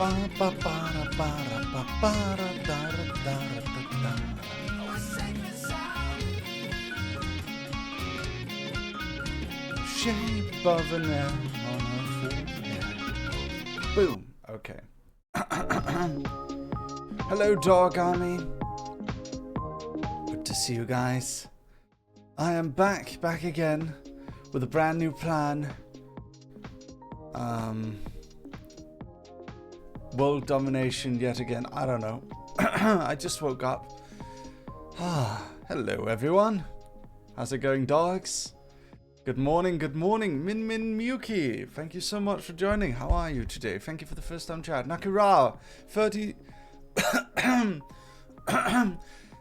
Shape of an L on a forehead. Boom. Okay. Hello, Dog Army. Good to see you guys. I am back again with a brand new plan. World domination yet again. I don't know. I just woke up. Hello, everyone. How's it going, dogs? Good morning, Min Min Miyuki. Thank you so much for joining. How are you today? Thank you for the first time chat. Nakira, 30.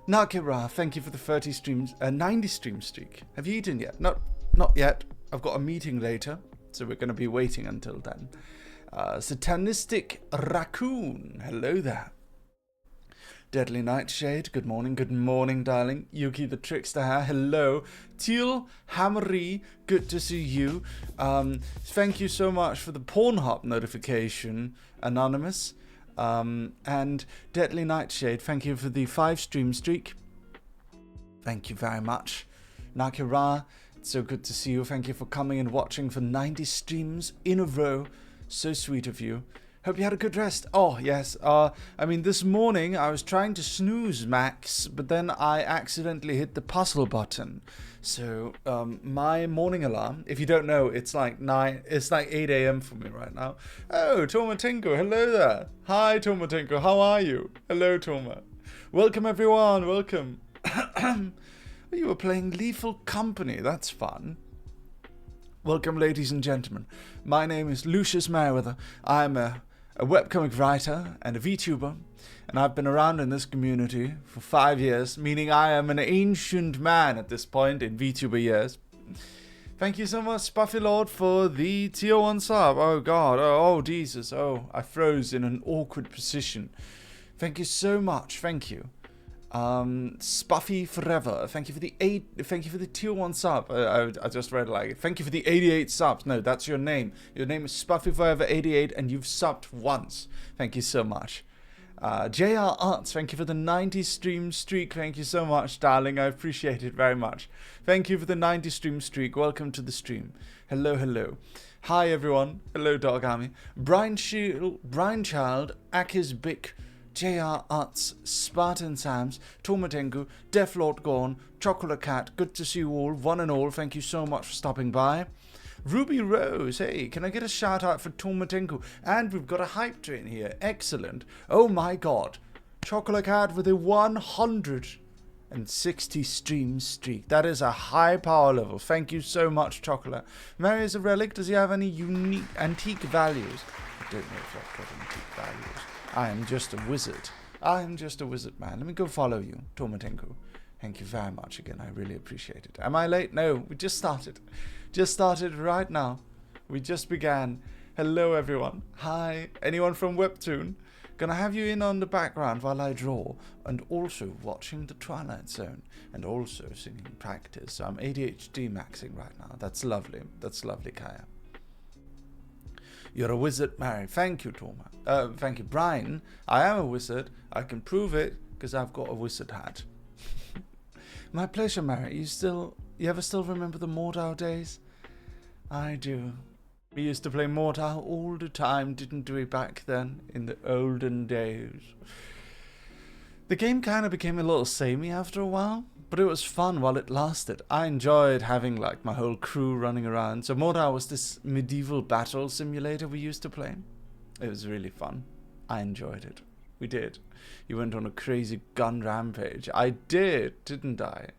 Nakira, thank you for the 30 streams, 90 stream streak. Have you eaten yet? Not yet. I've got a meeting later, so we're going to be waiting until then. Satanistic Raccoon, hello there. Deadly Nightshade, good morning, darling. Yuki the Trickster, hello. Teal Hammery, good to see you. Thank you so much for the Pornhub notification, Anonymous. And Deadly Nightshade, thank you for the 5 stream streak. Thank you very much. Nakira, it's so good to see you. Thank you for coming and watching for 90 streams in a row. So sweet of you. Hope you had a good rest. Oh, yes. I mean, this morning I was trying to snooze Max, but then I accidentally hit the puzzle button. So, my morning alarm, if you don't know, it's like 8 a.m. for me right now. Oh, Tomatenko, hello there. Hi, Tomatenko, how are you? Hello, Toma. Welcome, everyone, welcome. You were playing Lethal Company, that's fun. Welcome, ladies and gentlemen. My name is Lucius Merryweather. I'm a webcomic writer and a VTuber, and I've been around in this community for 5 years, meaning I am an ancient man at this point in VTuber years. Thank you so much, Spuffy Lord, for the tier 1 sub. Oh god, oh Jesus, oh, I froze in an awkward position. Thank you so much, thank you. Spuffy Forever, thank you for the tier 1 sub. I just read like, thank you for the 88 subs. No, that's your name. Your name is Spuffy Forever 88 and you've subbed once. Thank you so much. JR Arts, thank you for the 90 stream streak. Thank you so much, darling. I appreciate it very much. Thank you for the 90 stream streak. Welcome to the stream. Hello, hello. Hi, everyone. Hello, Dog Army. Brian Child, Akis Bick, JR Arts, Spartan Sams, Tomatengu, Death Lord Gorn, Chocolate Cat, good to see you all, one and all, thank you so much for stopping by. Ruby Rose, hey, can I get a shout out for Tomatengu? And we've got a hype train here, excellent. Oh my god, Chocolate Cat with a 160 stream streak. That is a high power level, thank you so much, Chocolate. Mary is a relic, does he have any unique, antique values? I don't know if I've got antique values. I am just a wizard. I am just a wizard, man. Let me go follow you, Tomatenko. Thank you very much again. I really appreciate it. Am I late? No, we just started. Just started right now. We just began. Hello, everyone. Hi. Anyone from Webtoon? Gonna have you in on the background while I draw, and also watching The Twilight Zone, and also singing practice. So I'm ADHD maxing right now. That's lovely. That's lovely, Kaya. You're a wizard, Mary. Thank you, Toma. Thank you, Brian. I am a wizard. I can prove it because I've got a wizard hat. My pleasure, Mary. You ever still remember the Mordau days? I do. We used to play Mordau all the time, didn't we, back then, in the olden days? The game kind of became a little samey after a while, but it was fun while it lasted. I enjoyed having like my whole crew running around. So Mordau was this medieval battle simulator we used to play. It was really fun. I enjoyed it. We did. You went on a crazy gun rampage. I did, didn't I?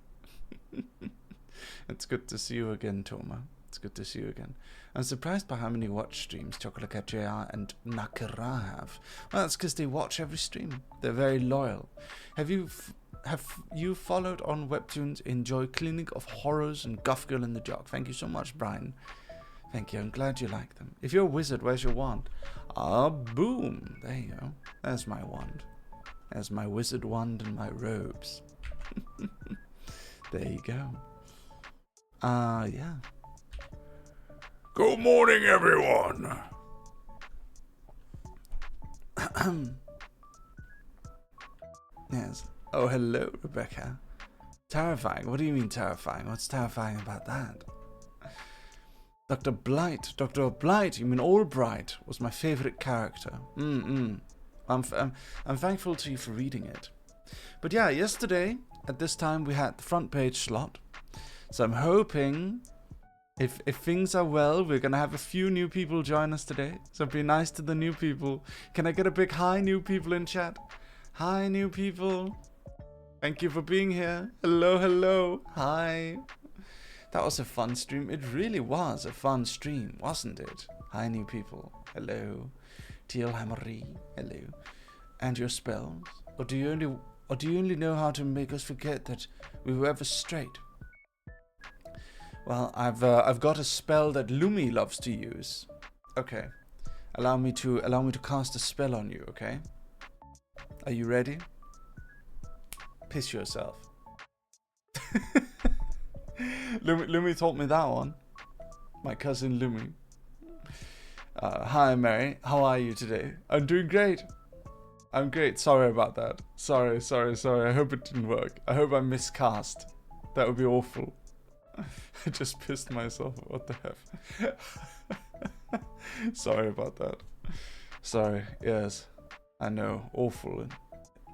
It's good to see you again, Toma. It's good to see you again. I'm surprised by how many watch streams Chocolate Cat JR and Nakara have. Well, that's because they watch every stream. They're very loyal. Have you followed on Webtoons Enjoy Clinic of Horrors and Guff Girl in the Jog? Thank you so much, Brian. Thank you. I'm glad you like them. If you're a wizard, where's your wand? Ah, boom. There you go. There's my wand. There's my wizard wand and my robes. There you go. Yeah. Good morning, everyone. Yes. Oh, hello, Rebecca. Terrifying. What do you mean terrifying? What's terrifying about that? Dr. Blight. Dr. Blight. You mean Albright was my favorite character. I'm thankful to you for reading it. But yeah, yesterday at this time we had the front page slot. So I'm hoping if things are well, we're gonna have a few new people join us today. So be nice to the new people. Can I get a big hi, new people in chat? Hi, new people. Thank you for being here. Hello, hello. Hi. That was a fun stream. It really was a fun stream, wasn't it? Hi, new people. Hello. TL Hammery. Hello. And your spells? Or do you only know how to make us forget that we were ever straight? Well, I've got a spell that Lumi loves to use. Okay. Allow me to cast a spell on you, okay? Are you ready? Piss yourself. Lumi taught me that one. My cousin Lumi. Hi, Mary. How are you today? I'm doing great. I'm great. Sorry about that. Sorry. I hope it didn't work. I hope I miscast. That would be awful. I just pissed myself. What the heck? Sorry about that. Sorry. Yes. I know. Awful.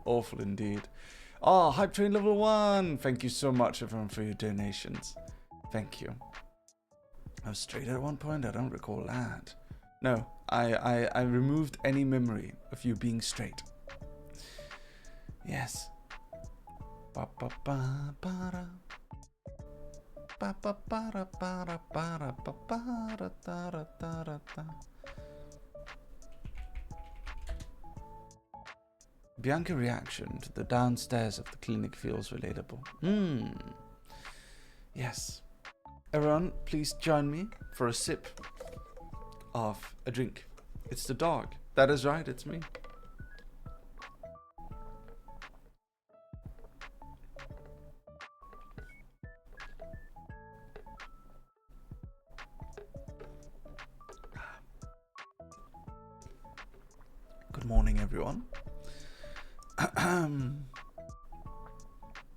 Awful indeed. Oh, Hype Train level 1. Thank you so much, everyone, for your donations. Thank you. I was straight at one point. I don't recall that. No, I removed any memory of you being straight. Yes. Ba ba ba ba da. Ba ba ba da ba da ba da ba ba da da da da da da. Bianca's reaction to the downstairs of the clinic feels relatable. Yes. Everyone, please join me for a sip of a drink. It's the dog. That is right, it's me. Good morning, everyone.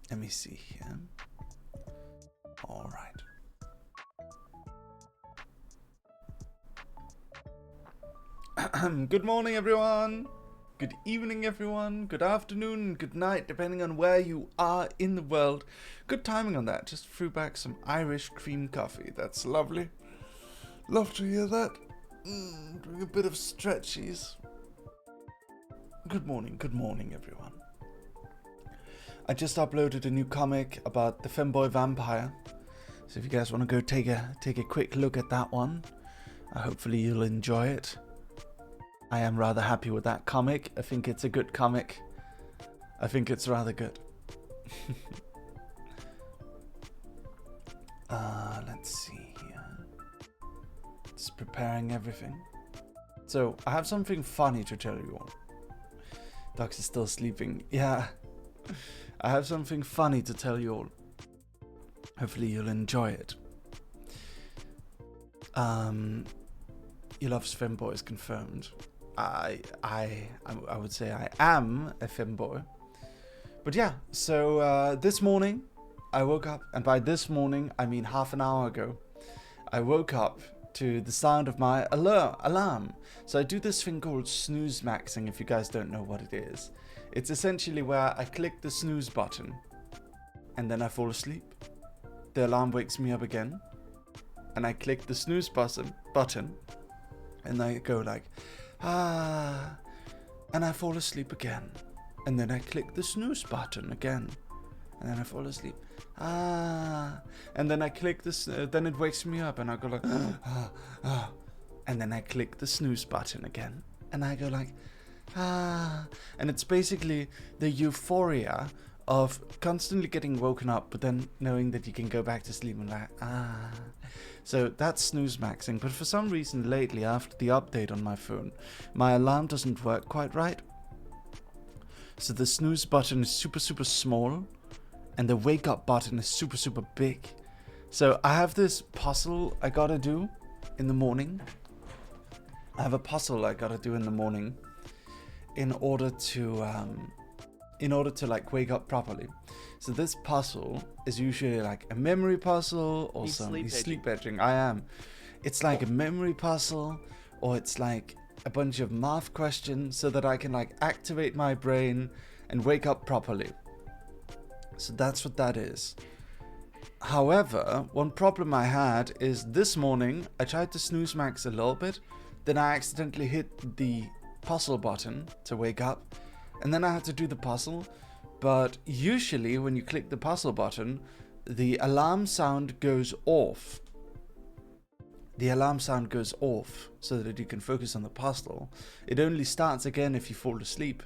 Let me see here. All right. Good morning, everyone. Good evening, everyone. Good afternoon, good night, depending on where you are in the world. Good timing on that. Just threw back some Irish cream coffee. That's lovely. Love to hear that. Doing a bit of stretchies. Good morning, everyone. I just uploaded a new comic about the femboy vampire. So if you guys want to go take a quick look at that one, hopefully you'll enjoy it. I am rather happy with that comic. I think it's a good comic. I think it's rather good. Let's see here. Just preparing everything. So I have something funny to tell you all. Docs is still sleeping. Yeah. I have something funny to tell you all. Hopefully you'll enjoy it. You love femboys confirmed. I would say I am a femboy. But yeah, so this morning I woke up, and by this morning I mean half an hour ago, I woke up to the sound of my alarm. So I do this thing called snooze maxing, if you guys don't know what it is. It's essentially where I click the snooze button and then I fall asleep. The alarm wakes me up again and I click the snooze button and I go like, and I fall asleep again. And then I click the snooze button again and then I fall asleep. And then I click this, then it wakes me up and I go like, and then I click the snooze button again and I go like, and it's basically the euphoria of constantly getting woken up but then knowing that you can go back to sleep and like, so that's snooze maxing. But for some reason lately, after the update on my phone, my alarm doesn't work quite right. So the snooze button is super small and the wake up button is super big. So I have this puzzle I gotta do in the morning. in order to like wake up properly. So this puzzle is usually like a memory puzzle or he's sleep edging. I am. It's like a memory puzzle, or it's like a bunch of math questions so that I can like activate my brain and wake up properly. So that's what that is. However, one problem I had is this morning I tried to snooze max a little bit, then I accidentally hit the puzzle button to wake up, and then I had to do the puzzle. But usually when you click the puzzle button, the alarm sound goes off. The alarm sound goes off so that you can focus on the puzzle. It only starts again if you fall asleep.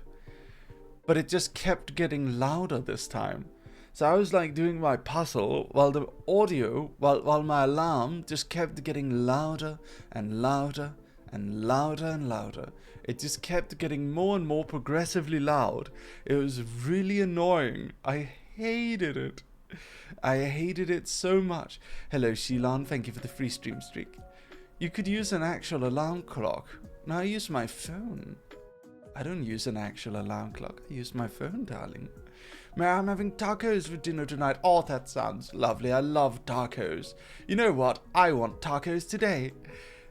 But it just kept getting louder this time. So I was like doing my puzzle while the audio, while my alarm just kept getting louder and louder and louder and louder. It just kept getting more and more progressively loud. It was really annoying. I hated it. I hated it so much. Hello Shilan, thank you for the free stream streak. You could use an actual alarm clock. Now I use my phone. I don't use an actual alarm clock. I use my phone, darling. Mary, I'm having tacos for dinner tonight. Oh, that sounds lovely. I love tacos. You know what? I want tacos today.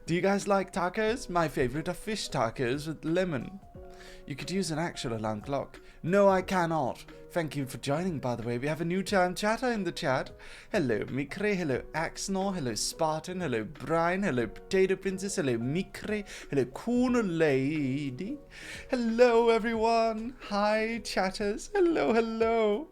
Do you guys like tacos? My favorite are fish tacos with lemon. You could use an actual alarm clock. No, I cannot. Thank you for joining, by the way. We have a new time chatter in the chat. Hello, Mikre. Hello, Axnor. Hello, Spartan. Hello, Brian. Hello, Potato Princess. Hello, Mikre. Hello, Corner Lady. Hello, everyone. Hi, chatters. Hello, hello.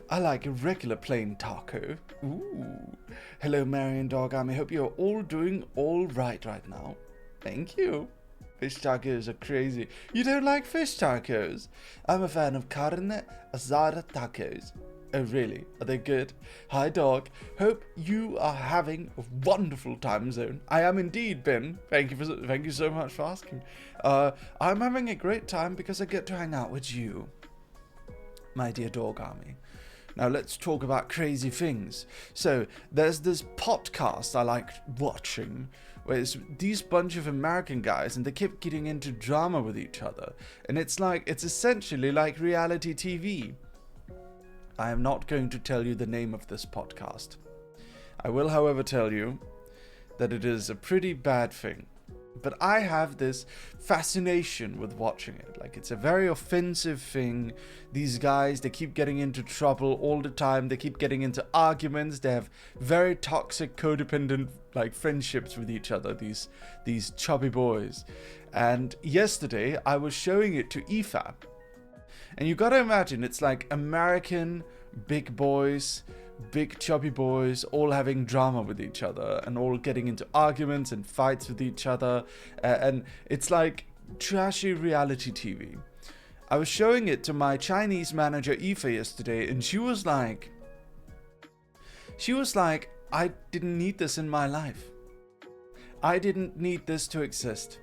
I like a regular plain taco. Ooh. Hello, Marion Dog. I hope you're all doing all right now. Thank you. Fish tacos are crazy. You don't like fish tacos? I'm a fan of carne asada tacos. Oh really? Are they good? Hi dog. Hope you are having a wonderful time zone. I am indeed, Ben. Thank you so much for asking. I'm having a great time because I get to hang out with you, my dear dog army. Now let's talk about crazy things. So there's this podcast I like watching, where it's these bunch of American guys and they keep getting into drama with each other. And it's essentially like reality TV. I am not going to tell you the name of this podcast. I will, however, tell you that it is a pretty bad thing. But I have this fascination with watching it. Like, it's a very offensive thing. These guys, they keep getting into trouble all the time. They keep getting into arguments. They have very toxic, codependent, like, friendships with each other. These chubby boys. And yesterday, I was showing it to Aoife. And you gotta imagine, it's like American big boys, big chubby boys, all having drama with each other and all getting into arguments and fights with each other, and it's like trashy reality TV. I was showing it to my Chinese manager Aoife yesterday, and she was like, I didn't need this in my life. I didn't need this to exist.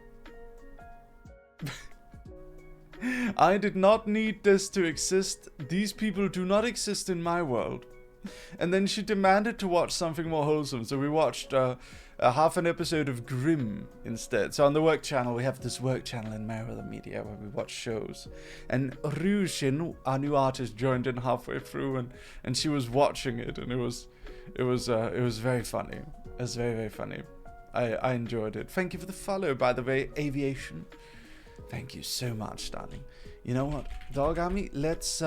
I did not need this to exist. These people do not exist in my world. And then she demanded to watch something more wholesome, so we watched a half an episode of Grimm instead. So on the work channel, we have this work channel in Merryweather Media where we watch shows. And Rushin, our new artist, joined in halfway through, and she was watching it, and it was very funny. It was very, very funny. I enjoyed it. Thank you for the follow, by the way, Aviation. Thank you so much, darling. You know what, Dog Army, let's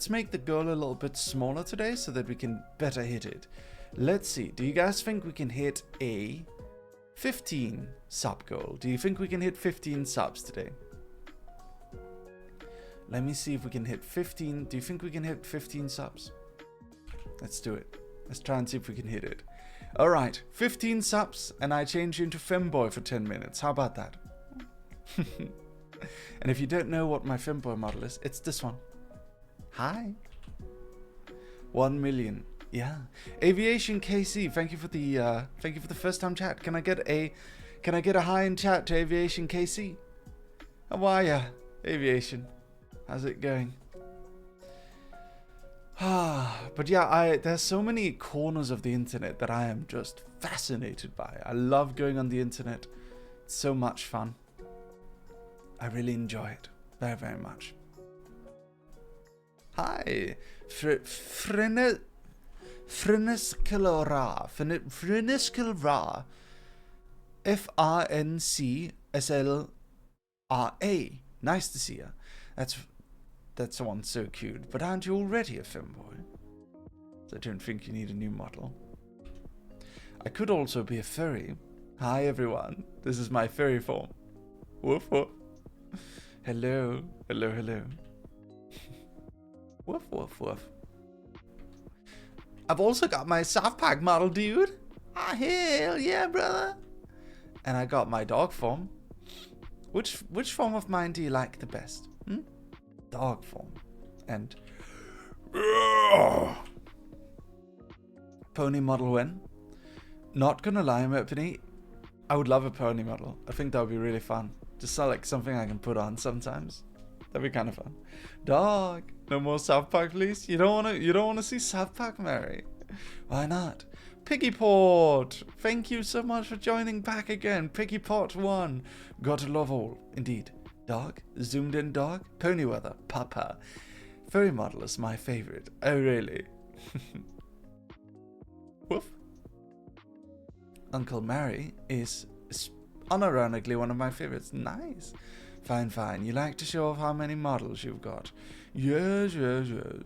make the goal a little bit smaller today so that we can better hit it. Let's see, do you guys think we can hit a 15 sub goal? Do you think we can hit 15 subs today? Let me see if we can hit 15. Do you think we can hit 15 subs? Let's do it. Let's try and see if we can hit it. Alright, 15 subs, and I change you into femboy for 10 minutes. How about that? And if you don't know what my femboy model is, it's this one. Hi. 1 million. Yeah. Aviation KC, thank you for the first time chat. Can I get a hi in chat to Aviation KC? How are ya, Aviation? How's it going? But yeah, there's so many corners of the internet that I am just fascinated by. I love going on the internet. It's so much fun. I really enjoy it. very, very much. Hi, Freniskilra. FRNCSLRA. Nice to see you. That's one so cute. But aren't you already a femboy? So I don't think you need a new model. I could also be a furry. Hi everyone. This is my furry form. Woof woof. Hello. Hello, hello. Woof woof woof. I've also got my soft pack model, dude. Ah, hell yeah, brother. And I got my dog form. Which form of mine do you like the best? Dog form. And pony model when? Not gonna lie, Merpany, I would love a pony model. I think that would be really fun. Just like something I can put on sometimes. That'd be kind of fun. Dog, no more South Park, please. You don't wanna see South Park, Mary? Why not? Piggyport, thank you so much for joining back again. Piggyport 1, gotta love all, indeed. Dog, zoomed in dog, Ponyweather, Papa. Furry model is my favorite. Oh really? Woof. Uncle Mary is unironically one of my favorites. Nice. Fine, fine. You like to show off how many models you've got. Yes, yes, yes.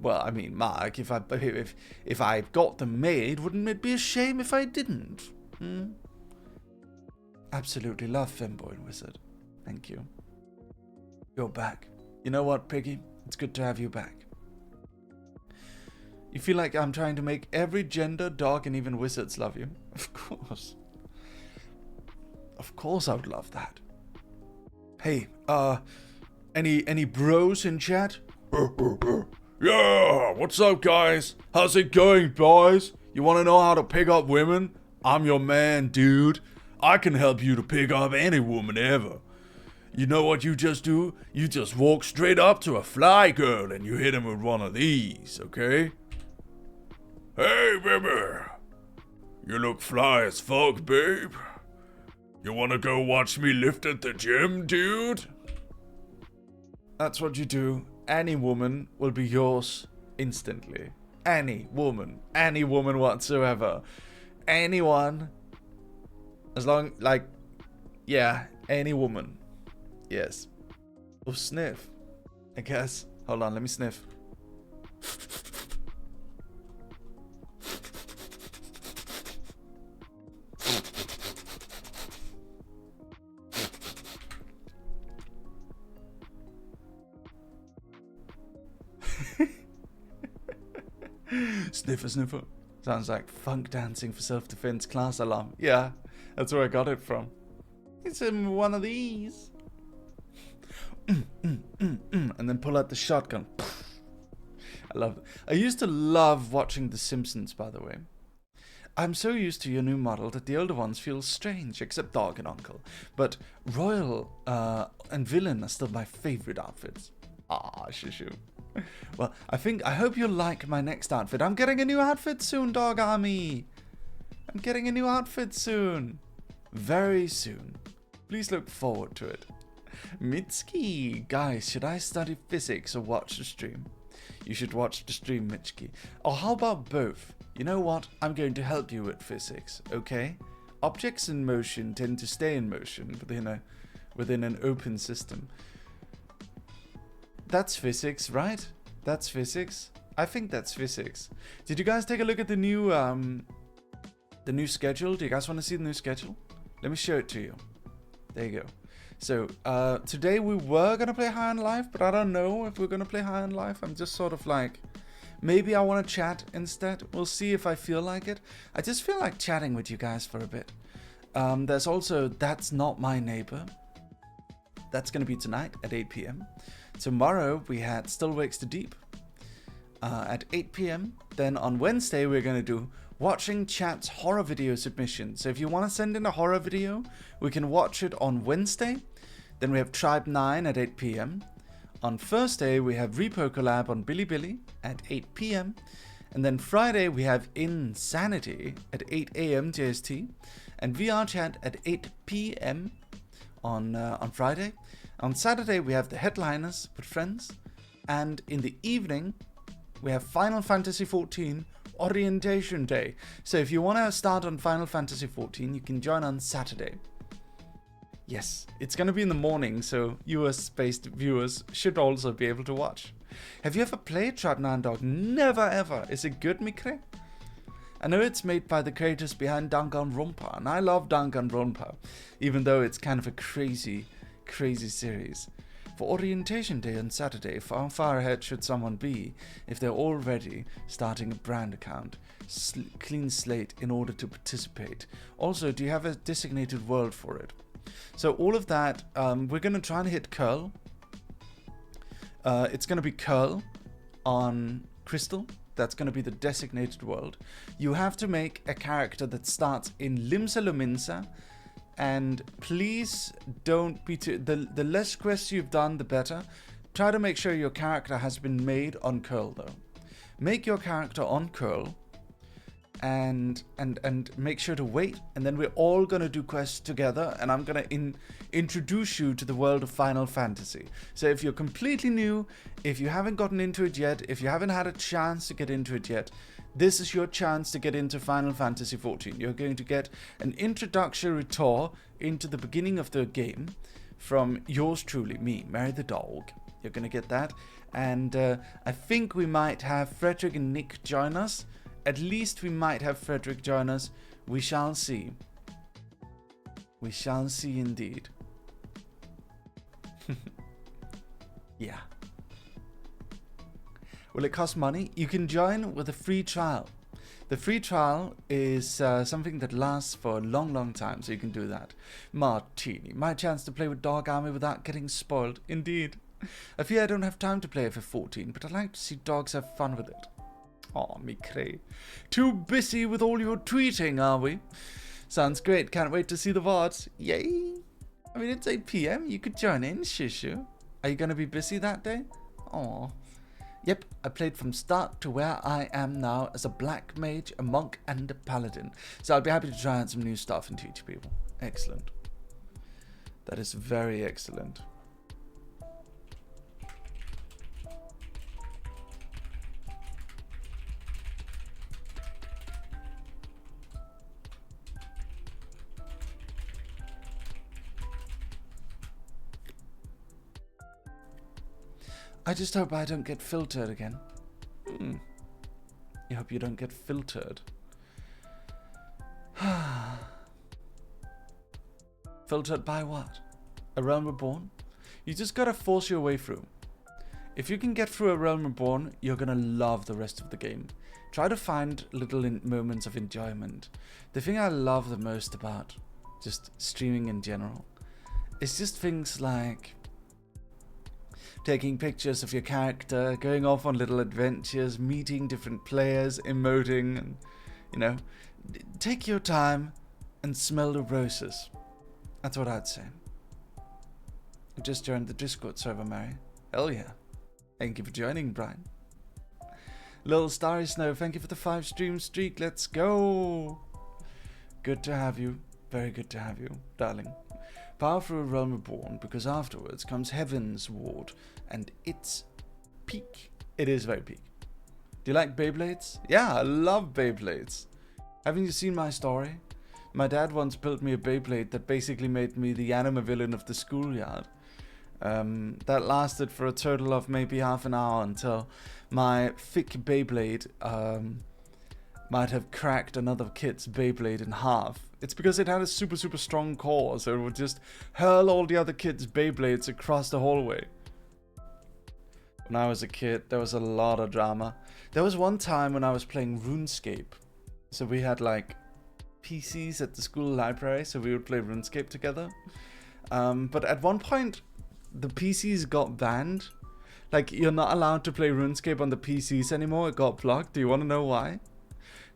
Well, I mean, Mark, if I've got them made, wouldn't it be a shame if I didn't? Absolutely love Femboy and Wizard. Thank you. You're back. You know what, Piggy? It's good to have you back. You feel like I'm trying to make every gender, dog, and even wizards love you? Of course. Of course I would love that. Hey, any bros in chat? Yeah, what's up, guys? How's it going, boys? You want to know how to pick up women? I'm your man, dude. I can help you to pick up any woman ever. You know what you just do? You just walk straight up to a fly girl and you hit him with one of these, okay? Hey, baby. You look fly as fuck, babe. You want to go watch me lift at the gym, dude? That's what you do. Any woman will be yours instantly. Any woman whatsoever. Anyone. As long, like, yeah, any woman. Yes. Or sniff, I guess. Hold on, let me sniff. Sniffer, sniffer. Sounds like funk dancing for self-defense class alarm. Yeah, that's where I got it from. It's one of these. And then pull out the shotgun. I love it. I used to love watching The Simpsons, by the way. I'm so used to your new model that the older ones feel strange, except Dog and Uncle. But Royal and Villain are still my favorite outfits. Ah, shoo. Well, I hope you'll like my next outfit. I'm getting a new outfit soon, Dog Army. I'm getting a new outfit soon. Very soon. Please look forward to it. Mitski, guys, should I study physics or watch the stream? You should watch the stream, Mitski. Or how about both? You know what? I'm going to help you with physics, okay? Objects in motion tend to stay in motion within an open system. That's physics, right? That's physics. I think that's physics. Did you guys take a look at the new schedule? Do you guys want to see the new schedule? Let me show it to you. There you go. So, today we were going to play High on Life, but I don't know if we're going to play High on Life. I'm just sort of like, maybe I want to chat instead. We'll see if I feel like it. I just feel like chatting with you guys for a bit. There's also That's Not My Neighbor. That's going to be tonight at 8 p.m. Tomorrow we had Still Wakes the Deep at 8 p.m. Then on Wednesday we're going to do Watching Chat's horror video submission. So if you want to send in a horror video, we can watch it on Wednesday. Then we have Tribe 9 at 8 p.m. On Thursday we have Repo Collab on Bilibili at 8 p.m. And then Friday we have Insanity at 8 a.m. JST and VR Chat at 8 p.m. on Friday. On Saturday, we have the headliners with friends. And in the evening, we have Final Fantasy XIV Orientation Day. So if you want to start on Final Fantasy XIV, you can join on Saturday. Yes, it's going to be in the morning, so US-based viewers should also be able to watch. Have you ever played Trotman Dog? Never ever. Is it good, Mikre? I know it's made by the creators behind Danganronpa, and I love Danganronpa, even though it's kind of a crazy series. For Orientation Day on Saturday, how far ahead should someone be if they're already starting a brand account? Clean slate in order to participate. Also, do you have a designated world for it? So all of that, we're going to try and hit Curl. It's going to be Curl on Crystal. That's going to be the designated world. You have to make a character that starts in Limsa Luminsa. And please don't be too... The less quests you've done, the better. Try to make sure your character has been made on Curl, though. Make your character on Curl. And make sure to wait, and then we're all gonna do quests together, and I'm gonna introduce you to the world of Final Fantasy. So if you're completely new, if you haven't gotten into it yet, if you haven't had a chance to get into it yet, this is your chance to get into Final Fantasy XIV. You're going to get an introductory tour into the beginning of the game from yours truly, me, Mary the Dog. You're gonna get that, and I think we might have Frederick and Nick join us. At least we might have Frederick join us. We shall see. We shall see indeed. Yeah. Will it cost money? You can join with a free trial. The free trial is something that lasts for a long time, so you can do that. Martini, my chance to play with Dog Army without getting spoiled. Indeed. I fear I don't have time to play for 14, but I'd like to see dogs have fun with it. Aw, Mikre. Too busy with all your tweeting, are we? Sounds great. Can't wait to see the VODs. Yay. I mean, it's 8 PM. You could join in, Shishu. Are you going to be busy that day? Aw. Yep, I played from start to where I am now as a black mage, a monk, and a paladin. So I'll be happy to try out some new stuff and teach people. Excellent. That is very excellent. I just hope I don't get filtered again. You hope you don't get filtered. Filtered by what? A Realm Reborn? You just gotta force your way through. If you can get through a Realm Reborn, you're gonna love the rest of the game. Try to find little moments of enjoyment. The thing I love the most about just streaming in general is just things like taking pictures of your character, going off on little adventures, meeting different players, emoting, and, you know, take your time and smell the roses. That's what I'd say. I just joined the Discord server, Mary. Hell yeah. Thank you for joining, Brian. Little Starry Snow, thank you for the 5 stream streak. Let's go. Good to have you. Very good to have you, darling. Power through a Realm Reborn, because afterwards comes Heaven's Ward, and it's peak. It is very peak. Do you like Beyblades? Yeah, I love Beyblades. Haven't you seen my story? My dad once built me a Beyblade that basically made me the anime villain of the schoolyard. That lasted for a total of maybe half an hour until my thick Beyblade might have cracked another kid's Beyblade in half. It's because it had a super strong core, so it would just hurl all the other kids' Beyblades across the hallway. When I was a kid, there was a lot of drama. There was one time when I was playing RuneScape. So we had like PCs at the school library, so we would play RuneScape together. But at one point, the PCs got banned. Like, you're not allowed to play RuneScape on the PCs anymore. It got blocked. Do you want to know why?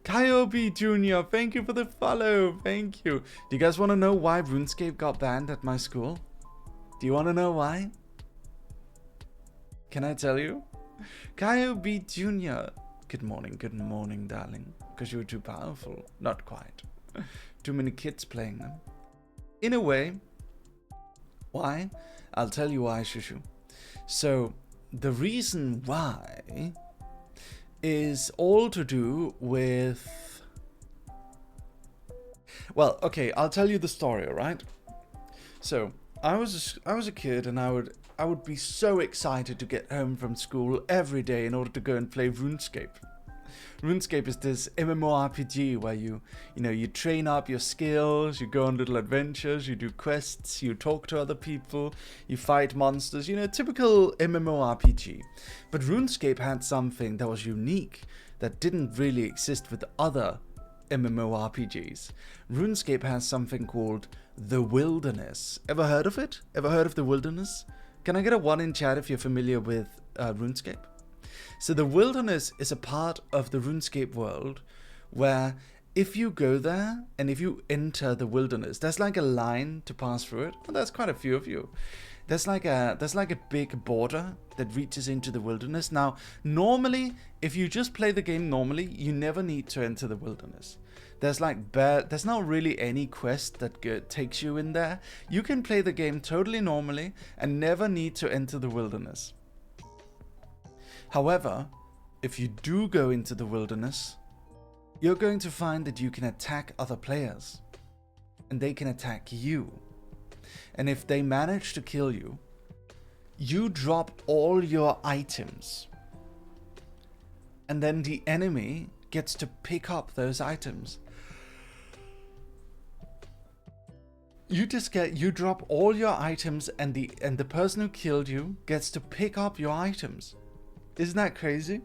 Kyobi Jr., thank you for the follow. Thank you. Do you guys want to know why RuneScape got banned at my school? Do you want to know why? Can I tell you? Kyobi Jr. Good morning, darling. Because you were too powerful. Not quite. Too many kids playing them. In a way. Why? I'll tell you why, Shushu. So, the reason why is all to do with... Well, okay, I'll tell you the story, alright? So, I was a kid, and I would be so excited to get home from school every day in order to go and play RuneScape. RuneScape is this MMORPG where you train up your skills, you go on little adventures, you do quests, you talk to other people, you fight monsters, typical MMORPG. But RuneScape had something that was unique, that didn't really exist with other MMORPGs. RuneScape has something called the Wilderness. Ever heard of it? Ever heard of the Wilderness? Can I get a 1 in chat if you're familiar with RuneScape? So the Wilderness is a part of the RuneScape world where if you go there and if you enter the Wilderness, there's like a line to pass through it. Well, there's quite a few of you. There's like a big border that reaches into the Wilderness. Now, normally, if you just play the game normally, you never need to enter the Wilderness. There's not really any quest that takes you in there. You can play the game totally normally and never need to enter the Wilderness. However, if you do go into the Wilderness, you're going to find that you can attack other players. And they can attack you. And if they manage to kill you, you drop all your items. And then the enemy gets to pick up those items. You drop all your items and the person who killed you gets to pick up your items. Isn't that crazy?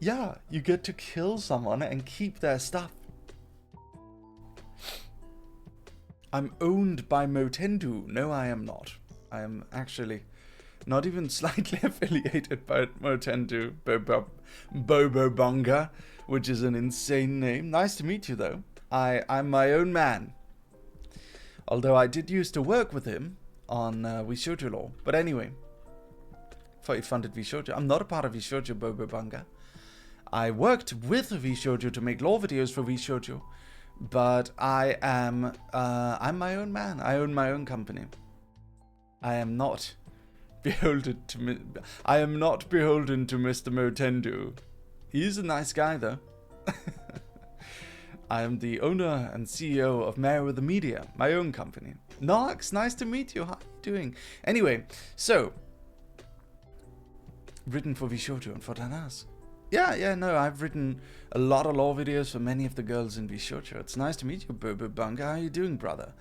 Yeah, you get to kill someone and keep their stuff. I'm owned by Motendu. No, I am not. I am actually not even slightly affiliated by Motendu. Bobo Bonga, which is an insane name. Nice to meet you, though. I'm my own man. Although I did used to work with him on Vshoujo Law. But anyway, thought he funded Vshoujo. I'm not a part of Vshoujo, Bobo Bonga. I worked with Vshoujo to make law videos for Vshoujo. But I'm my own man. I own my own company. I am not beholden to Mr. Motendu. He's a nice guy, though. I am the owner and CEO of Merryweather Media, my own company. Nox, nice to meet you. How are you doing? Anyway, so written for Vshoujo and for Danas. Yeah, no, I've written a lot of law videos for many of the girls in Vshoujo. It's nice to meet you, Bobo Bunga. How are you doing, brother?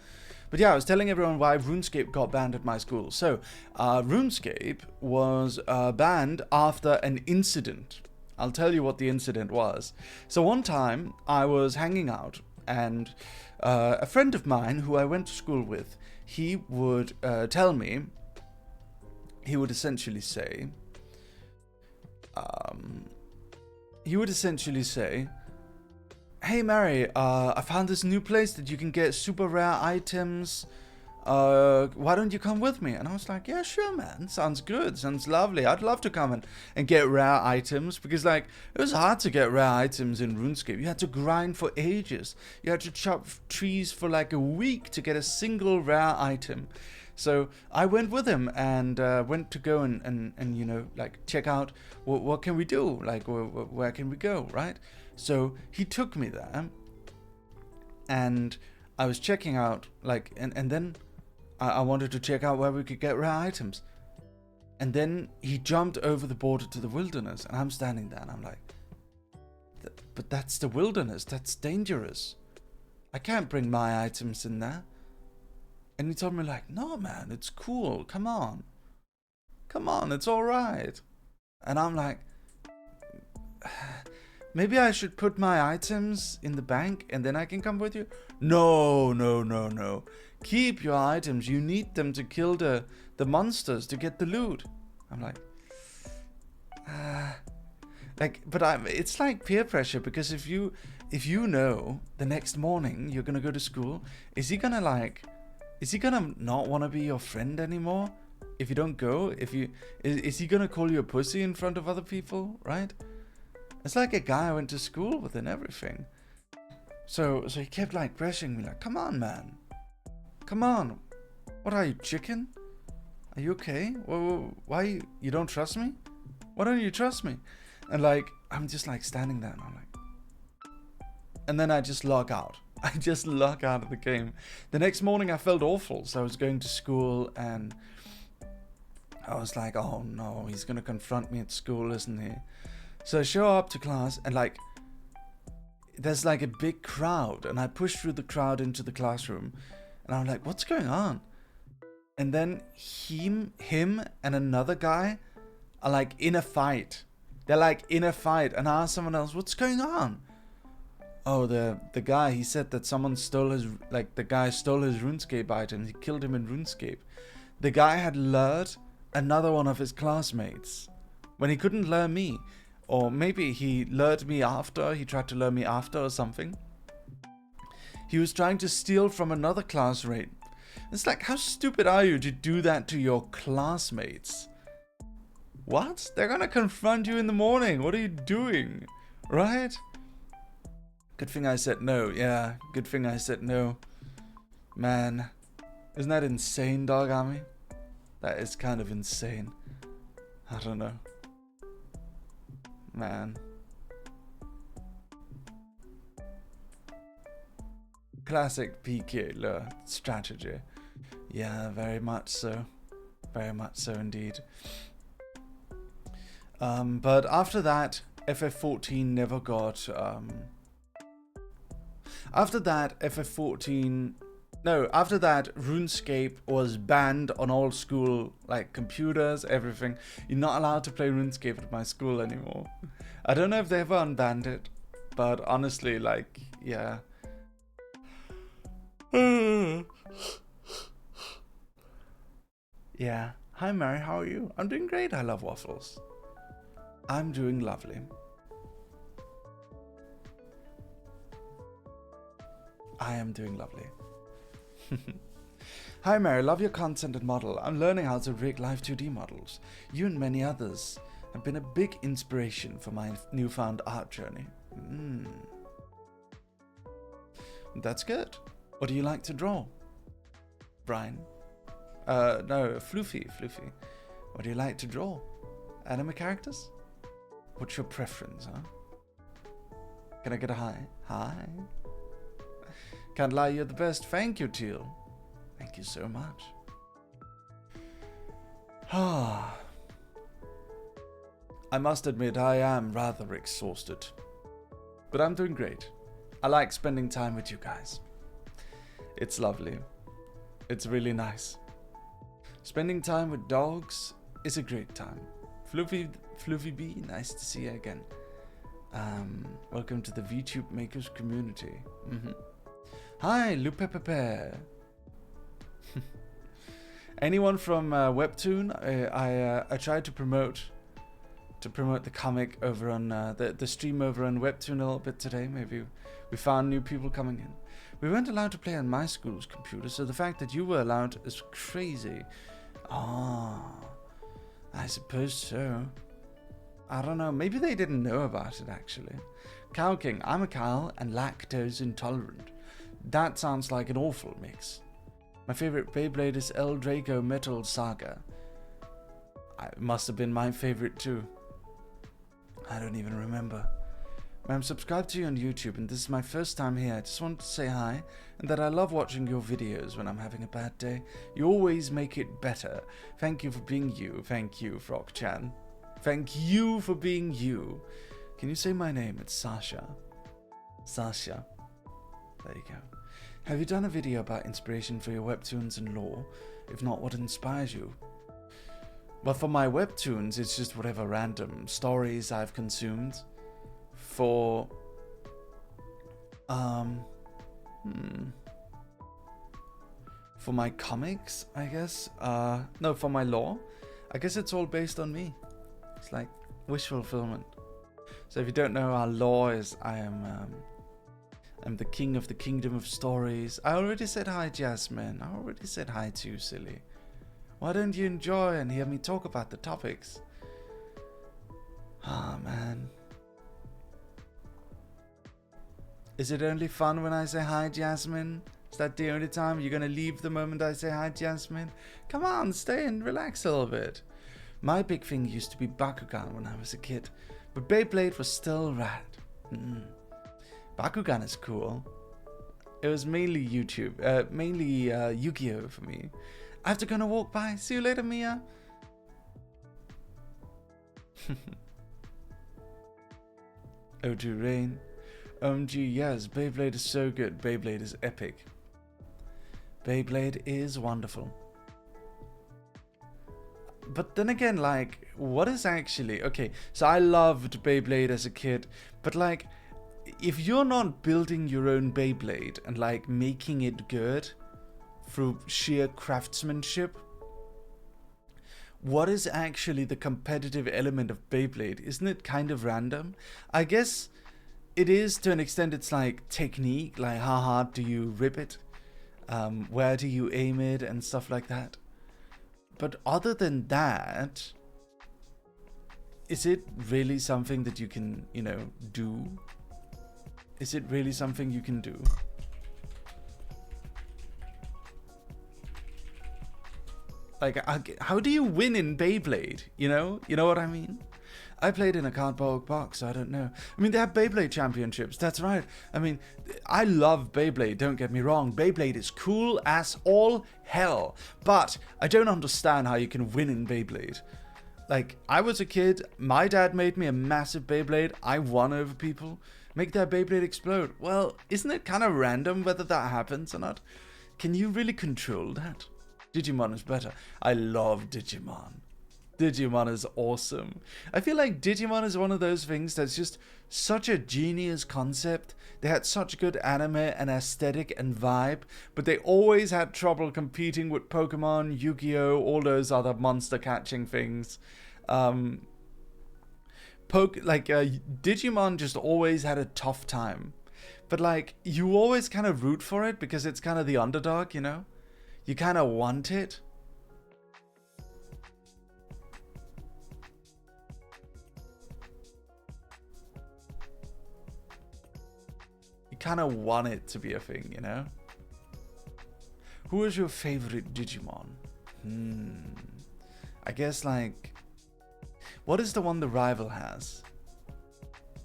But yeah, I was telling everyone why RuneScape got banned at my school. So, RuneScape was banned after an incident. I'll tell you what the incident was. So one time, I was hanging out, and a friend of mine who I went to school with, he would tell me, he would essentially say, hey Mary, I found this new place that you can get super rare items. Why don't you come with me? And I was like, yeah, sure, man. Sounds good. Sounds lovely. I'd love to come and get rare items, because like it was hard to get rare items in RuneScape. You had to grind for ages. You had to chop trees for like a week to get a single rare item. So I went with him and went to go and you know, like check out what can we do, like where can we go, right? So he took me there, and I was checking out, like, and then I wanted to check out where we could get rare items. And then he jumped over the border to the Wilderness, and I'm standing there and I'm like, but that's the Wilderness, that's dangerous. I can't bring my items in there. And he told me like, no man, it's cool, come on, it's alright. And I'm like, maybe I should put my items in the bank and then I can come with you? No. Keep your items. You need them to kill the monsters, to get the loot. I'm like, but it's like peer pressure, because if you know the next morning you're gonna go to school, is he gonna not want to be your friend anymore if you don't go? Is he gonna call you a pussy in front of other people, right? It's like a guy I went to school with and everything. So he kept like pressuring me, like, come on, man. Come on. What are you, chicken? are you okay? Why you don't trust me? Why don't you trust me? And like, I'm just like standing there and I'm like, and then I just log out. I just log out of the game. The next morning I felt awful. So I was going to school and I was like, oh no, he's going to confront me at school, isn't he? So I show up to class and like, there's like a big crowd and I push through the crowd into the classroom and I'm like, what's going on? And then him and another guy are like in a fight. They're like in a fight and I asked someone else, what's going on? Oh, the guy, he said that someone stole his, like the guy stole his RuneScape item. He killed him in RuneScape. The guy had lured another one of his classmates when he couldn't lure me. Or maybe he lured me after, he tried to lure me after or something. He was trying to steal from another classmate. It's like, how stupid are you to do that to your classmates? What? They're gonna confront you in the morning. What are you doing? Right? Good thing I said no. Yeah, good thing I said no. Man, isn't that insane, Dog Army? That is kind of insane. I don't know. Man. Classic PK lure strategy. Yeah, very much so. Very much so indeed. But after that, FF14 never got... After that, FF14... No, after that, RuneScape was banned on all school, like, computers, everything. You're not allowed to play RuneScape at my school anymore. I don't know if they ever unbanned it, but honestly, like, yeah. Yeah. Hi, Mary, how are you? I'm doing great, I love waffles. I'm doing lovely. I am doing lovely. Hi Mary, love your content and model. I'm learning how to rig live 2D models. You and many others have been a big inspiration for my newfound art journey. That's good. What do you like to draw? Brian? No, Floofy. What do you like to draw? Anime characters? What's your preference, huh? Can I get a hi? Hi. Can't lie, you're the best. Thank you, Teal. Thank you so much. I must admit, I am rather exhausted. But I'm doing great. I like spending time with you guys. It's lovely. It's really nice. Spending time with dogs is a great time. Floofy B, nice to see you again. Welcome to the VTube Makers community. Hi, Lupepepe. Anyone from Webtoon? I tried to promote the comic over on the stream over on Webtoon a little bit today. Maybe we found new people coming in. We weren't allowed to play on my school's computer, so the fact that you were allowed is crazy. I suppose so. I don't know. Maybe they didn't know about it actually. Cow King, I'm a cow and lactose intolerant. That sounds like an awful mix. My favorite Beyblade is El Draco Metal Saga. It must have been my favorite too. I don't even remember. I'm subscribed to you on YouTube and this is my first time here. I just wanted to say hi and that I love watching your videos when I'm having a bad day. You always make it better. Thank you for being you. Thank you, Frog-chan. Thank you for being you. Can you say my name? It's Sasha. Sasha. There you go. Have you done a video about inspiration for your webtoons and lore? If not, what inspires you? Well, for my webtoons, it's just whatever random stories I've consumed. For for my comics, I guess. No, for my lore, I guess it's all based on me. It's like wish fulfillment. So if you don't know, our lore is I'm the king of the kingdom of stories. I already said hi, Jasmine. I already said hi to you, silly. Why don't you enjoy and hear me talk about the topics? Ah, man. Is it only fun when I say hi, Jasmine? Is that the only time you're gonna leave the moment I say hi, Jasmine? Come on, stay and relax a little bit. My big thing used to be Bakugan when I was a kid, but Beyblade was still rad. Bakugan is cool. It was mainly Yu-Gi-Oh for me. I have to go on a walk. Bye. See you later, Mia. O2 Rain. OMG, yes, Beyblade is so good. Beyblade is epic. Beyblade is wonderful. But then again, like, what is actually... Okay, so I loved Beyblade as a kid, but like, if you're not building your own Beyblade and like making it good through sheer craftsmanship, what is actually the competitive element of Beyblade? Isn't it kind of random? I guess it is to an extent. It's like technique, like how hard do you rip it? Where do you aim it and stuff like that? But other than that, is it really something that you can, you know, do? Is it really something you can do? Like, how do you win in Beyblade? You know what I mean? I played in a cardboard box, so I don't know. I mean, they have Beyblade championships, that's right. I mean, I love Beyblade, don't get me wrong. Beyblade is cool as all hell. But I don't understand how you can win in Beyblade. Like, I was a kid, my dad made me a massive Beyblade, I won over people. Make their Beyblade explode. Well, isn't it kind of random whether that happens or not? Can you really control that? Digimon is better. I love Digimon. Digimon is awesome. I feel like Digimon is one of those things that's just such a genius concept. They had such good anime and aesthetic and vibe, but they always had trouble competing with Pokemon, Yu-Gi-Oh, all those other monster catching things. Digimon just always had a tough time. But like, you always kind of root for it because it's kind of the underdog, you know? You kind of want it. You kind of want it to be a thing, you know? Who is your favorite Digimon? I guess like... What is the one the rival has?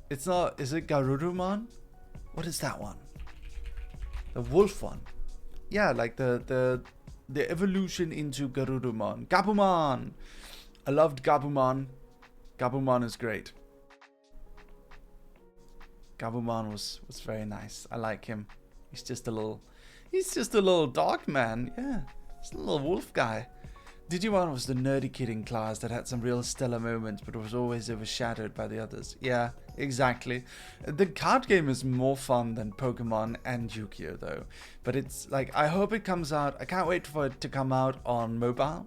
It's not... Is it Garurumon? What is that one? The wolf one. Yeah, like the evolution into Garurumon. Gabumon! I loved Gabumon. Gabumon is great. Gabumon was very nice. I like him. He's just a little dog man. Yeah, he's a little wolf guy. Digimon was the nerdy kid in class that had some real stellar moments, but was always overshadowed by the others. Yeah, exactly. The card game is more fun than Pokemon and Yu-Gi-Oh though. But it's like, I hope it comes out. I can't wait for it to come out on mobile.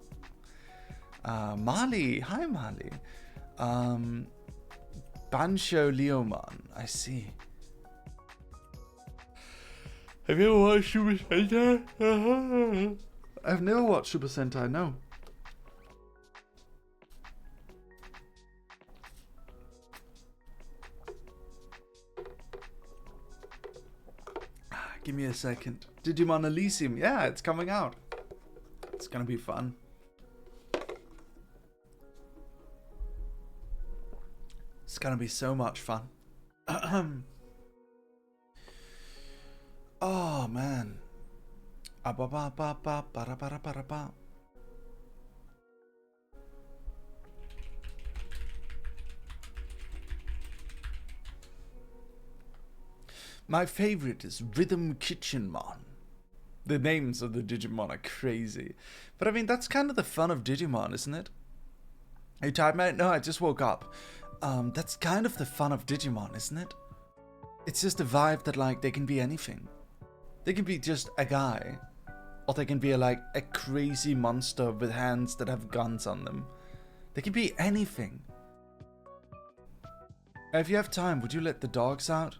Marley. Hi, Marley. Bansho Leomon. I see. Have you ever watched Super Sentai? I've never watched Super Sentai, no. Give me a second. Digimon Elysium. Yeah, it's coming out. It's gonna be fun. It's gonna be so much fun. Oh, man. My favorite is Rhythm Kitchenmon. The names of the Digimon are crazy. But I mean, that's kind of the fun of Digimon, isn't it? Are you tired, mate? No, I just woke up. That's kind of the fun of Digimon, isn't it? It's just a vibe that, like, they can be anything. They can be just a guy. Or they can be like a crazy monster with hands that have guns on them. They can be anything. If you have time, would you let the dogs out?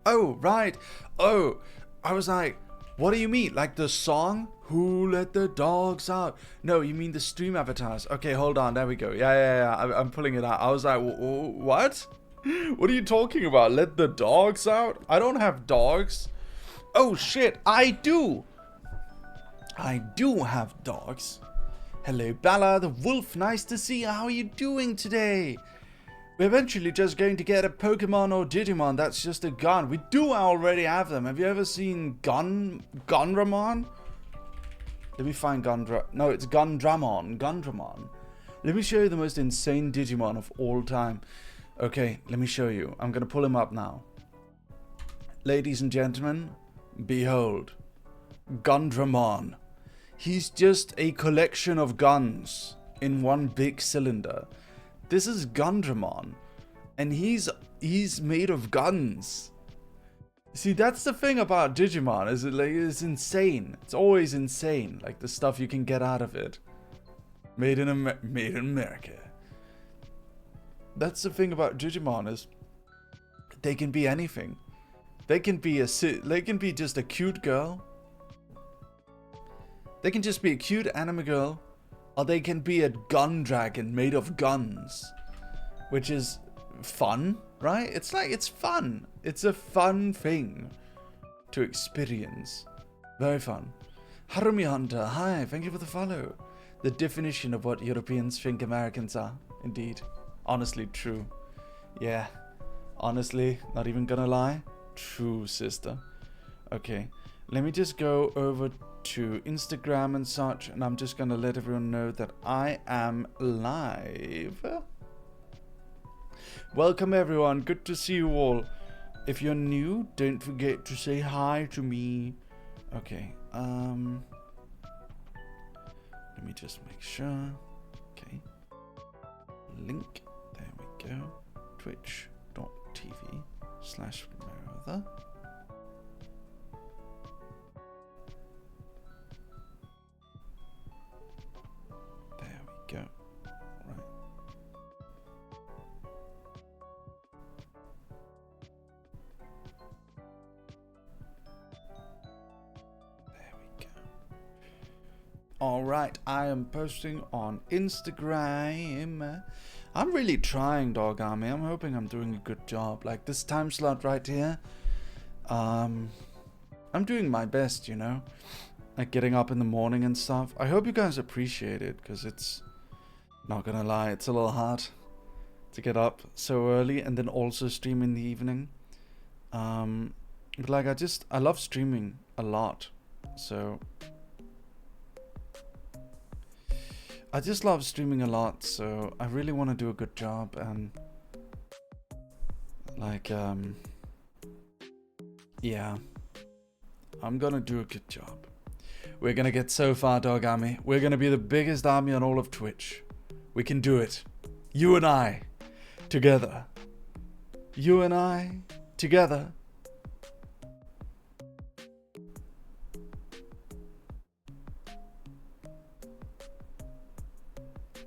Oh, right. Oh, I was like, what do you mean? Like the song? Who let the dogs out? No, you mean the stream avatars. Okay, hold on. There we go. Yeah. I'm pulling it out. I was like, what? What are you talking about? Let the dogs out? I don't have dogs. Oh shit, I do. I do have dogs. Hello, Bella the wolf. Nice to see you. How are you doing today? We're eventually just going to get a Pokemon or Digimon that's just a gun. We do already have them. Have you ever seen Gunramon? Let me find No, it's Gundramon. Gundramon. Let me show you the most insane Digimon of all time. Okay, let me show you. I'm going to pull him up now. Ladies and gentlemen, behold. Gundramon. He's just a collection of guns in one big cylinder. This is Gundramon, and he's made of guns. See, that's the thing about Digimon, is it like it's insane. It's always insane, like the stuff you can get out of it. Made in America. That's the thing about Digimon, is they can be anything. They can be just a cute girl. They can just be a cute anime girl, or they can be a gun dragon made of guns, which is fun, right? It's like, it's fun. It's a fun thing to experience. Very fun. Harumi Hunter, hi, thank you for the follow. The definition of what Europeans think Americans are. Indeed. Honestly, true. Yeah. Honestly, not even gonna lie. True, sister. Okay. Let me just go over to Instagram and such, and I'm just gonna let everyone know that I am live. Welcome everyone, good to see you all. If you're new, don't forget to say hi to me. Okay, let me just make sure. Okay, link, there we go. twitch.tv/Merryweather. Go. Right. There we go. Alright, I am posting on Instagram. I'm really trying, Dog Army. I'm hoping I'm doing a good job. Like this time slot right here. I'm doing my best, you know. Like getting up in the morning and stuff. I hope you guys appreciate it, because it's, not gonna lie, it's a little hard to get up so early and then also stream in the evening. But like I love streaming a lot. So I just love streaming a lot, so I really want to do a good job, and like yeah, I'm gonna do a good job. We're gonna get so far, Dog Army. We're gonna be the biggest army on all of Twitch. We can do it. You and I, together. You and I, together.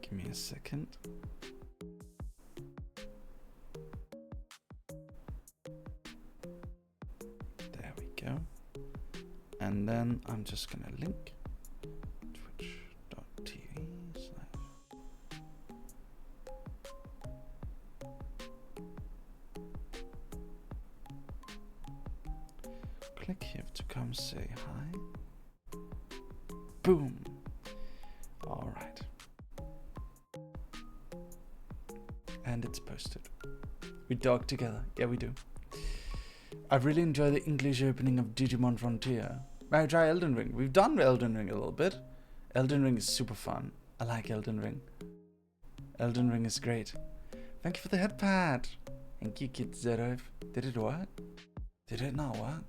Give me a second. There we go. And then I'm just gonna link twitch.tv/ click here to come say hi. Boom. All right. And it's posted. We dog together. Yeah, we do. I really enjoy the English opening of Digimon Frontier. Might try Elden Ring. We've done Elden Ring a little bit. Elden Ring is super fun. I like Elden Ring. Elden Ring is great. Thank you for the headpad. Thank you, Kid Zerov. Did it work? Did it not work?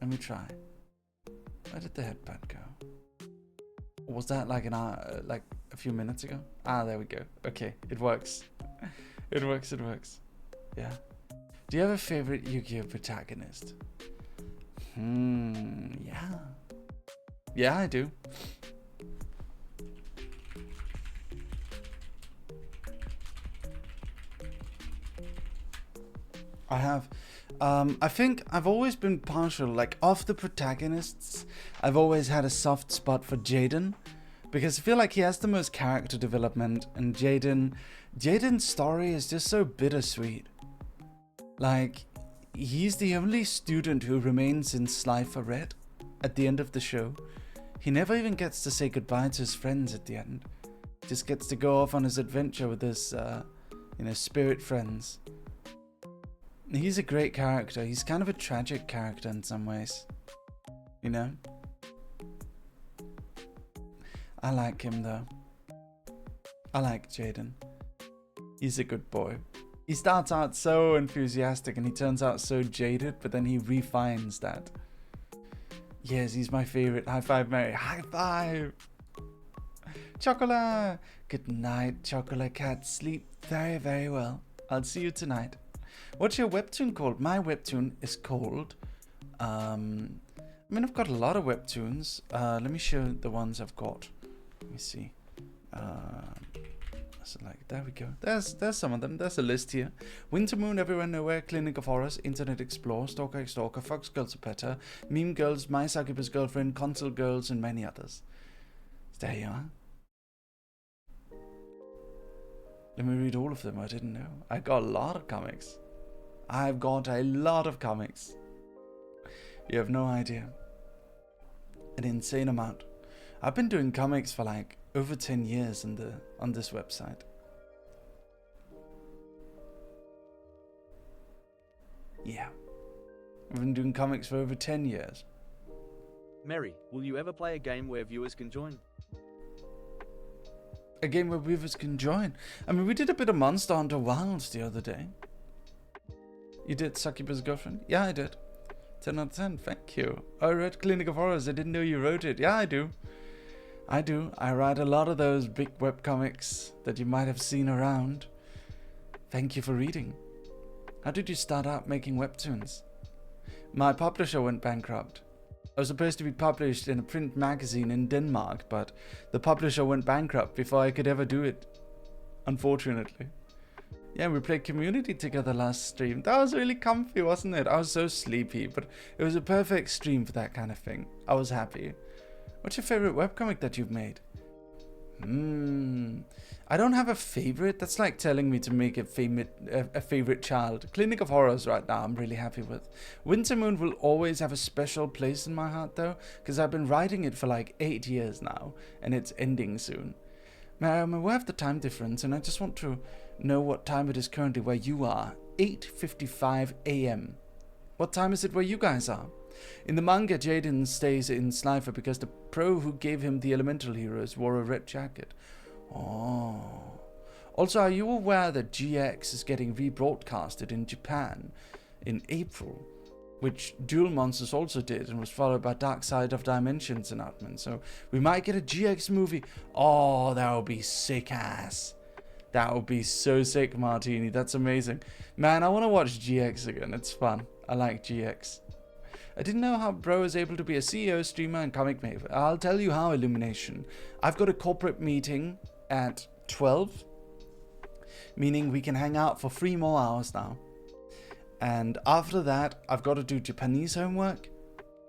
Let me try. Where did the headpad go? Was that like an hour, like a few minutes ago? Ah, there we go. Okay, it works. It works, it works. Yeah. Do you have a favorite Yu-Gi-Oh protagonist? Yeah. Yeah, I do. I have. I think I've always been partial, like of the protagonists, I've always had a soft spot for Jaden, because I feel like he has the most character development, and Jaden's story is just so bittersweet. Like, he's the only student who remains in Slifer Red at the end of the show. He never even gets to say goodbye to his friends at the end. Just gets to go off on his adventure with his, spirit friends. He's a great character. He's kind of a tragic character in some ways. You know? I like him though. I like Jaden. He's a good boy. He starts out so enthusiastic and he turns out so jaded, but then he refines that. Yes, he's my favorite. High five, Mary. High five! Chocolate! Good night, Chocolate Cat. Sleep very, very well. I'll see you tonight. What's your webtoon called? My webtoon is called... I've got a lot of webtoons. Let me show the ones I've got. Let me see. So there we go. There's some of them. There's a list here. Winter Moon, Everywhere Nowhere, Clinic of Horrors, Internet Explorer, Stalker X Stalker, Fox Girls Peta, Meme Girls, My Succubus Girlfriend, Console Girls, and many others. So there you are. Let me read all of them. I didn't know. I got a lot of comics. I've got a lot of comics. You have no idea. An insane amount. I've been doing comics for like over 10 years on this website. Yeah. I've been doing comics for over 10 years. Merry, will you ever play a game where viewers can join? A game where viewers can join? I mean, we did a bit of Monster Hunter Wilds the other day. You did Succubus Girlfriend? Yeah, I did. 10 out of 10, thank you. I read Clinic of Horrors, I didn't know you wrote it. Yeah, I do. I write a lot of those big webcomics that you might have seen around. Thank you for reading. How did you start out making webtoons? My publisher went bankrupt. I was supposed to be published in a print magazine in Denmark, but the publisher went bankrupt before I could ever do it. Unfortunately. Yeah, we played Community together last stream. That was really comfy, wasn't it? I was so sleepy, but it was a perfect stream for that kind of thing. I was happy. What's your favorite webcomic that you've made? I don't have a favorite. That's like telling me to make a favorite child. Clinic of Horrors right now I'm really happy with. Winter Moon will always have a special place in my heart though, because I've been writing it for like 8 years now, and it's ending soon. I'm aware of the time difference, and I just want to know what time it is currently where you are. 8:55 a.m. What time is it where you guys are? In the manga, Jaden stays in Slifer because the pro who gave him the elemental heroes wore a red jacket. Oh. Also, are you aware that GX is getting rebroadcasted in Japan in April? Which Duel Monsters also did and was followed by Dark Side of Dimensions announcement. So we might get a GX movie. Oh, that would be sick ass. That would be so sick, Martini. That's amazing. Man, I want to watch GX again. It's fun. I like GX. I didn't know how bro is able to be a CEO, streamer, and comic maker. I'll tell you how, Illumination. I've got a corporate meeting at 12, meaning we can hang out for 3 more hours now. And after that, I've got to do Japanese homework.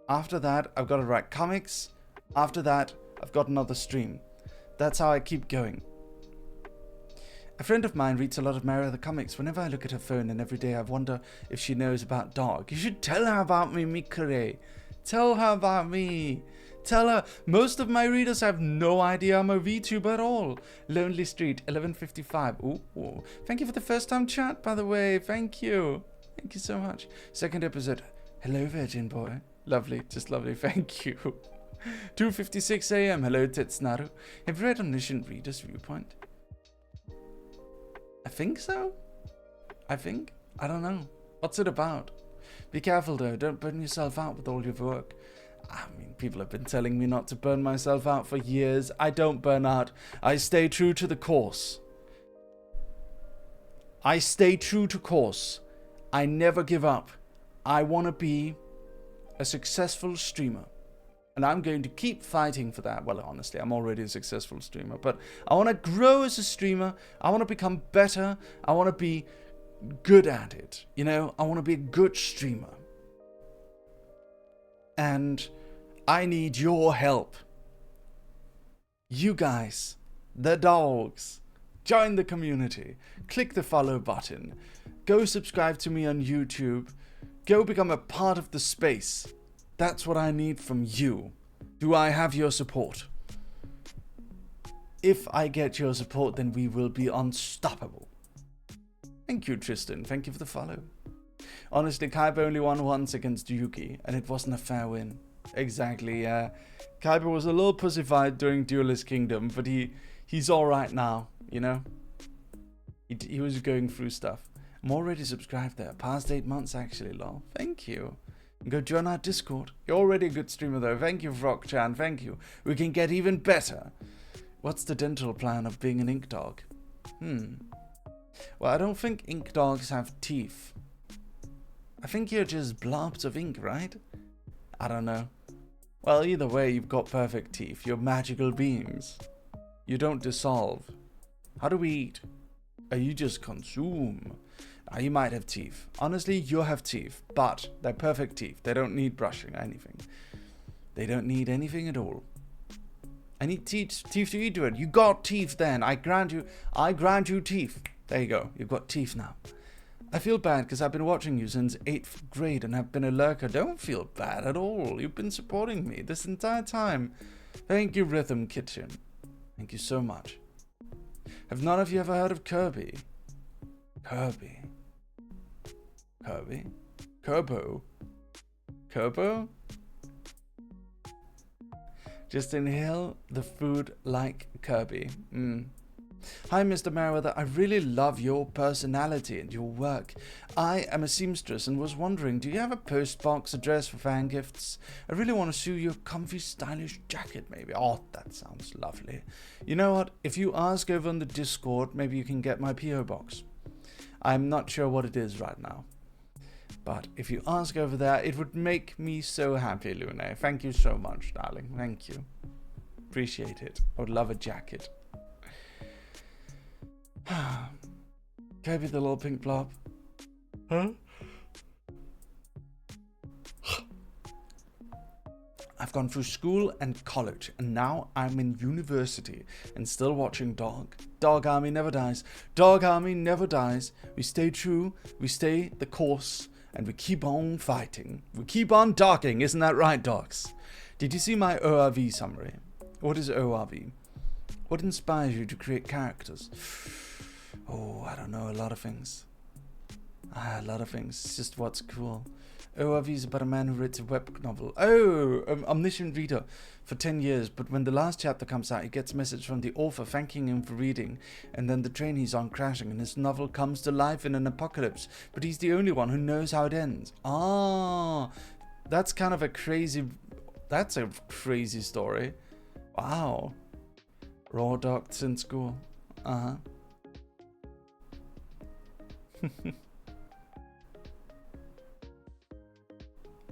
After that, I've got to write comics. After that, I've got another stream. That's how I keep going. A friend of mine reads a lot of Merryweather comics. Whenever I look at her phone and every day I wonder if she knows about Dog. You should tell her about me, Mikure. Tell her about me. Tell her. Most of my readers have no idea I'm a VTuber at all. Lonely Street, 11:55. Ooh. Thank you for the first time chat, by the way. Thank you. Thank you so much. Second episode. Hello, Virgin Boy. Lovely. Just lovely. Thank you. 2:56 a.m. Hello, Tetsnaru. Have you read Omniscient Reader's Viewpoint? I think so. I don't know. What's it about? Be careful though, don't burn yourself out with all your work. I mean, people have been telling me not to burn myself out for years. I don't burn out. I stay true to the course. I stay true to course. I never give up. I want to be a successful streamer. And I'm going to keep fighting for that. Well, honestly, I'm already a successful streamer. But I want to grow as a streamer. I want to become better. I want to be good at it. You know, I want to be a good streamer. And I need your help. you guys, the dogs, join the community. Click the follow button. Go subscribe to me on YouTube. Go become a part of the space. That's what I need from you. Do I have your support? If I get your support, then we will be unstoppable. Thank you, Tristan. Thank you for the follow. Honestly, Kaiba only won once against Yuki, and it wasn't a fair win. Exactly, yeah. Kaiba was a little pussified during Duelist Kingdom, but he's alright now, you know? He was going through stuff. I'm already subscribed there. Past 8 months, actually, lol. Thank you. Go join our Discord. You're already a good streamer, though. Thank you, Rock-chan. Thank you. We can get even better. What's the dental plan of being an ink dog? Well, I don't think ink dogs have teeth. I think you're just blobs of ink, right? I don't know. Well, either way, you've got perfect teeth. You're magical beings. You don't dissolve. How do we eat? You just consume. You might have teeth. Honestly, you have teeth, but they're perfect teeth. They don't need brushing or anything. They don't need anything at all. I need teeth to eat to it. You got teeth then. I grant you teeth. There you go. You've got teeth now. I feel bad because I've been watching you since 8th grade and have been a lurker. Don't feel bad at all. You've been supporting me this entire time. Thank you, Rhythm Kitchen. Thank you so much. Have none of you ever heard of Kirby? Kirby? Kerbo? Just inhale the food like Kirby. Hi, Mr. Merryweather. I really love your personality and your work. I am a seamstress and was wondering, do you have a post box address for fan gifts? I really want to sew you a comfy, stylish jacket, maybe. Oh, that sounds lovely. You know what? If you ask over on the Discord, maybe you can get my P.O. box. I'm not sure what it is right now. But if you ask over there, it would make me so happy, Lune. Thank you so much, darling. Thank you. Appreciate it. I would love a jacket. Kirby the little pink blob. Huh? I've gone through school and college, and now I'm in university and still watching Dog. Dog Army never dies. Dog Army never dies. We stay true, we stay the course, and we keep on fighting. We keep on docking, isn't that right, dogs? Did you see my ORV summary? What is ORV? What inspires you to create characters? Oh, I don't know, a lot of things. A lot of things. It's just what's cool. ORV is about a man who writes a web novel. Oh, omniscient reader for 10 years, but when the last chapter comes out, he gets a message from the author thanking him for reading, and then the train he's on crashing, and his novel comes to life in an apocalypse, but he's the only one who knows how it ends. Ah, that's kind of a crazy... That's a crazy story. Wow. Raw docked in school. Uh-huh.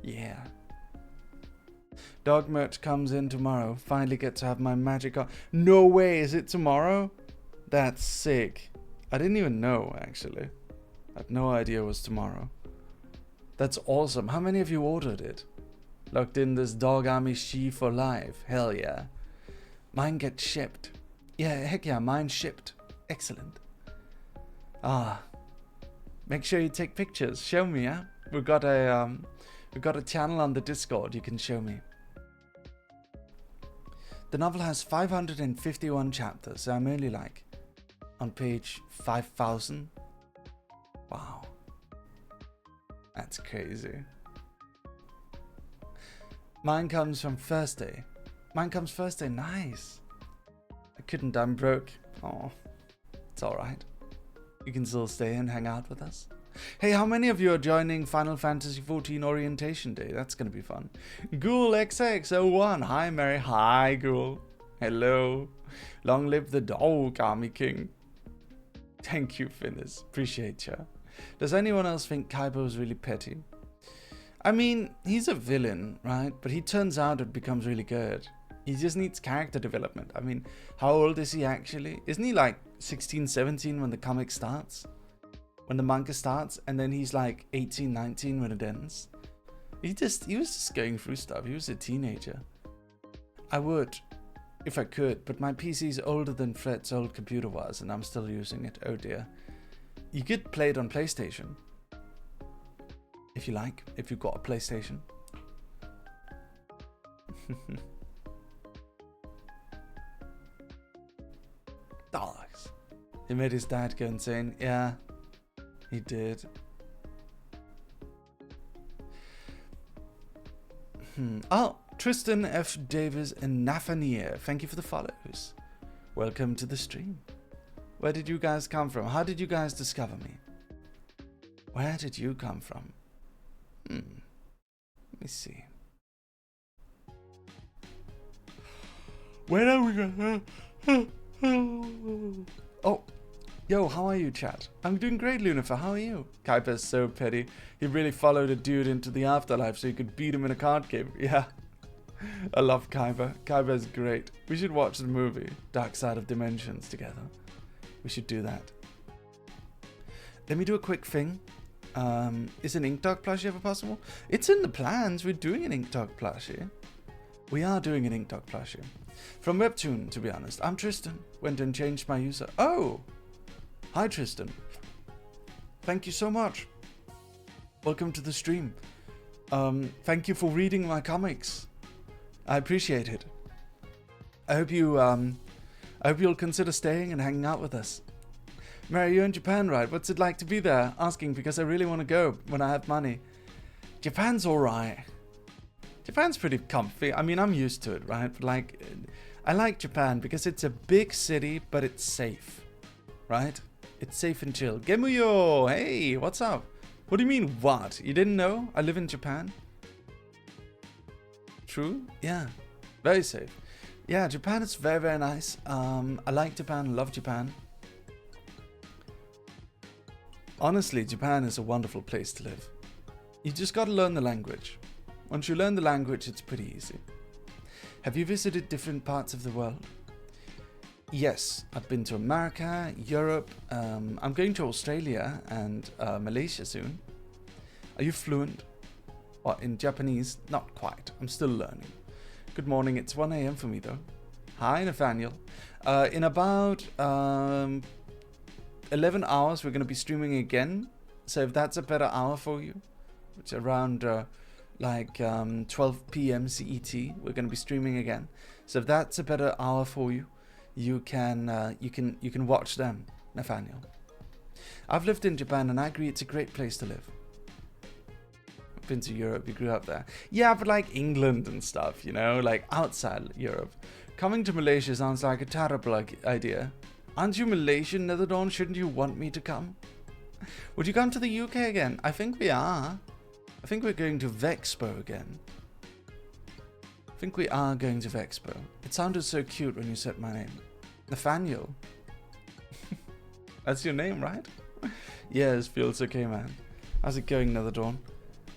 Yeah. Dog merch comes in tomorrow. Finally get to have my magic on. No way, is it tomorrow? That's sick. I didn't even know, actually. I had no idea it was tomorrow. That's awesome. How many of you ordered it? Locked in this Dog Army She for life. Hell yeah. Mine gets shipped. Yeah, heck yeah, mine shipped. Excellent. Ah. Make sure you take pictures. Show me, yeah? We've got a channel on the Discord you can show me. The novel has 551 chapters, so I'm only like on page 5,000. Wow. That's crazy. Mine comes from Thursday. Mine comes Thursday, nice. I couldn't, I'm broke. Oh, it's alright. You can still stay and hang out with us. Hey, how many of you are joining Final Fantasy XIV Orientation Day? That's going to be fun. Ghoul XX01. Hi, Mary. Hi, Ghoul. Hello. Long live the Dog Army King. Thank you, Finnis. Appreciate ya. Does anyone else think Kaiba is really petty? I mean, he's a villain, right? But he turns out it becomes really good. He just needs character development. I mean, how old is he actually? Isn't he like 16, 17 when the comic starts? When the manga starts, and then he's like 18, 19 when it ends. He was just going through stuff. He was a teenager. I would if I could, but my PC is older than Fred's old computer was, and I'm still using it. Oh dear. You could play it on PlayStation. If you like, if you've got a PlayStation. Dogs. He made his dad go insane. Yeah, he did. Oh, Tristan F. Davis and Nathaniel, thank you for the follows. Welcome to the stream. Where did you guys come from? How did you guys discover me? Where did you come from? Let me see. Where are we going? Oh, yo, how are you, chat? I'm doing great, Lunifer. How are you? Kuiper's so petty. He really followed a dude into the afterlife so he could beat him in a card game. Yeah. I love Kuiper. Kuiper's great. We should watch the movie Dark Side of Dimensions together. We should do that. Let me do a quick thing. Is an Ink Dog plushie ever possible? It's in the plans. We're doing an Ink Dog plushie. We are doing an Ink Dog plushie. From Webtoon, to be honest. I'm Tristan. Went and changed my user. Oh! Hi, Tristan. Thank you so much. Welcome to the stream. Thank you for reading my comics. I appreciate it. I hope you'll consider staying and hanging out with us. Mary, you're in Japan, right? What's it like to be there? Asking because I really want to go when I have money. Japan's alright. Japan's pretty comfy. I mean, I'm used to it, right? But like, I like Japan because it's a big city, but it's safe, right? It's safe and chill. Gemuyo! Hey, what's up? What do you mean, what? You didn't know? I live in Japan. True? Yeah. Very safe. Yeah, Japan is very, very nice. I like Japan, love Japan. Honestly, Japan is a wonderful place to live. You just gotta learn the language. Once you learn the language, it's pretty easy. Have you visited different parts of the world? Yes, I've been to America, Europe. I'm going to Australia and Malaysia soon. Are you fluent? What, in Japanese? Not quite. I'm still learning. Good morning. It's 1 a.m. for me though. Hi, Nathaniel. In about 11 hours, we're going to be streaming again. So if that's a better hour for you, it's around 12 p.m. CET. We're going to be streaming again. So if that's a better hour for you, you can watch them, Nathaniel. I've lived in Japan and I agree it's a great place to live. I've been to Europe, you grew up there. Yeah, but like England and stuff, you know, like outside Europe. Coming to Malaysia sounds like a terrible idea. Aren't you Malaysian, Netherdawn? Shouldn't you want me to come? Would you come to the UK again? I think we are. I think we're going to Vexpo again. I think we are going to Vexpo. It sounded so cute when you said my name. Nathaniel. That's your name, right? Yes, feels okay, man. How's it going, Netherdawn?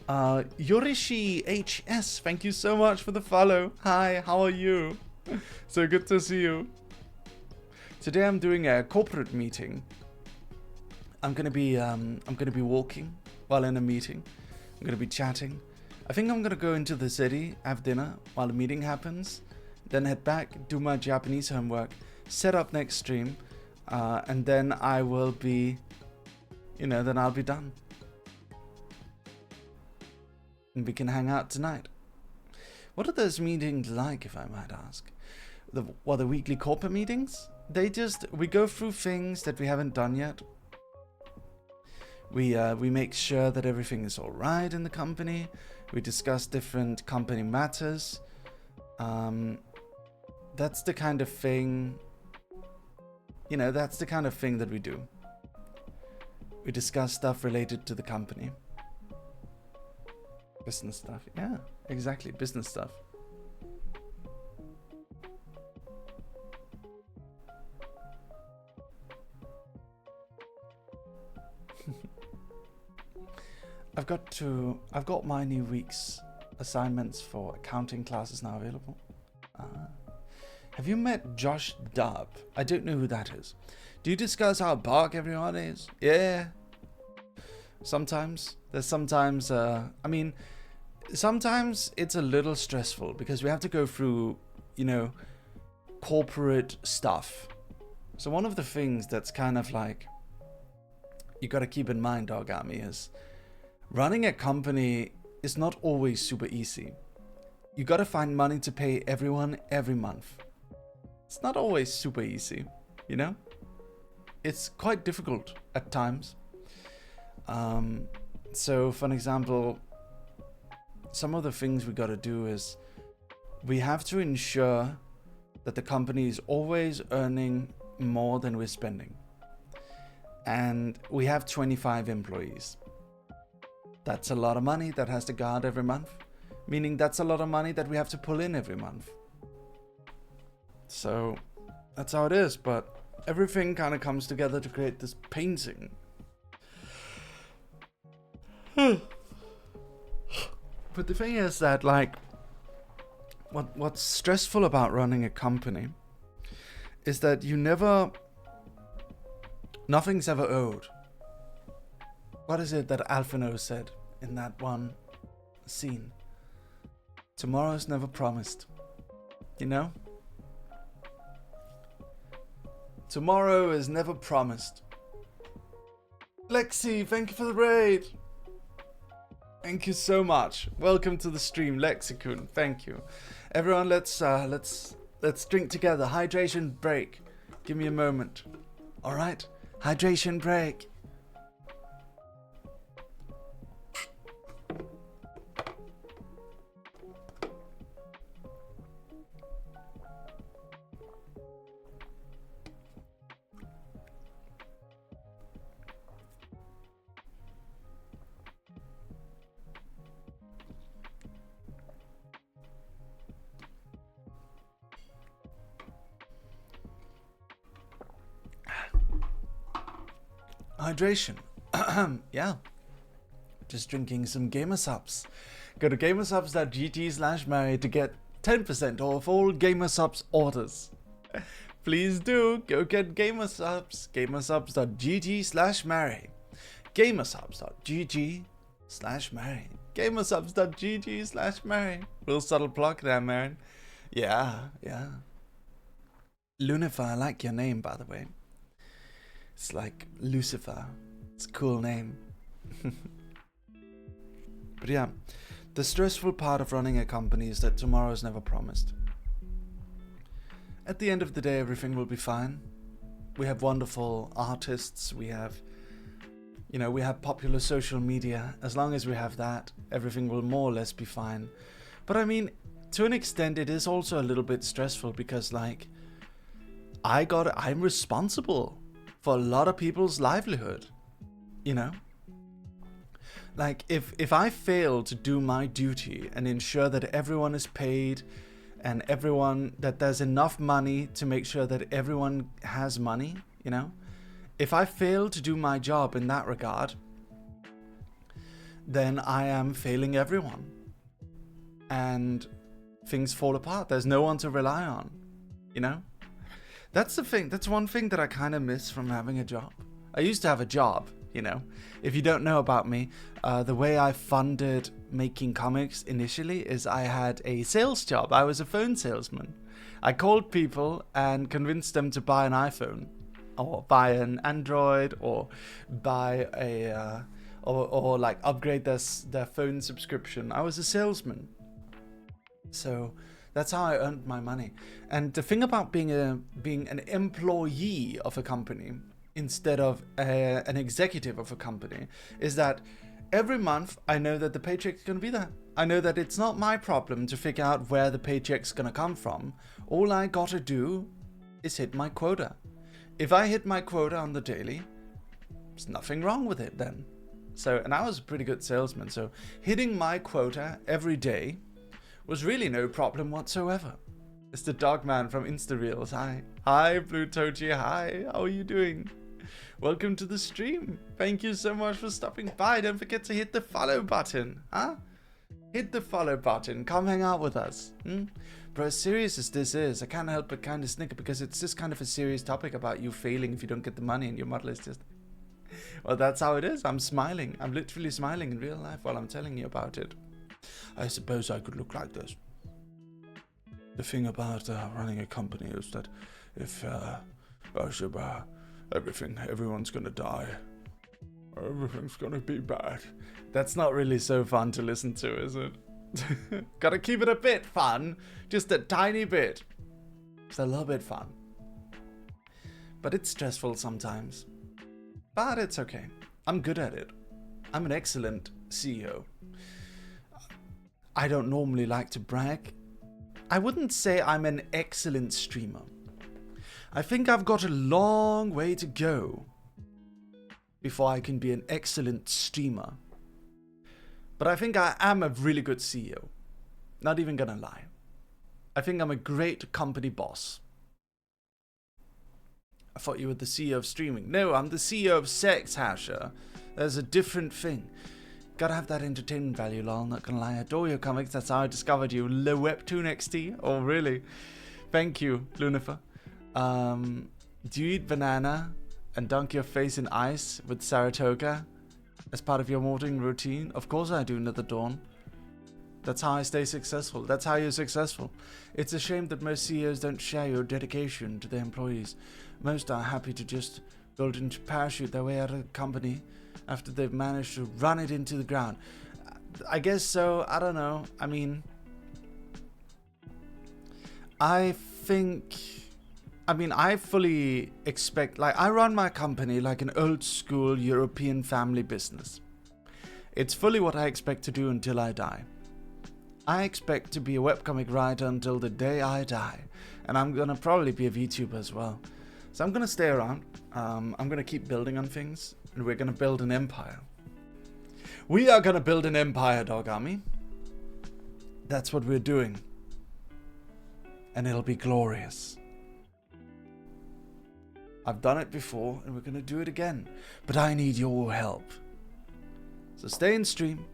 Yorishi HS, thank you so much for the follow. Hi, how are you? So good to see you. Today I'm doing a corporate meeting. I'm gonna be walking while in a meeting. I'm gonna be chatting. I think I'm gonna go into the city, have dinner while the meeting happens, then head back, do my Japanese homework, set up next stream, and then I will be, then I'll be done. And we can hang out tonight. What are those meetings like, if I might ask? The weekly corporate meetings? We go through things that we haven't done yet. We make sure that everything is all right in the company. We discuss different company matters. That's the kind of thing, that's the kind of thing that we do. We discuss stuff related to the company. Business stuff. Yeah, exactly. Business stuff. I've got my new week's assignments for accounting classes now available. Have you met Josh Dub? I don't know who that is. Do you discuss how bark everyone is? Yeah. Sometimes. Sometimes it's a little stressful because we have to go through, corporate stuff. So one of the things that's kind of like you got to keep in mind, Dog Army, is running a company is not always super easy. You got to find money to pay everyone every month. It's not always super easy, you know? It's quite difficult at times. So for an example, some of the things we got to do is we have to ensure that the company is always earning more than we're spending. And we have 25 employees. That's a lot of money that has to go out every month, meaning that's a lot of money that we have to pull in every month. So that's how it is, but everything kind of comes together to create this painting. But the thing is that, like, what's stressful about running a company is that nothing's ever owed. What is it that Alphino said in that one scene? Tomorrow's never promised. You know? Tomorrow is never promised. Lexi, thank you for the raid. Thank you so much. Welcome to the stream, Lexicon. Thank you. Everyone, let's drink together. Hydration break. Give me a moment. All right? Hydration break. Hydration. Yeah. Just drinking some Gamersubs. Go to gamersubs.gg/Mary to get 10% off all Gamersubs orders. Please do go get Gamersubs. Gamersubs.gg/Mary. Gamersubs.gg/Mary. Gamersubs.gg/Mary. Real subtle plug there, Mary. Yeah. Lunifer, I like your name, by the way. It's like Lucifer. It's a cool name. But yeah, the stressful part of running a company is that tomorrow's never promised. At the end of the day, everything will be fine. We have wonderful artists. We have popular social media. As long as we have that, everything will more or less be fine. But I mean, to an extent, it is also a little bit stressful because, like, I'm responsible for a lot of people's livelihood, you know? Like, if I fail to do my duty and ensure that everyone is paid and that there's enough money to make sure that everyone has money, you know? If I fail to do my job in that regard, then I am failing everyone. And things fall apart. There's no one to rely on, you know? That's the thing. That's one thing that I kind of miss from having a job. I used to have a job, you know. If you don't know about me, the way I funded making comics initially is I had a sales job. I was a phone salesman. I called people and convinced them to buy an iPhone or buy an Android or buy or like upgrade their phone subscription. I was a salesman. So that's how I earned my money. And the thing about being an employee of a company instead of an executive of a company is that every month I know that the paycheck's going to be there. I know that it's not my problem to figure out where the paycheck's going to come from. All I got to do is hit my quota. If I hit my quota on the daily, there's nothing wrong with it then. So, and I was a pretty good salesman, so hitting my quota every day was really no problem whatsoever. It's the Dogman from InstaReels. Hi, Blue Toji. Hi, how are you doing? Welcome to the stream. Thank you so much for stopping by. Don't forget to hit the follow button. Hit the follow button. Come hang out with us. Bro, as serious as this is, I can't help but kind of snicker because it's just kind of a serious topic about you failing if you don't get the money and your model is just... Well, that's how it is. I'm smiling. I'm literally smiling in real life while I'm telling you about it. I suppose I could look like this. The thing about running a company is that if everyone's gonna die. Everything's gonna be bad. That's not really so fun to listen to, is it? Gotta keep it a bit fun. Just a tiny bit. It's a little bit fun. But it's stressful sometimes. But it's okay. I'm good at it. I'm an excellent CEO. I don't normally like to brag. I wouldn't say I'm an excellent streamer. I think I've got a long way to go before I can be an excellent streamer. But I think I am a really good CEO. Not even gonna lie. I think I'm a great company boss. I thought you were the CEO of streaming. No, I'm the CEO of Sex Hasher. There's a different thing. Gotta have that entertainment value, lol. Not gonna lie, I adore your comics. That's how I discovered you. Webtoon XT. Oh, really? Thank you, Lunifer. Do you eat banana and dunk your face in ice with Saratoga as part of your morning routine? Of course I do, Nether Dawn. That's how I stay successful. That's how you're successful. It's a shame that most CEOs don't share your dedication to their employees. Most are happy to just build and parachute their way out of the company after they've managed to run it into the ground. I guess so. I don't know. I mean, I fully expect, like, I run my company like an old school European family business. It's fully what I expect to do until I die. I expect to be a webcomic writer until the day I die. And I'm gonna probably be a VTuber as well. So I'm gonna stay around. I'm gonna keep building on things. And we're gonna build an empire. We are gonna build an empire, Dog Army. That's what we're doing. And it'll be glorious. I've done it before, and we're gonna do it again. But I need your help. So stay in stream.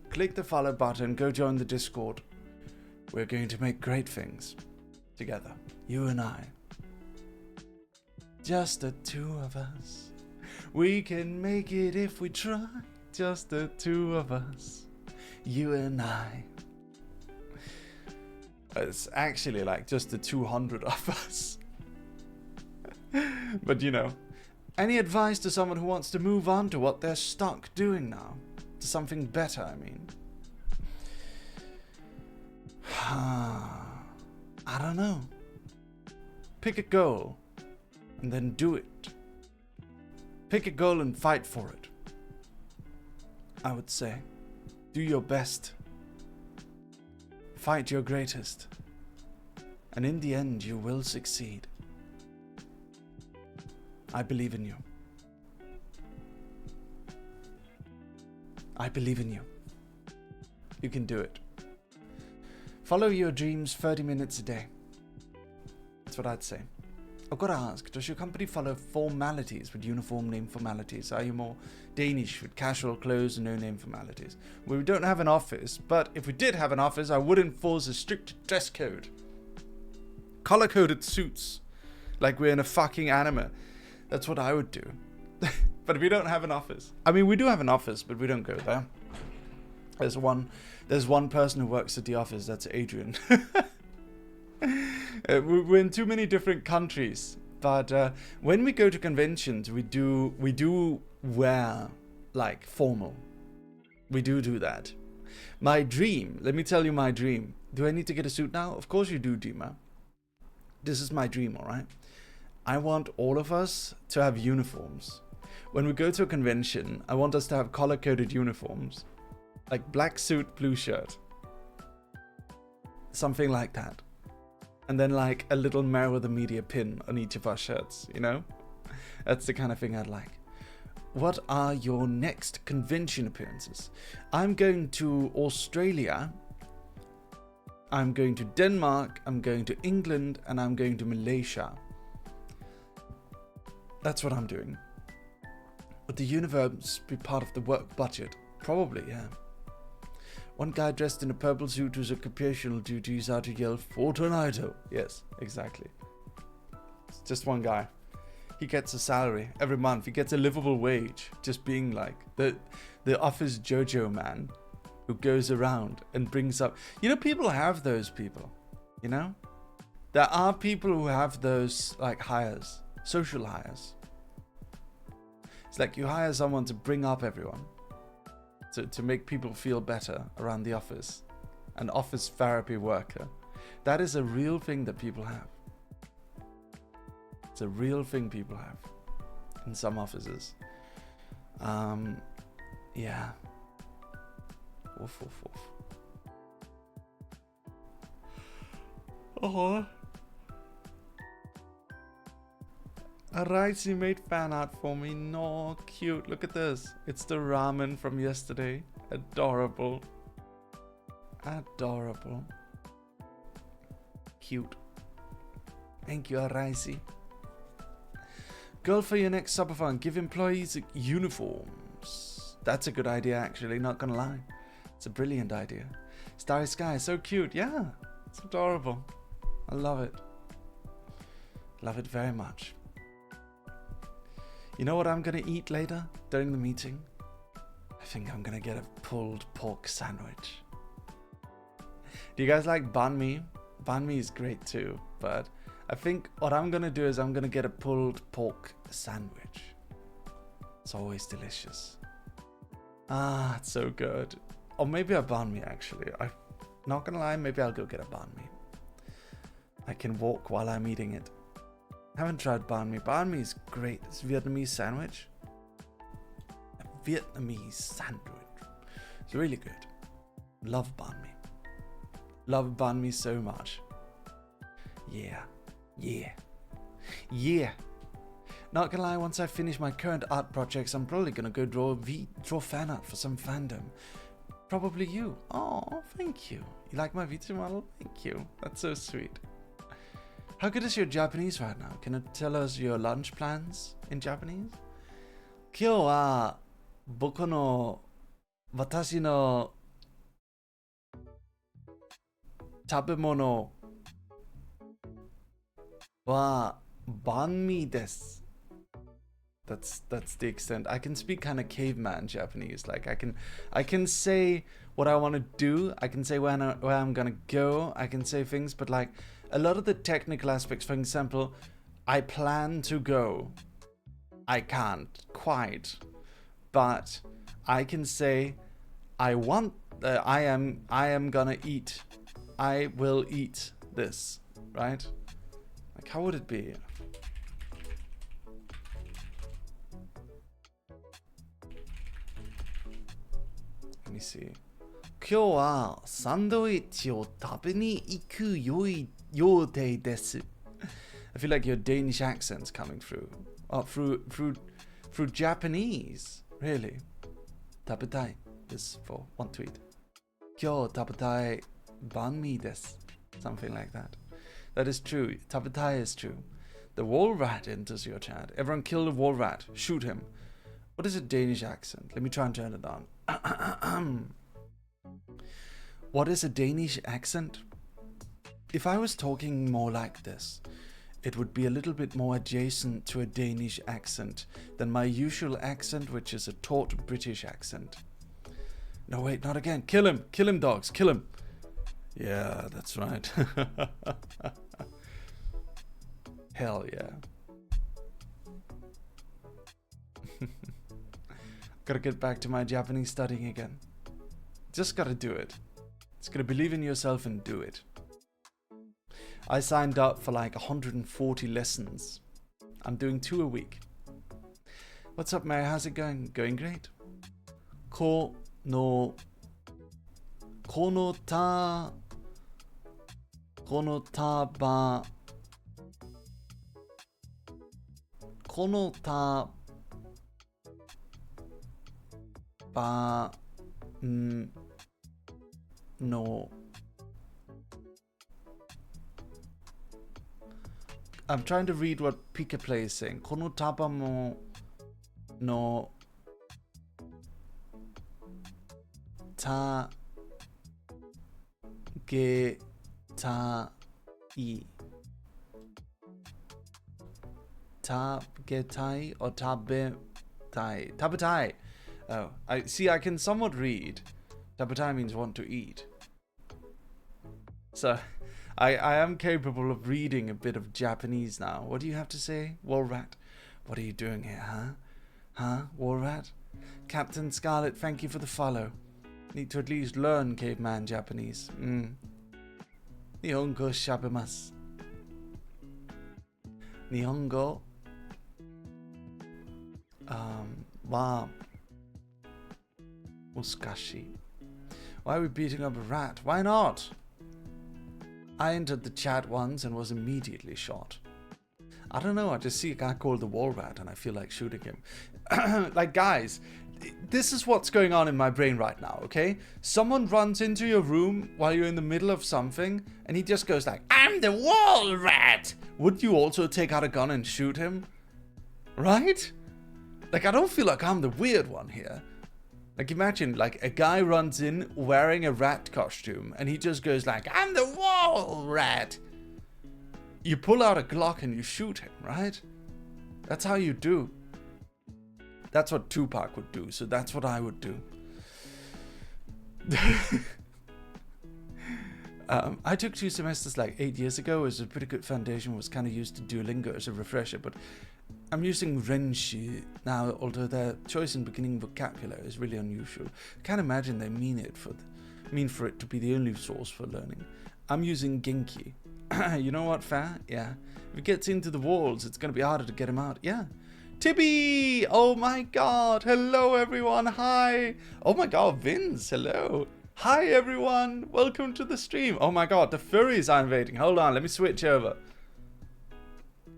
Click the follow button. Go join the Discord. We're going to make great things. Together. You and I. Just the two of us. We can make it if we try. Just the two of us. You and I. It's actually like just the 200 of us. But you know. Any advice to someone who wants to move on to what they're stuck doing now? To something better, I mean. I don't know. Pick a goal. And then do it. Pick a goal and fight for it. I would say. Do your best. Fight your greatest. And in the end, you will succeed. I believe in you. I believe in you. You can do it. Follow your dreams 30 minutes a day. That's what I'd say. I've got to ask, does your company follow formalities with uniform name formalities? Are you more Danish with casual clothes and no name formalities? We don't have an office, but if we did have an office, I would enforce a strict dress code. Color-coded suits, like we're in a fucking anime. That's what I would do. But we don't have an office. I mean, we do have an office, but we don't go there. There's one person who works at the office, that's Adrian. We're in too many different countries, but when we go to conventions, we do wear like formal. We do that. My dream, let me tell you my dream. Do I need to get a suit now? Of course you do, Dima. This is my dream, all right? I want all of us to have uniforms. When we go to a convention, I want us to have color-coded uniforms, like black suit, blue shirt, something like that. And then like a little Merryweather media pin on each of our shirts, you know? That's the kind of thing I'd like. What are your next convention appearances? I'm going to Australia. I'm going to Denmark. I'm going to England. And I'm going to Malaysia. That's what I'm doing. Would the universe be part of the work budget? Probably, yeah. One guy dressed in a purple suit whose occupational duties are to yell Fortunato. Yes, exactly. It's just one guy. He gets a salary every month. He gets a livable wage. Just being like the office Jojo man who goes around and brings up... You know, people have those people. You know? There are people who have those like hires, social hires. It's like you hire someone to bring up everyone, to make people feel better around the office. An office therapy worker. That is a real thing that people have. It's a real thing people have in some offices. Yeah. Woof, woof, woof. Oh. Alright, you made fan art for me. No, cute. Look at this. It's the ramen from yesterday. Adorable. Adorable. Cute. Thank you, Araisi. Goal for your next subathon. Give employees uniforms. That's a good idea, actually. Not gonna lie. It's a brilliant idea. Starry Sky. So cute. Yeah. It's adorable. I love it. Love it very much. You know what I'm gonna eat later during the meeting? I think I'm gonna get a pulled pork sandwich. Do you guys like banh mi? Banh mi is great too, but I think what I'm gonna do is I'm gonna get a pulled pork sandwich. It's always delicious. Ah, it's so good. Or maybe a banh mi actually. I'm not gonna lie, maybe I'll go get a banh mi. I can walk while I'm eating it. I haven't tried banh mi. Banh mi is great. It's a Vietnamese sandwich. A Vietnamese sandwich. It's really good. Love banh mi. Love banh mi so much. Yeah. Yeah. Yeah. Not gonna lie, once I finish my current art projects, I'm probably gonna go draw fan art for some fandom. Probably you. Oh, thank you. You like my VTuber model? Thank you. That's so sweet. How good is your Japanese right now? Can you tell us your lunch plans in Japanese? 今日は僕の私の食べ物はバンミです。That's the extent. I can speak kind of caveman Japanese. Like I can say what I want to do. I can say where I'm gonna go. I can say things, but like a lot of the technical aspects, for example, I plan to go. I can't quite, but I can say I want. I am gonna eat. I will eat this. Right? Like how would it be? Let me see. 今日はサンドイッチを食べに行く予定です。I feel like your Danish accent's coming through. Oh, through Japanese. Really? 食べたい is for want to eat. 今日食べたいバンミです。Something like that. That is true. 食べたい is true. The wall rat enters your chat. Everyone kill the wall rat. Shoot him. What is a Danish accent? Let me try and turn it on. What is a Danish accent? If I was talking more like this, it would be a little bit more adjacent to a Danish accent than my usual accent, which is a taut British accent. No, wait, not again. Kill him. Kill him, dogs. Kill him. Yeah, that's right. Hell yeah. Gotta get back to my Japanese studying again. Just gotta do it. Just gotta believe in yourself and do it. I signed up for like 140 lessons. I'm doing 2 a week. What's up, Mary? How's it going? Going great. Kono no. I'm trying to read what Pika Play is saying. Kono tabamo no ta ge ta I. Tabetai or tabetai? Tabetai. Oh, I see. I can somewhat read. Tabetai means want to eat. So, I am capable of reading a bit of Japanese now. What do you have to say, Walrat? What are you doing here, huh? Huh, Walrat? Captain Scarlet, thank you for the follow. Need to at least learn caveman Japanese. Nihongo shabimasu. Nihongo wa muskashi. Why are we beating up a rat? Why not? I entered the chat once and was immediately shot. I don't know, I just see a guy called the Wall Rat and I feel like shooting him. Like, guys, this is what's going on in my brain right now, okay? Someone runs into your room while you're in the middle of something and he just goes like, I'm the Wall Rat! Would you also take out a gun and shoot him? Right? Like, I don't feel like I'm the weird one here. Like, imagine, like, a guy runs in wearing a rat costume and he just goes like, I'm the Wall Rat! You pull out a Glock and you shoot him, right? That's how you do. That's what Tupac would do, so that's what I would do. I took 2 semesters like 8 years ago. It was a pretty good foundation. Was kind of used to Duolingo as a refresher, but I'm using Renshi now, although their choice in beginning vocabulary is really unusual. I can't imagine they mean for it to be the only source for learning. I'm using Genki. You know what, fair? Yeah. If it gets into the walls, it's going to be harder to get him out. Yeah. Tibby! Oh my god! Hello everyone! Hi! Oh my god, Vince! Hello! Hi everyone! Welcome to the stream! Oh my god, the furries are invading. Hold on, let me switch over.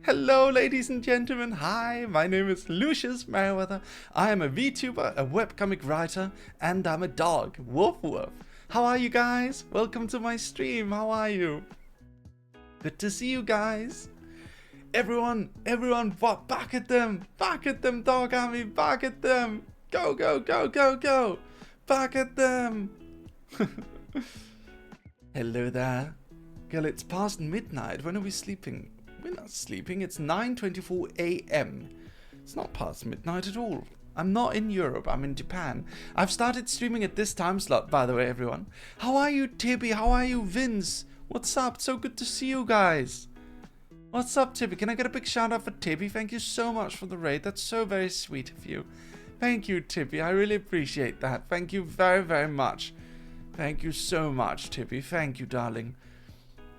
Hello ladies and gentlemen! Hi! My name is Lucius Merryweather. I am a VTuber, a webcomic writer, and I'm a dog. Woof woof! How are you guys? Welcome to my stream. How are you? Good to see you guys. Everyone, back at them, dog army, back at them. Go, go, go, go, go. Back at them. Hello there. Girl, it's past midnight. When are we sleeping? We're not sleeping. It's 9:24 a.m. It's not past midnight at all. I'm not in Europe. I'm in Japan. I've started streaming at this time slot, by the way, everyone. How are you, Tibby? How are you, Vince? What's up? So good to see you guys. What's up, Tibby? Can I get a big shout out for Tibby? Thank you so much for the raid. That's so very sweet of you. Thank you, Tibby. I really appreciate that. Thank you very, very much. Thank you so much, Tibby. Thank you, darling.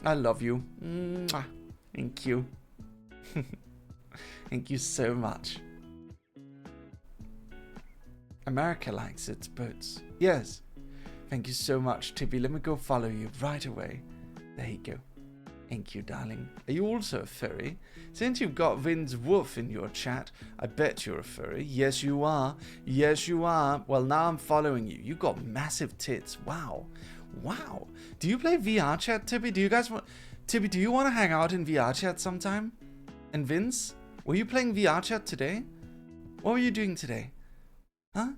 I love you. Mwah. Thank you. Thank you so much. America likes its boats. Yes. Thank you so much, Tibby. Let me go follow you right away. There you go. Thank you, darling. Are you also a furry? Since you've got Vin's Woof in your chat, I bet you're a furry. Yes, you are. Yes, you are. Well, now I'm following you. You got massive tits. Wow. Wow. Do you play VR chat, Tibby? Do you guys want... Tibby, do you want to hang out in VR chat sometime? And Vince? Were you playing VR chat today? What were you doing today? Huh?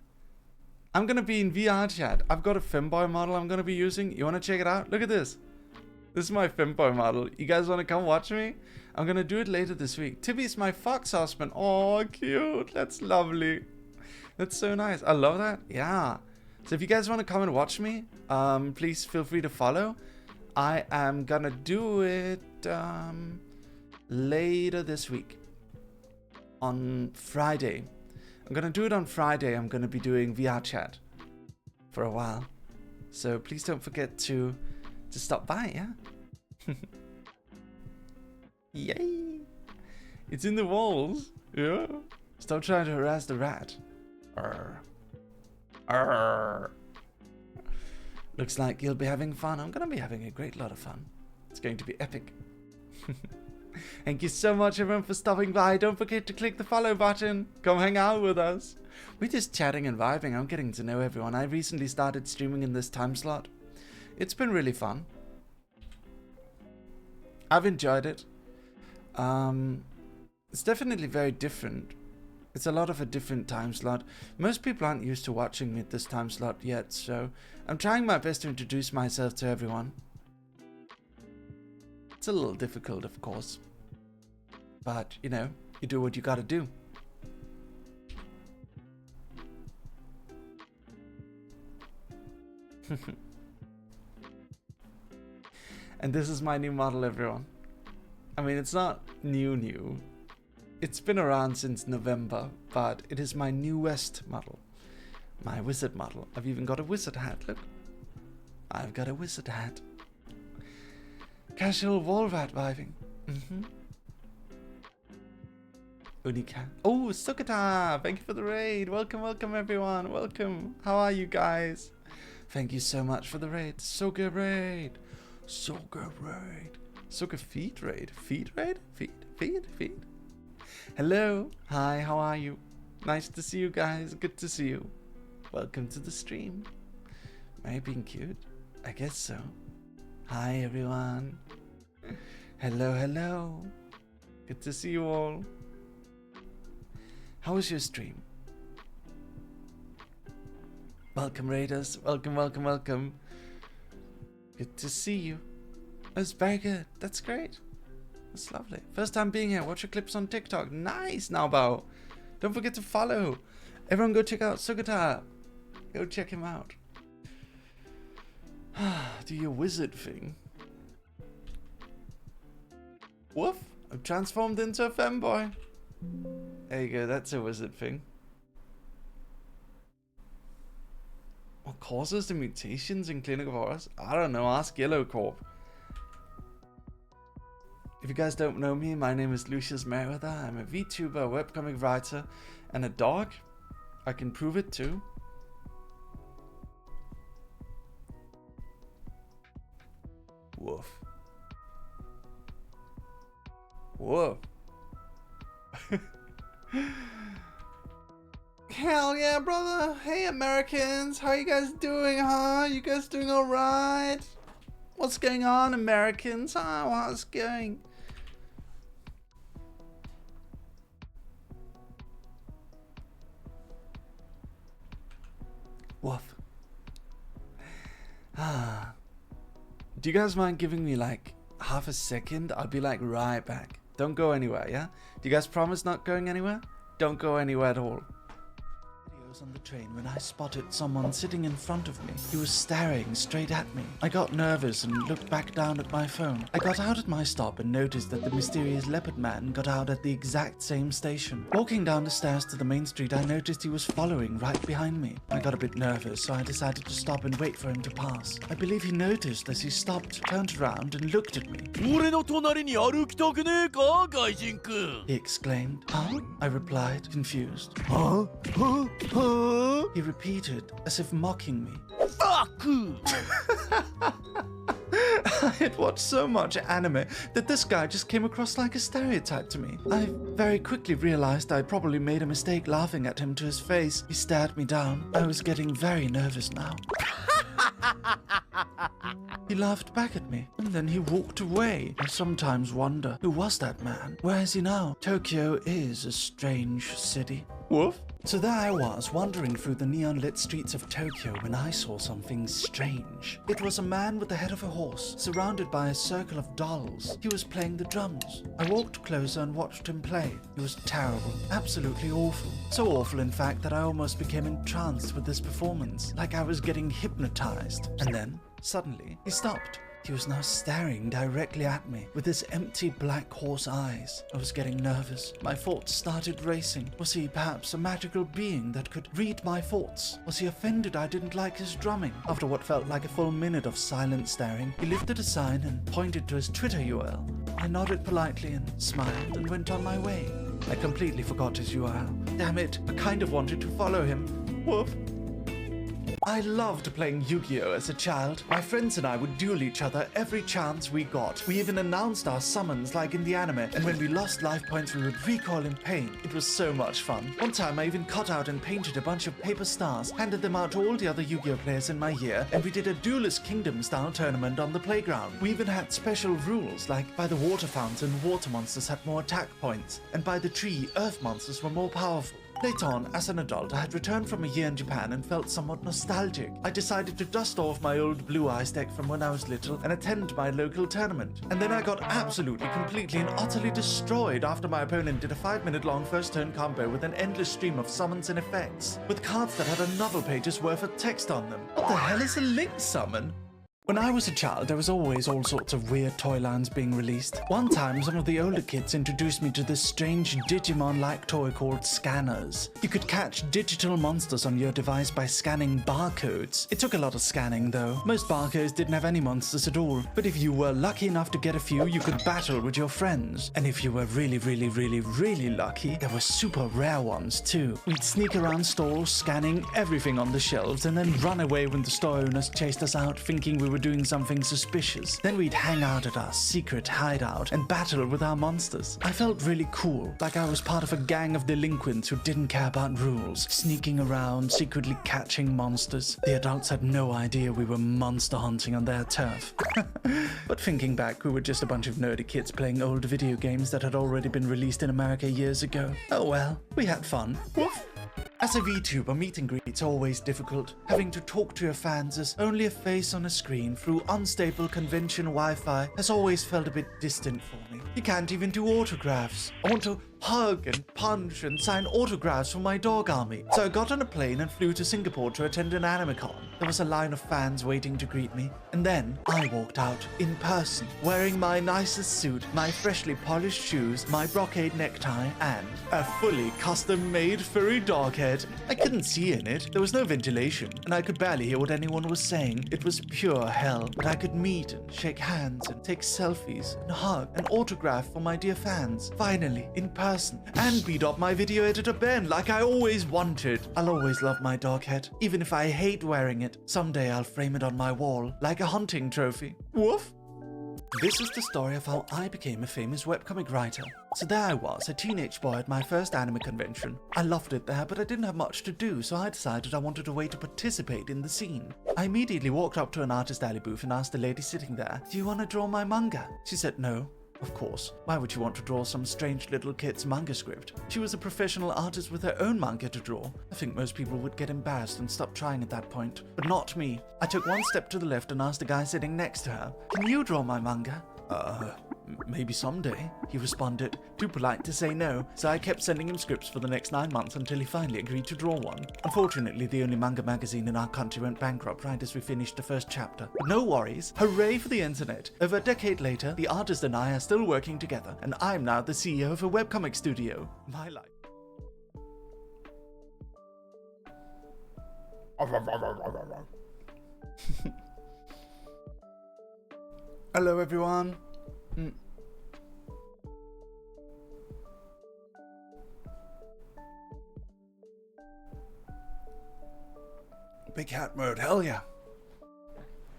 I'm going to be in VR chat. I've got a femboy model I'm going to be using. You want to check it out? Look at this. This is my femboy model. You guys want to come watch me? I'm going to do it later this week. Tibby's my fox husband. Oh, cute. That's lovely. That's so nice. I love that. Yeah. So if you guys want to come and watch me, please feel free to follow. I am going to do it later this week. On Friday. I'm going to do it on Friday. I'm going to be doing VR chat for a while. So please don't forget to stop by, yeah? Yay! It's in the walls. Yeah. Stop trying to harass the rat. Arr. Arr. Looks like you'll be having fun. I'm going to be having a great lot of fun. It's going to be epic. Thank you so much, everyone, for stopping by. Don't forget to click the follow button. Come hang out with us. We're just chatting and vibing. I'm getting to know everyone. I recently started streaming in this time slot. It's been really fun. I've enjoyed it. It's definitely very different. It's a lot of a different time slot. Most people aren't used to watching me at this time slot yet, so I'm trying my best to introduce myself to everyone. It's a little difficult, of course. But, you know, you do what you gotta do. And this is my new model, everyone. I mean, it's not new. It's been around since November, but it is my newest model. My wizard model. I've even got a wizard hat, look. I've got a wizard hat. Casual wall rat vibing. Unica. Oh, Sukata! Thank you for the raid. Welcome everyone. Welcome. How are you guys? Thank you so much for the raid. Suka raid. Suka raid. Suka feet raid. Feet raid? Feet. Hello. Hi, how are you? Nice to see you guys. Good to see you. Welcome to the stream. Am I being cute? I guess so. Hi everyone. Hello. Good to see you all. How was your stream? Welcome raiders. Welcome. Good to see you. That's very good. That's great. That's lovely. First time being here. Watch your clips on TikTok. Nice, Naobao. Don't forget to follow. Everyone go check out Sugata. Go check him out. Do your wizard thing. Woof. I'm transformed into a femboy. There you go. That's a wizard thing. What causes the mutations in clinical horrors? I don't know. Ask Yellow Corp. If you guys don't know me, my name is Lucius Merryweather. I'm a VTuber, a webcomic writer, and a dog. I can prove it too. Woof. Woof. Hell yeah, brother. Hey, Americans. How you guys doing, huh? You guys doing alright? What's going on, Americans? Huh? What's going? Woof. Do you guys mind giving me like half a second? I'll be like right back. Don't go anywhere, yeah? Do you guys promise not going anywhere? Don't go anywhere at all. On the train when I spotted someone sitting in front of me. He was staring straight at me. I got nervous and looked back down at my phone. I got out at my stop and noticed that the mysterious leopard man got out at the exact same station. Walking down the stairs to the main street, I noticed he was following right behind me. I got a bit nervous, so I decided to stop and wait for him to pass. I believe he noticed as he stopped, turned around and looked at me. He exclaimed. Huh? I replied, confused. Huh? He repeated, as if mocking me. Fuck! I had watched so much anime that this guy just came across like a stereotype to me. I very quickly realized I probably made a mistake laughing at him to his face. He stared me down. I was getting very nervous now. He laughed back at me, and then he walked away. I sometimes wonder, who was that man? Where is he now? Tokyo is a strange city. Woof. So there I was, wandering through the neon-lit streets of Tokyo when I saw something strange. It was a man with the head of a horse, surrounded by a circle of dolls. He was playing the drums. I walked closer and watched him play. It was terrible, absolutely awful. So awful, in fact, that I almost became entranced with this performance, like I was getting hypnotized. And then, suddenly, he stopped. He was now staring directly at me with his empty black horse eyes. I was getting nervous. My thoughts started racing. Was he perhaps a magical being that could read my thoughts? Was he offended I didn't like his drumming? After what felt like a full minute of silent staring, he lifted a sign and pointed to his Twitter URL. I nodded politely and smiled and went on my way. I completely forgot his URL. Damn it, I kind of wanted to follow him. Woof. I loved playing Yu-Gi-Oh! As a child. My friends and I would duel each other every chance we got. We even announced our summons like in the anime, and when we lost life points we would recoil in pain. It was so much fun. One time I even cut out and painted a bunch of paper stars, handed them out to all the other Yu-Gi-Oh! Players in my year, and we did a Duelist Kingdom style tournament on the playground. We even had special rules, like by the water fountain, water monsters had more attack points, and by the tree, earth monsters were more powerful. Later on, as an adult, I had returned from a year in Japan and felt somewhat nostalgic. I decided to dust off my old Blue Eyes deck from when I was little and attend my local tournament. And then I got absolutely, completely and utterly destroyed after my opponent did a 5-minute long first turn combo with an endless stream of summons and effects, with cards that had a novel page's worth of text on them. What the hell is a link summon? When I was a child, there was always all sorts of weird toy lines being released. One time, some of the older kids introduced me to this strange Digimon-like toy called scanners. You could catch digital monsters on your device by scanning barcodes. It took a lot of scanning, though. Most barcodes didn't have any monsters at all. But if you were lucky enough to get a few, you could battle with your friends. And if you were really lucky, there were super rare ones, too. We'd sneak around stores, scanning everything on the shelves, and then run away when the store owners chased us out, thinking we were doing something suspicious. Then we'd hang out at our secret hideout and battle with our monsters. I felt really cool, like I was part of a gang of delinquents who didn't care about rules, sneaking around, secretly catching monsters. The adults had no idea we were monster hunting on their turf. But thinking back, we were just a bunch of nerdy kids playing old video games that had already been released in America years ago. Oh well, we had fun. Woof! As a VTuber, meet and greet's always difficult. Having to talk to your fans as only a face on a screen through unstable convention Wi-Fi has always felt a bit distant for me. You can't even do autographs. I want to hug and punch and sign autographs for my dog army. So I got on a plane and flew to Singapore to attend an anime con. There was a line of fans waiting to greet me. And then I walked out in person, wearing my nicest suit, my freshly polished shoes, my brocade necktie, and a fully custom-made furry dog head. I couldn't see in it. There was no ventilation, and I could barely hear what anyone was saying. It was pure hell. But I could meet and shake hands and take selfies and hug and autograph for my dear fans. Finally, in person. And beat up my video editor Ben like I always wanted. I'll always love my dog head, even if I hate wearing it. Someday I'll frame it on my wall, like a hunting trophy. Woof! This is the story of how I became a famous webcomic writer. So there I was, a teenage boy at my first anime convention. I loved it there, but I didn't have much to do, so I decided I wanted a way to participate in the scene. I immediately walked up to an artist alley booth and asked the lady sitting there, "Do you want to draw my manga?" She said no. Of course, why would you want to draw some strange little kid's manga script? She was a professional artist with her own manga to draw. I think most people would get embarrassed and stop trying at that point, but not me. I took one step to the left and asked the guy sitting next to her, "Can you draw my manga?" Maybe someday, he responded, too polite to say no, so I kept sending him scripts for the next 9 months until he finally agreed to draw one. Unfortunately, the only manga magazine in our country went bankrupt right as we finished the first chapter. But no worries, hooray for the internet. Over a decade later, the artist and I are still working together, and I'm now the CEO of a webcomic studio. My life. Hello everyone. Big hat mode, hell yeah.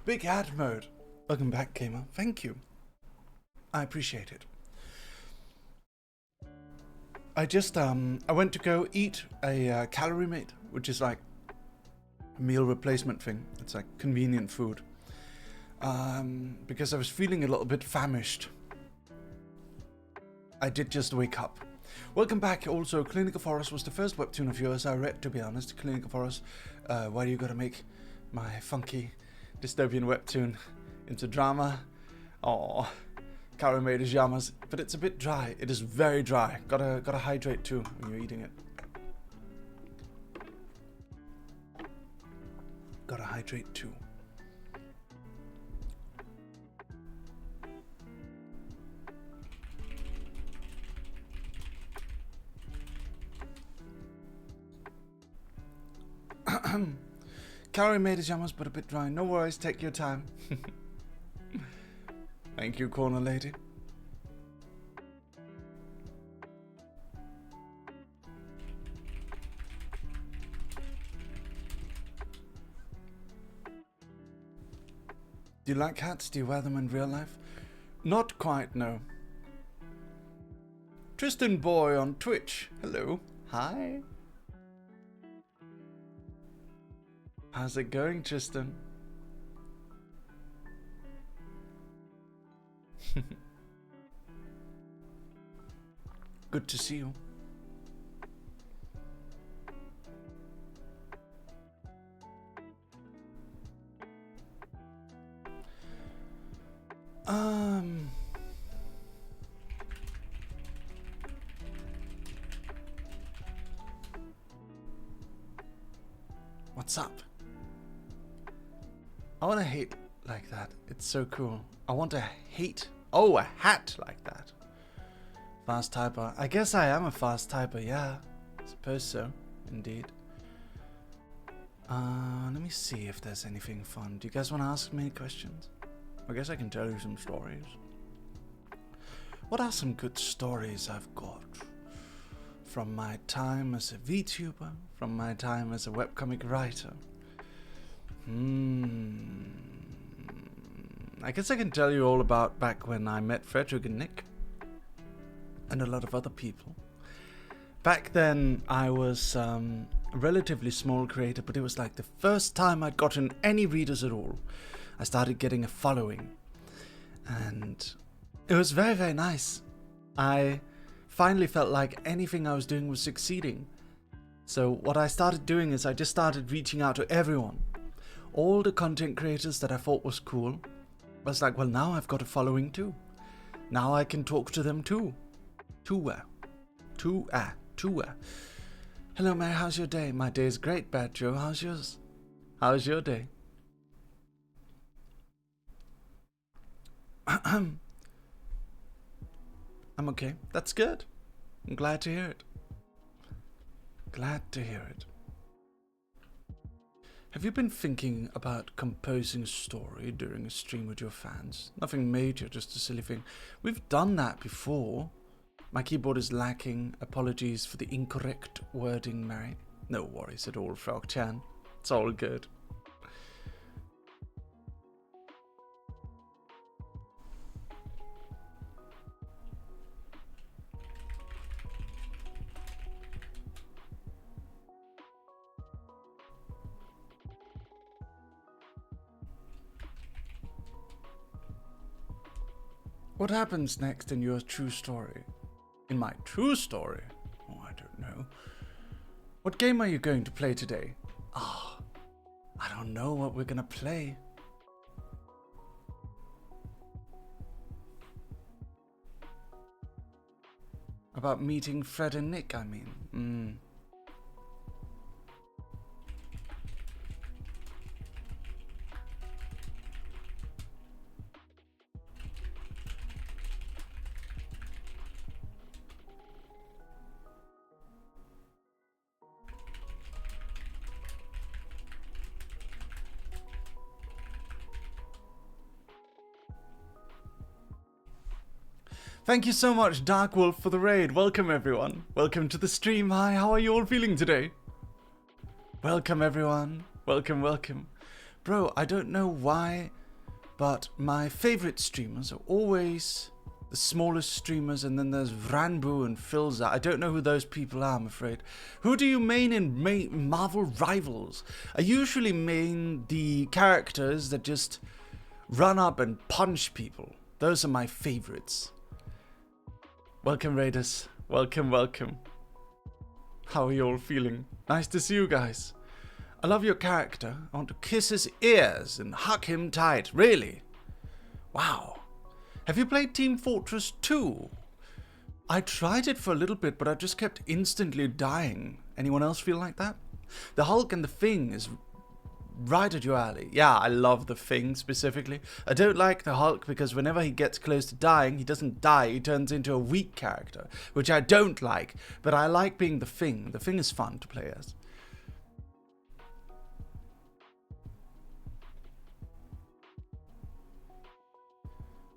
Big hat mode. Welcome back, Gamer. Thank you. I appreciate it. I went to go eat a calorie mate, which is like a meal replacement thing. It's like convenient food. Because I was feeling a little bit famished. I did just wake up. Welcome back. Also, Clinical Forest was the first webtoon of yours I read, to be honest. Clinical Forest, why do you gotta make my funky dystopian webtoon into drama? Aww. Karen made his yamas, but it's a bit dry. It is very dry. Gotta hydrate too when you're eating it. Gotta hydrate too. Carrie made his yamas, but a bit dry. No worries, take your time. Thank you, corner lady. Do you like hats? Do you wear them in real life? Not quite, no. Tristan Boy on Twitch. Hello. Hi. How's it going, Tristan? Good to see you. What's up? I want to hate like that. It's so cool. I want a a hat like that. Fast typer. I guess I am a fast typer, yeah. I suppose so, indeed. Let me see if there's anything fun. Do you guys want to ask me any questions? I guess I can tell you some stories. What are some good stories I've got? From my time as a VTuber, from my time as a webcomic writer. I guess I can tell you all about back when I met Frederick and Nick. And a lot of other people. Back then, I was a relatively small creator, but it was like the first time I'd gotten any readers at all. I started getting a following. And it was very, very nice. I finally felt like anything I was doing was succeeding. So what I started doing is I just started reaching out to everyone. All the content creators that I thought was cool. I was like, well, now I've got a following too. Now I can talk to them too. Hello, Mary, how's your day? My day is great, Bad Joe. How's yours? How's your day? I'm okay. That's good. I'm glad to hear it. Glad to hear it. Have you been thinking about composing a story during a stream with your fans? Nothing major, just a silly thing. We've done that before. My keyboard is lacking. Apologies for the incorrect wording, Mary. No worries at all, Frog-chan. It's all good. What happens next in your true story? In my true story? Oh, I don't know. What game are you going to play today? Ah, I don't know what we're gonna play. About meeting Fred and Nick, I mean. Thank you so much, Dark Wolf, for the raid. Welcome, everyone. Welcome to the stream. Hi, how are you all feeling today? Welcome, everyone. Welcome, welcome. Bro, I don't know why, but my favorite streamers are always the smallest streamers, and then there's Ranboo and Filza. I don't know who those people are, I'm afraid. Who do you main in Marvel Rivals? I usually main the characters that just run up and punch people. Those are my favorites. Welcome, Raiders. Welcome, welcome. How are you all feeling? Nice to see you guys. I love your character. I want to kiss his ears and hug him tight. Really? Wow. Have you played Team Fortress 2? I tried it for a little bit, but I just kept instantly dying. Anyone else feel like that? The Hulk and the Thing is right at your alley. Yeah, I love the Thing specifically. I don't like the Hulk because whenever he gets close to dying, he doesn't die. He turns into a weak character, which I don't like. But I like being the Thing. The Thing is fun to play as.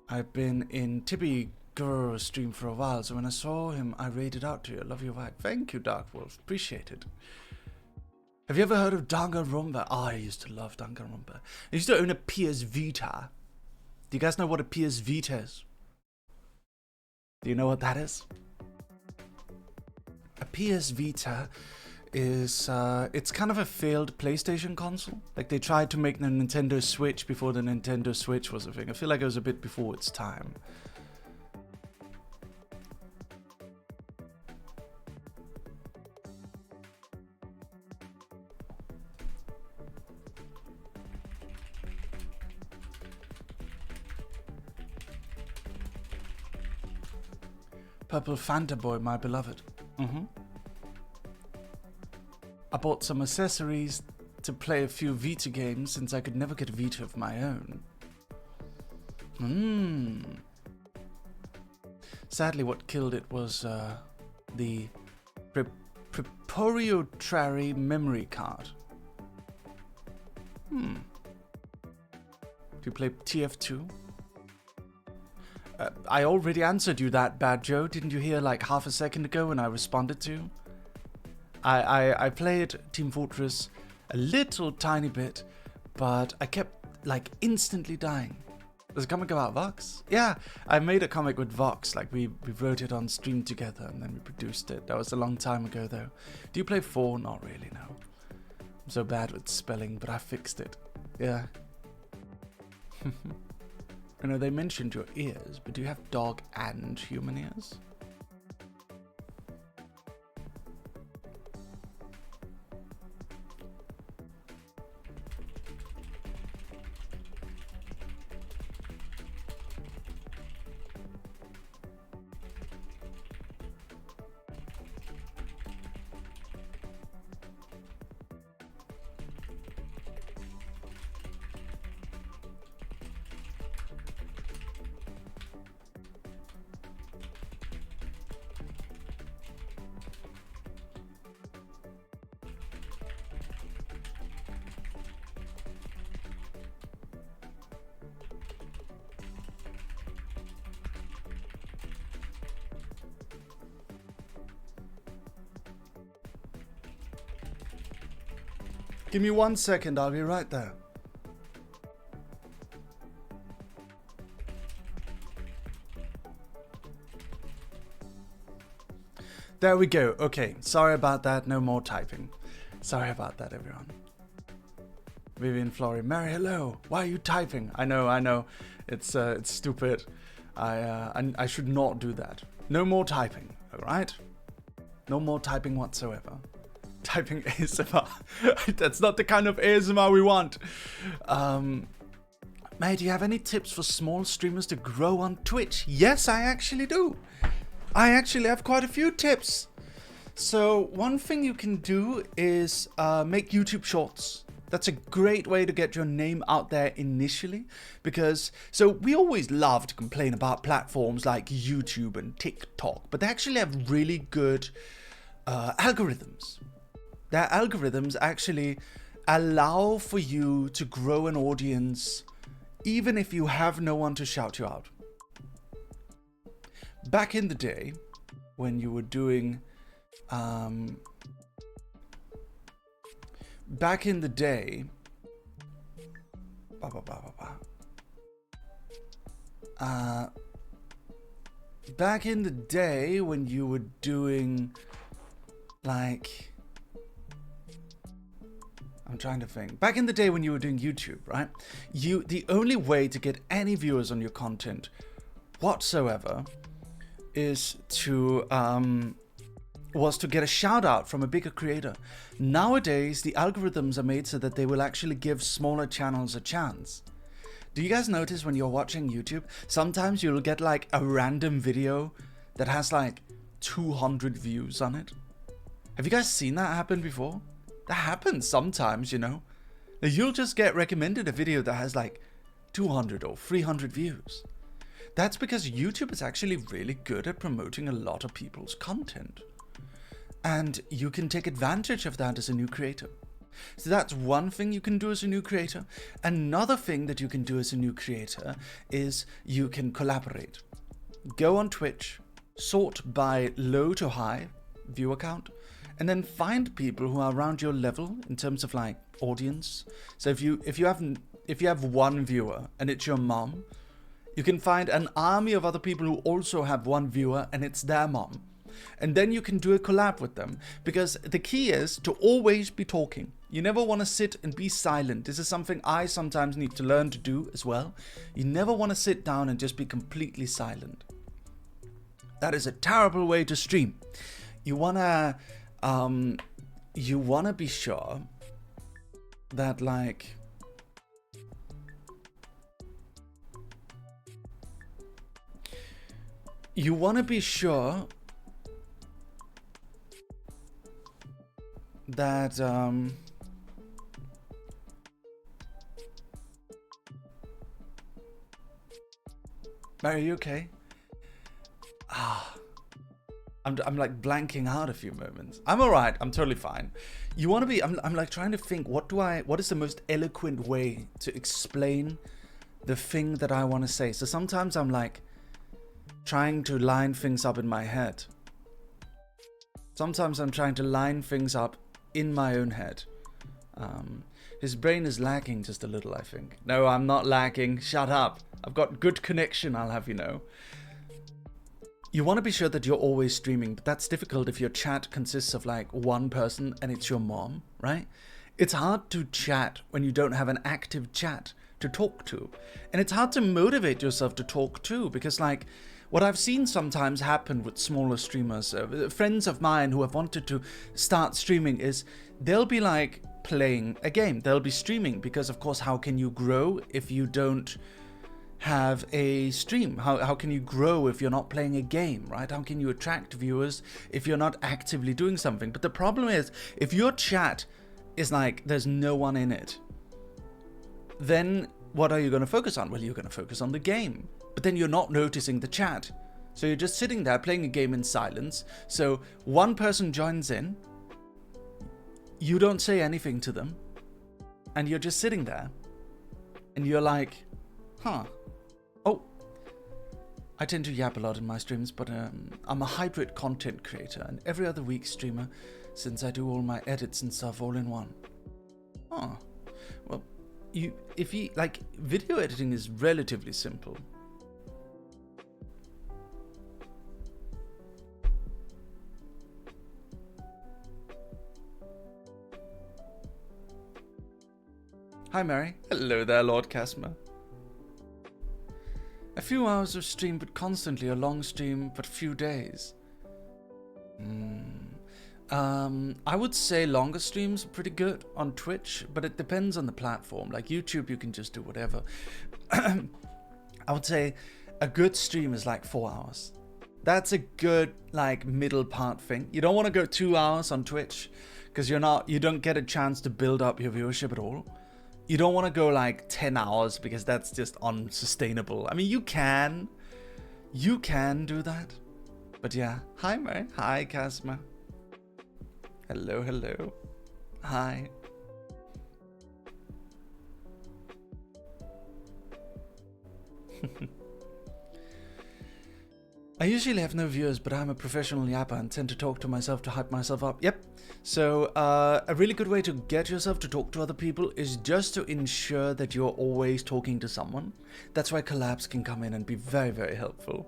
I've been in Tibi Guru's stream for a while, so when I saw him, I raided out to you. I love your vibe. Thank you, Dark Wolf. Appreciate it. Have you ever heard of Danganronpa? Oh, I used to love Danganronpa. I used to own a PS Vita. Do you guys know what a PS Vita is? Do you know what that is? A PS Vita is, it's kind of a failed PlayStation console. Like, they tried to make the Nintendo Switch before the Nintendo Switch was a thing. I feel like it was a bit before its time. Purple Fanta Boy, my beloved. I bought some accessories to play a few Vita games since I could never get a Vita of my own. Sadly, what killed it was the proprietary memory card. Do you play TF2? I already answered you that, Bad Joe. Didn't you hear like half a second ago when I responded to you? I played Team Fortress a little tiny bit, but I kept like instantly dying. There's a comic about Vox? Yeah, I made a comic with Vox. Like we wrote it on stream together and then we produced it. That was a long time ago though. Do you play 4? Not really, no. I'm so bad with spelling, but I fixed it. Yeah. I know they mentioned your ears, but do you have dog and human ears? Give me 1 second, I'll be right there. There we go. Okay, sorry about that. No more typing. Sorry about that, everyone. Vivian Flory, Mary, hello. Why are you typing? I know. It's stupid. I should not do that. No more typing. All right. No more typing whatsoever. Typing ASMR. That's not the kind of ASMR we want. Mate, do you have any tips for small streamers to grow on Twitch? Yes, I actually do. I actually have quite a few tips. So one thing you can do is make YouTube shorts. That's a great way to get your name out there initially, because so we always love to complain about platforms like YouTube and TikTok, but they actually have really good algorithms. Their algorithms actually allow for you to grow an audience even if you have no one to shout you out. Back in the day, when you were doing... back in the day... back in the day when you were doing, like... I'm trying to think. Back in the day when you were doing YouTube, right? The only way to get any viewers on your content whatsoever is to was to get a shout out from a bigger creator. Nowadays, the algorithms are made so that they will actually give smaller channels a chance. Do you guys notice when you're watching YouTube, sometimes you'll get like a random video that has like 200 views on it? Have you guys seen that happen before? That happens sometimes, you know. You'll just get recommended a video that has like 200 or 300 views. That's because YouTube is actually really good at promoting a lot of people's content. And you can take advantage of that as a new creator. So that's one thing you can do as a new creator. Another thing that you can do as a new creator is you can collaborate. Go on Twitch, sort by low to high viewer count, and then find people who are around your level in terms of like audience. So if you have one viewer and it's your mom, you can find an army of other people who also have one viewer and it's their mom. And then you can do a collab with them, because the key is to always be talking. You never want to sit and be silent. This is something I sometimes need to learn to do as well. You never want to sit down and just be completely silent. That is a terrible way to stream. You wanna be sure that like you wanna be sure that Mary, are you okay? I'm like blanking out a few moments. I'm all right. I'm totally fine. You want to be? I'm like trying to think. What is the most eloquent way to explain the thing that I want to say? So sometimes I'm like trying to line things up in my head. Sometimes I'm trying to line things up in my own head. His brain is lacking just a little, I think. No, I'm not lacking. Shut up. I've got good connection, I'll have you know. You want to be sure that you're always streaming, but that's difficult if your chat consists of like one person and it's your mom, right? It's hard to chat when you don't have an active chat to talk to. And it's hard to motivate yourself to talk to, because like what I've seen sometimes happen with smaller streamers, friends of mine who have wanted to start streaming, is they'll be like playing a game. They'll be streaming because, of course, how can you grow if you don't have a stream? How can you grow if you're not playing a game, right? How can you attract viewers if you're not actively doing something? But the problem is, if your chat is like there's no one in it, then what are you going to focus on? Well, you're going to focus on the game, but then you're not noticing the chat. So you're just sitting there playing a game in silence. So one person joins in, you don't say anything to them, and you're just sitting there, and you're like, huh. Oh, I tend to yap a lot in my streams, but I'm a hybrid content creator, and every other week streamer, since I do all my edits and stuff all in one. Oh, well, if you like, video editing is relatively simple. Hi Mary. Hello there, Lord Casmer. A few hours of stream, but constantly a long stream, but few days. I would say longer streams are pretty good on Twitch, but it depends on the platform. Like YouTube, you can just do whatever. I would say a good stream is like 4 hours. That's a good like middle part thing. You don't want to go 2 hours on Twitch because you don't get a chance to build up your viewership at all. You don't want to go like 10 hours because that's just unsustainable. I mean, you can do that. But yeah, hi Mary, hi Casma. Hello, hello. Hi. I usually have no viewers, but I'm a professional yapper and tend to talk to myself to hype myself up. Yep. So a really good way to get yourself to talk to other people is just to ensure that you're always talking to someone. That's why collabs can come in and be very, very helpful.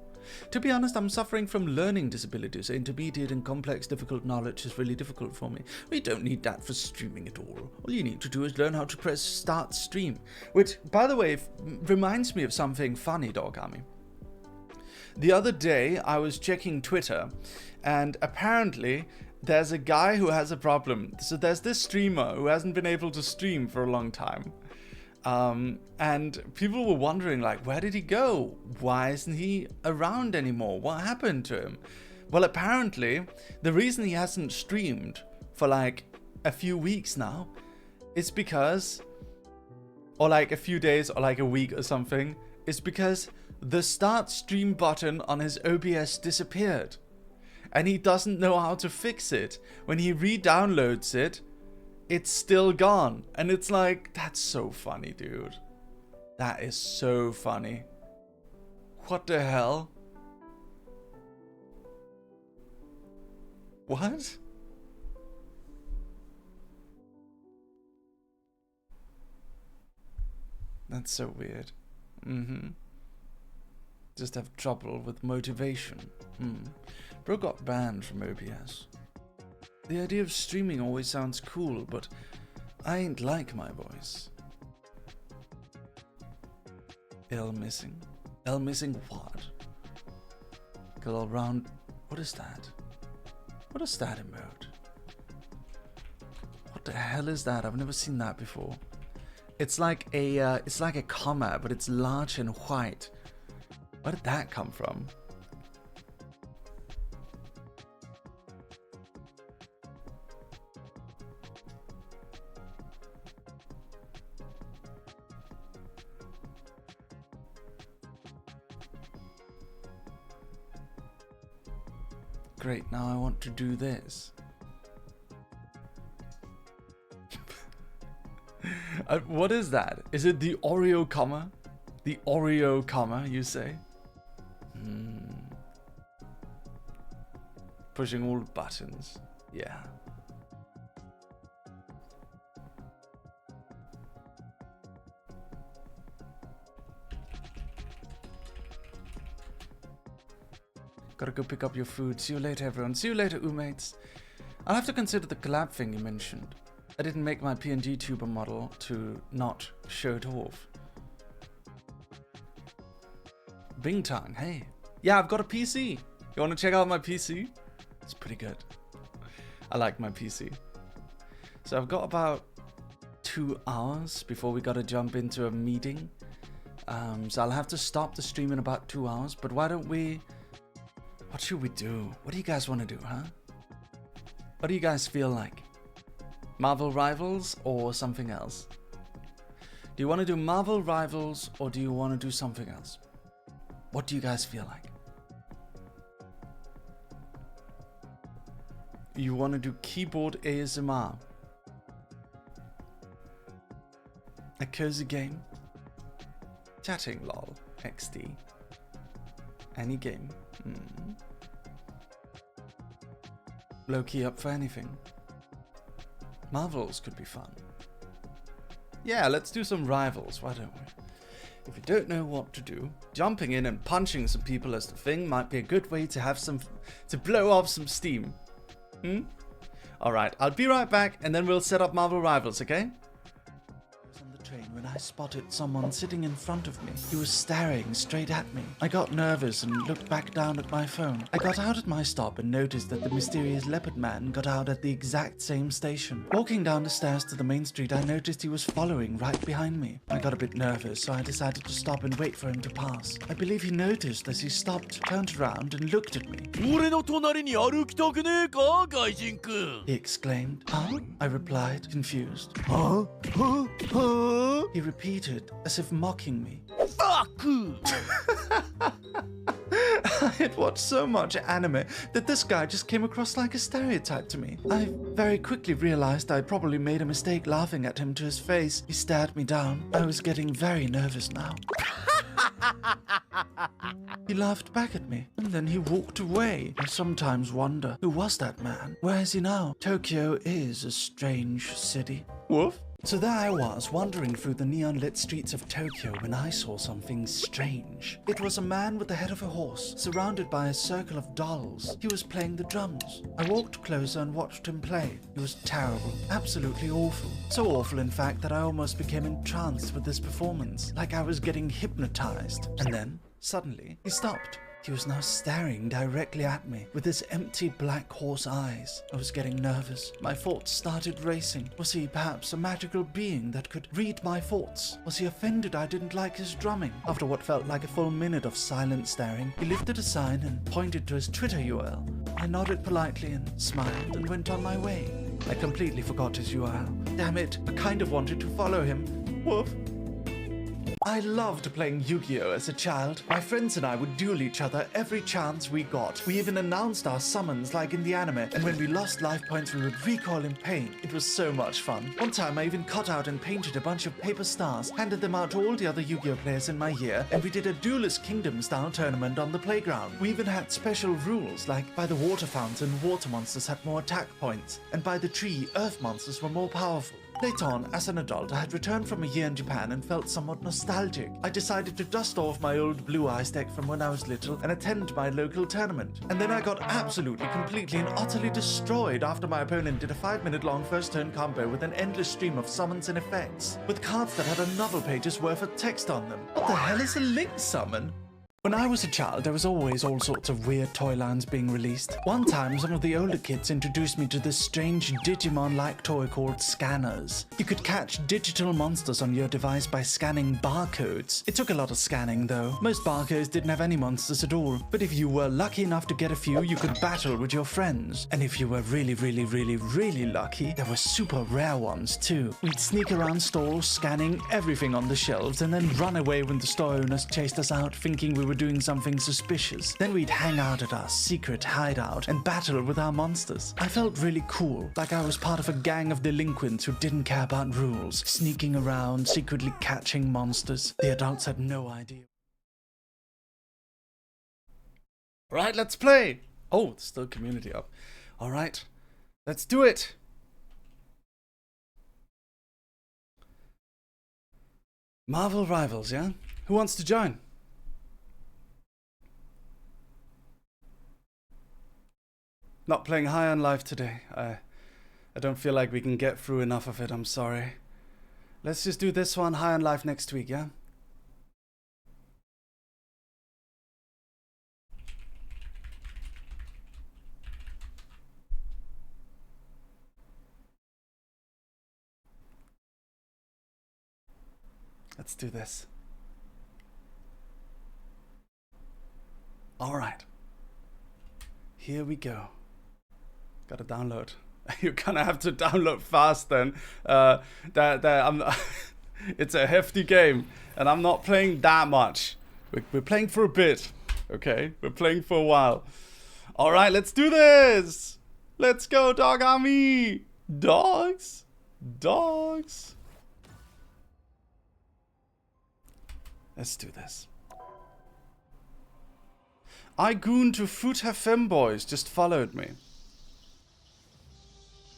To be honest, I'm suffering from learning disabilities. Intermediate and complex difficult knowledge is really difficult for me. We don't need that for streaming at all. All you need to do is learn how to press start stream. Which, by the way, reminds me of something funny, Dog Army. The other day, I was checking Twitter, and apparently there's a guy who has a problem. So there's this streamer who hasn't been able to stream for a long time. And people were wondering, like, where did he go? Why isn't he around anymore? What happened to him? Well, apparently, the reason he hasn't streamed for like a few weeks now is because, or like a few days or like a week or something, is because the start stream button on his OBS disappeared. And he doesn't know how to fix it. When he re-downloads it, it's still gone. And it's like, that's so funny, dude. That is so funny. What the hell? What? That's so weird. Just have trouble with motivation. Bro got banned from OBS. The idea of streaming always sounds cool, but I ain't like my voice. L missing. L missing what? Go around. What is that? What is that emote? What the hell is that? I've never seen that before. It's like a comma, but it's large and white. Where did that come from? Great, now I want to do this. What is that? Is it the Oreo comma? The Oreo comma, you say? Pushing all buttons. Yeah. Gotta go pick up your food. See you later, everyone. See you later, mates. I'll have to consider the collab thing you mentioned. I didn't make my PNG tuber model to not show it off. Bingtang, hey. Yeah, I've got a PC. You want to check out my PC? It's pretty good. I like my PC. So I've got about 2 hours before we gotta jump into a meeting. So I'll have to stop the stream in about 2 hours. But why don't we... What should we do? What do you guys want to do, huh? What do you guys feel like? Marvel Rivals or something else? Do you want to do Marvel Rivals or do you want to do something else? What do you guys feel like? You want to do keyboard ASMR? A cozy game? Chatting lol. XD. Any game. Low-key up for anything. Marvels could be fun. Yeah, let's do some rivals, why don't we? If you don't know what to do, jumping in and punching some people as the thing might be a good way to have to blow off some steam. Alright, I'll be right back and then we'll set up Marvel Rivals, okay? On the train when I spotted someone sitting in front of me. He was staring straight at me. I got nervous and looked back down at my phone. I got out at my stop and noticed that the mysterious leopard man got out at the exact same station. Walking down the stairs to the main street, I noticed he was following right behind me. I got a bit nervous, so I decided to stop and wait for him to pass. I believe he noticed as he stopped, turned around and looked at me. 俺の隣に歩きたくねえか、外人くん He exclaimed. Huh? I replied, confused. Huh? Huh? Huh? He repeated, as if mocking me. Fuck! I had watched so much anime that this guy just came across like a stereotype to me. I very quickly realized I probably made a mistake laughing at him to his face. He stared me down. I was getting very nervous now. He laughed back at me, and then he walked away. I sometimes wonder, who was that man? Where is he now? Tokyo is a strange city. Woof. So there I was, wandering through the neon-lit streets of Tokyo when I saw something strange. It was a man with the head of a horse, surrounded by a circle of dolls. He was playing the drums. I walked closer and watched him play. He was terrible, absolutely awful. So awful, in fact, that I almost became entranced with this performance, like I was getting hypnotized. And then, suddenly, he stopped. He was now staring directly at me with his empty black horse eyes. I was getting nervous. My thoughts started racing. Was he perhaps a magical being that could read my thoughts? Was he offended I didn't like his drumming? After what felt like a full minute of silent staring, he lifted a sign and pointed to his Twitter URL. I nodded politely and smiled and went on my way. I completely forgot his URL. Damn it, I kind of wanted to follow him. Woof. I loved playing Yu-Gi-Oh! As a child. My friends and I would duel each other every chance we got. We even announced our summons like in the anime, and when we lost life points we would recoil in pain. It was so much fun. One time I even cut out and painted a bunch of paper stars, handed them out to all the other Yu-Gi-Oh! Players in my year, and we did a Duelist Kingdom style tournament on the playground. We even had special rules, like by the water fountain, water monsters had more attack points, and by the tree, earth monsters were more powerful. Later on, as an adult, I had returned from a year in Japan and felt somewhat nostalgic. I decided to dust off my old Blue Eyes deck from when I was little and attend my local tournament. And then I got absolutely, completely and utterly destroyed after my opponent did a 5-minute long first turn combo with an endless stream of summons and effects, with cards that had a novel page's worth of text on them. What the hell is a link summon? When I was a child, there was always all sorts of weird toy lines being released. One time, some of the older kids introduced me to this strange Digimon-like toy called scanners. You could catch digital monsters on your device by scanning barcodes. It took a lot of scanning, though. Most barcodes didn't have any monsters at all. But if you were lucky enough to get a few, you could battle with your friends. And if you were really lucky, there were super rare ones, too. We'd sneak around stores, scanning everything on the shelves, and then run away when the store owners chased us out, thinking we were were doing something suspicious. Then we'd hang out at our secret hideout and battle with our monsters. I felt really cool, like I was part of a gang of delinquents who didn't care about rules, sneaking around, secretly catching monsters. The adults had no idea. Right, let's play! Oh, it's still community up. Alright, let's do it! Marvel Rivals, yeah? Who wants to join? Not playing High on Life today. I don't feel like we can get through enough of it, I'm sorry. Let's just do this one, High on Life, next week, yeah? Let's do this. Alright. Here we go. Gotta download. You're gonna have to download fast then. It's a hefty game, and I'm not playing that much. We're playing for a bit, okay? We're playing for a while. Alright, let's do this! Let's go, dog army! Dogs! Dogs! Let's do this. I goon to Futa Femboys just followed me.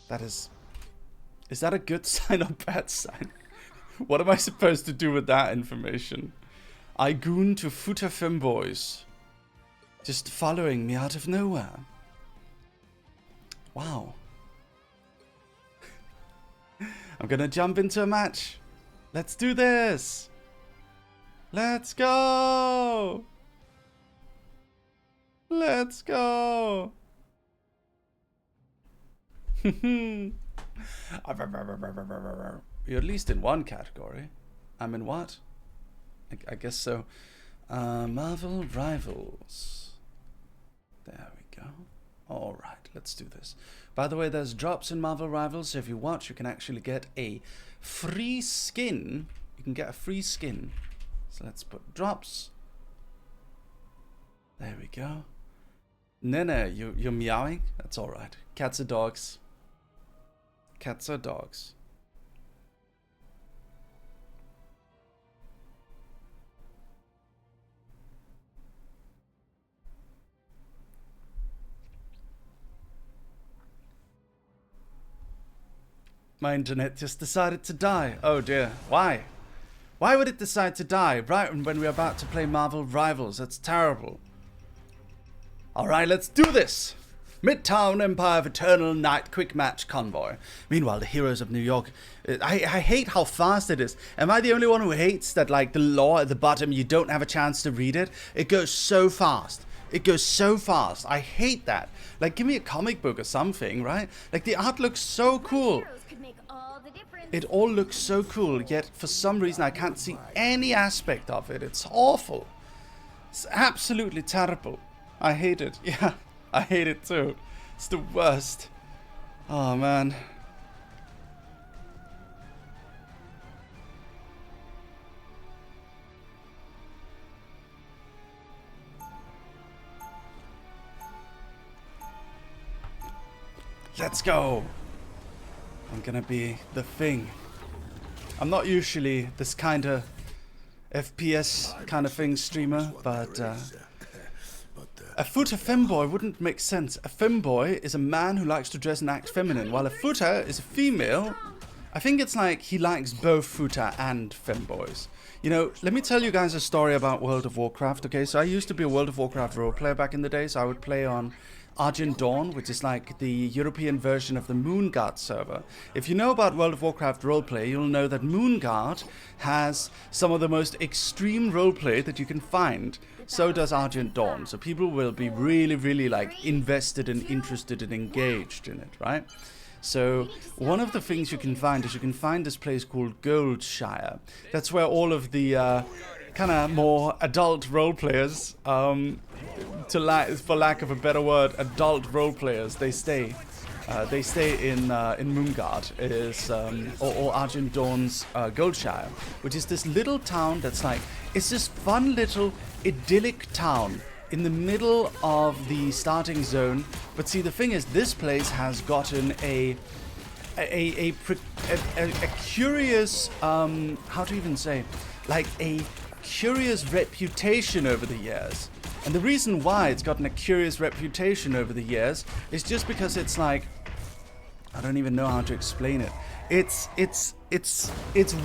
That is that a good sign or bad sign? What am I supposed to do with that information? I goon to Futa Femboys just following me out of nowhere. Wow. I'm gonna jump into a match. Let's do this. Let's go! Let's go! You're at least in one category. I'm in what? I guess so. Marvel Rivals. There we go. Alright, let's do this. By the way, there's drops in Marvel Rivals, so if you watch, you can actually get a free skin. You can get a free skin. So let's put drops. There we go. No, you're meowing? That's alright. Cats are dogs. Cats are dogs. My internet just decided to die. Oh dear. Why? Why would it decide to die right when we're about to play Marvel Rivals? That's terrible. Alright, let's do this! Midtown Empire of Eternal Night Quick Match Convoy. Meanwhile, the heroes of New York... I hate how fast it is. Am I the only one who hates that, like, the lore at the bottom, you don't have a chance to read it? It goes so fast. It goes so fast. I hate that. Like, give me a comic book or something, right? Like, the art looks so cool. It all looks so cool, yet for some reason I can't see any aspect of it. It's awful. It's absolutely terrible. I hate it. Yeah, I hate it too. It's the worst. Oh man. Let's go. I'm gonna be the Thing. I'm not usually this kind of FPS kind of thing streamer, but a Futa femboy wouldn't make sense. A femboy is a man who likes to dress and act feminine, while a Futa is a female. I think it's like he likes both Futa and femboys. You know, let me tell you guys a story about World of Warcraft, okay? So I used to be a World of Warcraft role player back in the day, so I would play on Argent Dawn, which is like the European version of the Moonguard server. If you know about World of Warcraft roleplay, you'll know that Moonguard has some of the most extreme roleplay that you can find. So does Argent Dawn. So people will be really, really like invested and interested and engaged in it, right? So one of the things you can find is you can find this place called Goldshire. That's where all of the kind of more adult role players, for lack of a better word, adult role players, they stay. They stay in Moongard, is or Argent Dawn's Goldshire, which is this little town that's like, it's this fun little idyllic town in the middle of the starting zone. But see, the thing is, this place has gotten a curious, how to even say, like a curious reputation over the years. And the reason why it's gotten a curious reputation over the years is just because it's like, I don't even know how to explain it. It's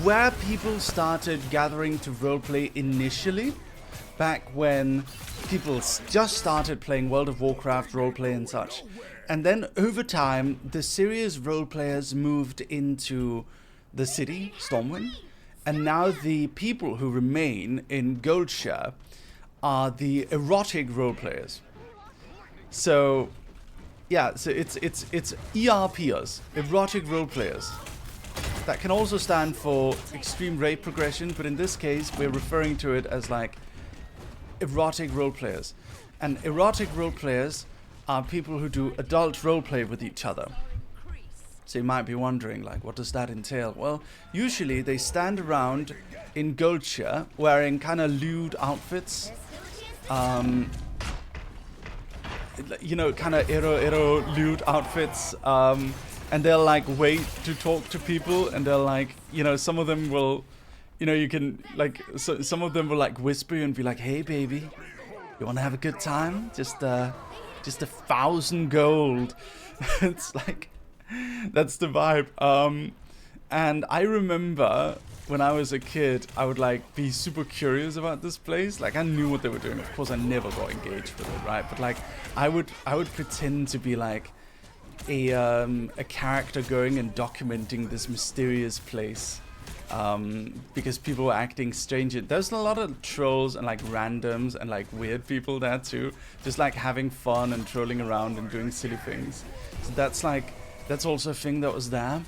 where people started gathering to roleplay initially, back when people just started playing World of Warcraft roleplay and such. And then over time, the serious roleplayers moved into the city, Stormwind, and now the people who remain in Goldshire are the erotic roleplayers. So, yeah, so it's ERPers, erotic roleplayers. That can also stand for extreme rape progression, but in this case, we're referring to it as like erotic roleplayers. And erotic roleplayers are people who do adult roleplay with each other. So you might be wondering, like, what does that entail? Well, usually they stand around in Goldshire wearing kind of lewd outfits. You know, kind of ero lewd outfits. And they'll like wait to talk to people, and they'll like, you know, some of them will, you know, you can like, so some of them will like whisper you and be like, hey baby, you want to have a good time? Just 1,000 gold. It's like, that's the vibe. And I remember when I was a kid, I would like be super curious about this place. Like I knew what they were doing. Of course, I never got engaged with it, right? But like I would pretend to be like a character going and documenting this mysterious place. Because people were acting strange. There's a lot of trolls and like randoms and like weird people there too, just like having fun and trolling around and doing silly things. So that's also a thing that was there.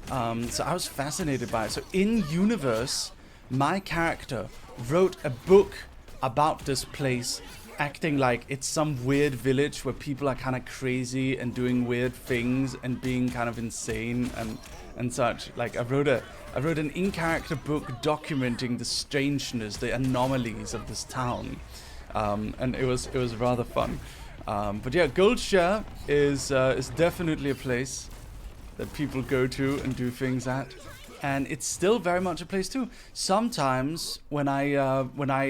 So I was fascinated by it. So in universe, my character wrote a book about this place, acting like it's some weird village where people are kind of crazy and doing weird things and being kind of insane and such. Like I wrote an in-character book documenting the strangeness, the anomalies of this town, and it was rather fun. But yeah, Goldshire is definitely a place that people go to and do things at, and it's still very much a place too. Sometimes when I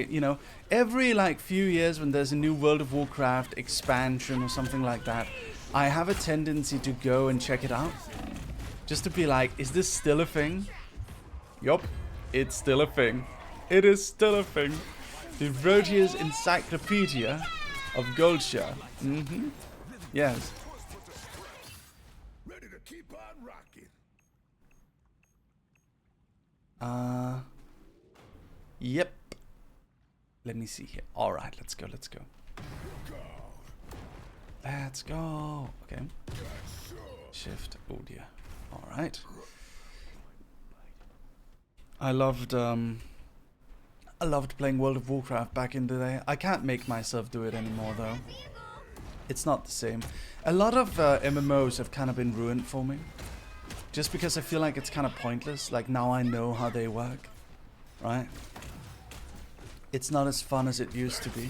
you know, every like few years when there's a new World of Warcraft expansion or something like that, I have a tendency to go and check it out, just to be like, is this still a thing? Yup, it's still a thing. It is still a thing. The Rhotia's Encyclopedia of Goldshire. Mm-hmm. Yes. Ready to keep on rocking. Yep. Let me see here. Alright, let's go. Let's go. Okay. Shift. Oh dear. Alright. I loved playing World of Warcraft back in the day. I can't make myself do it anymore though. It's not the same. A lot of MMOs have kind of been ruined for me. Just because I feel like it's kind of pointless. Like now I know how they work. Right? It's not as fun as it used to be.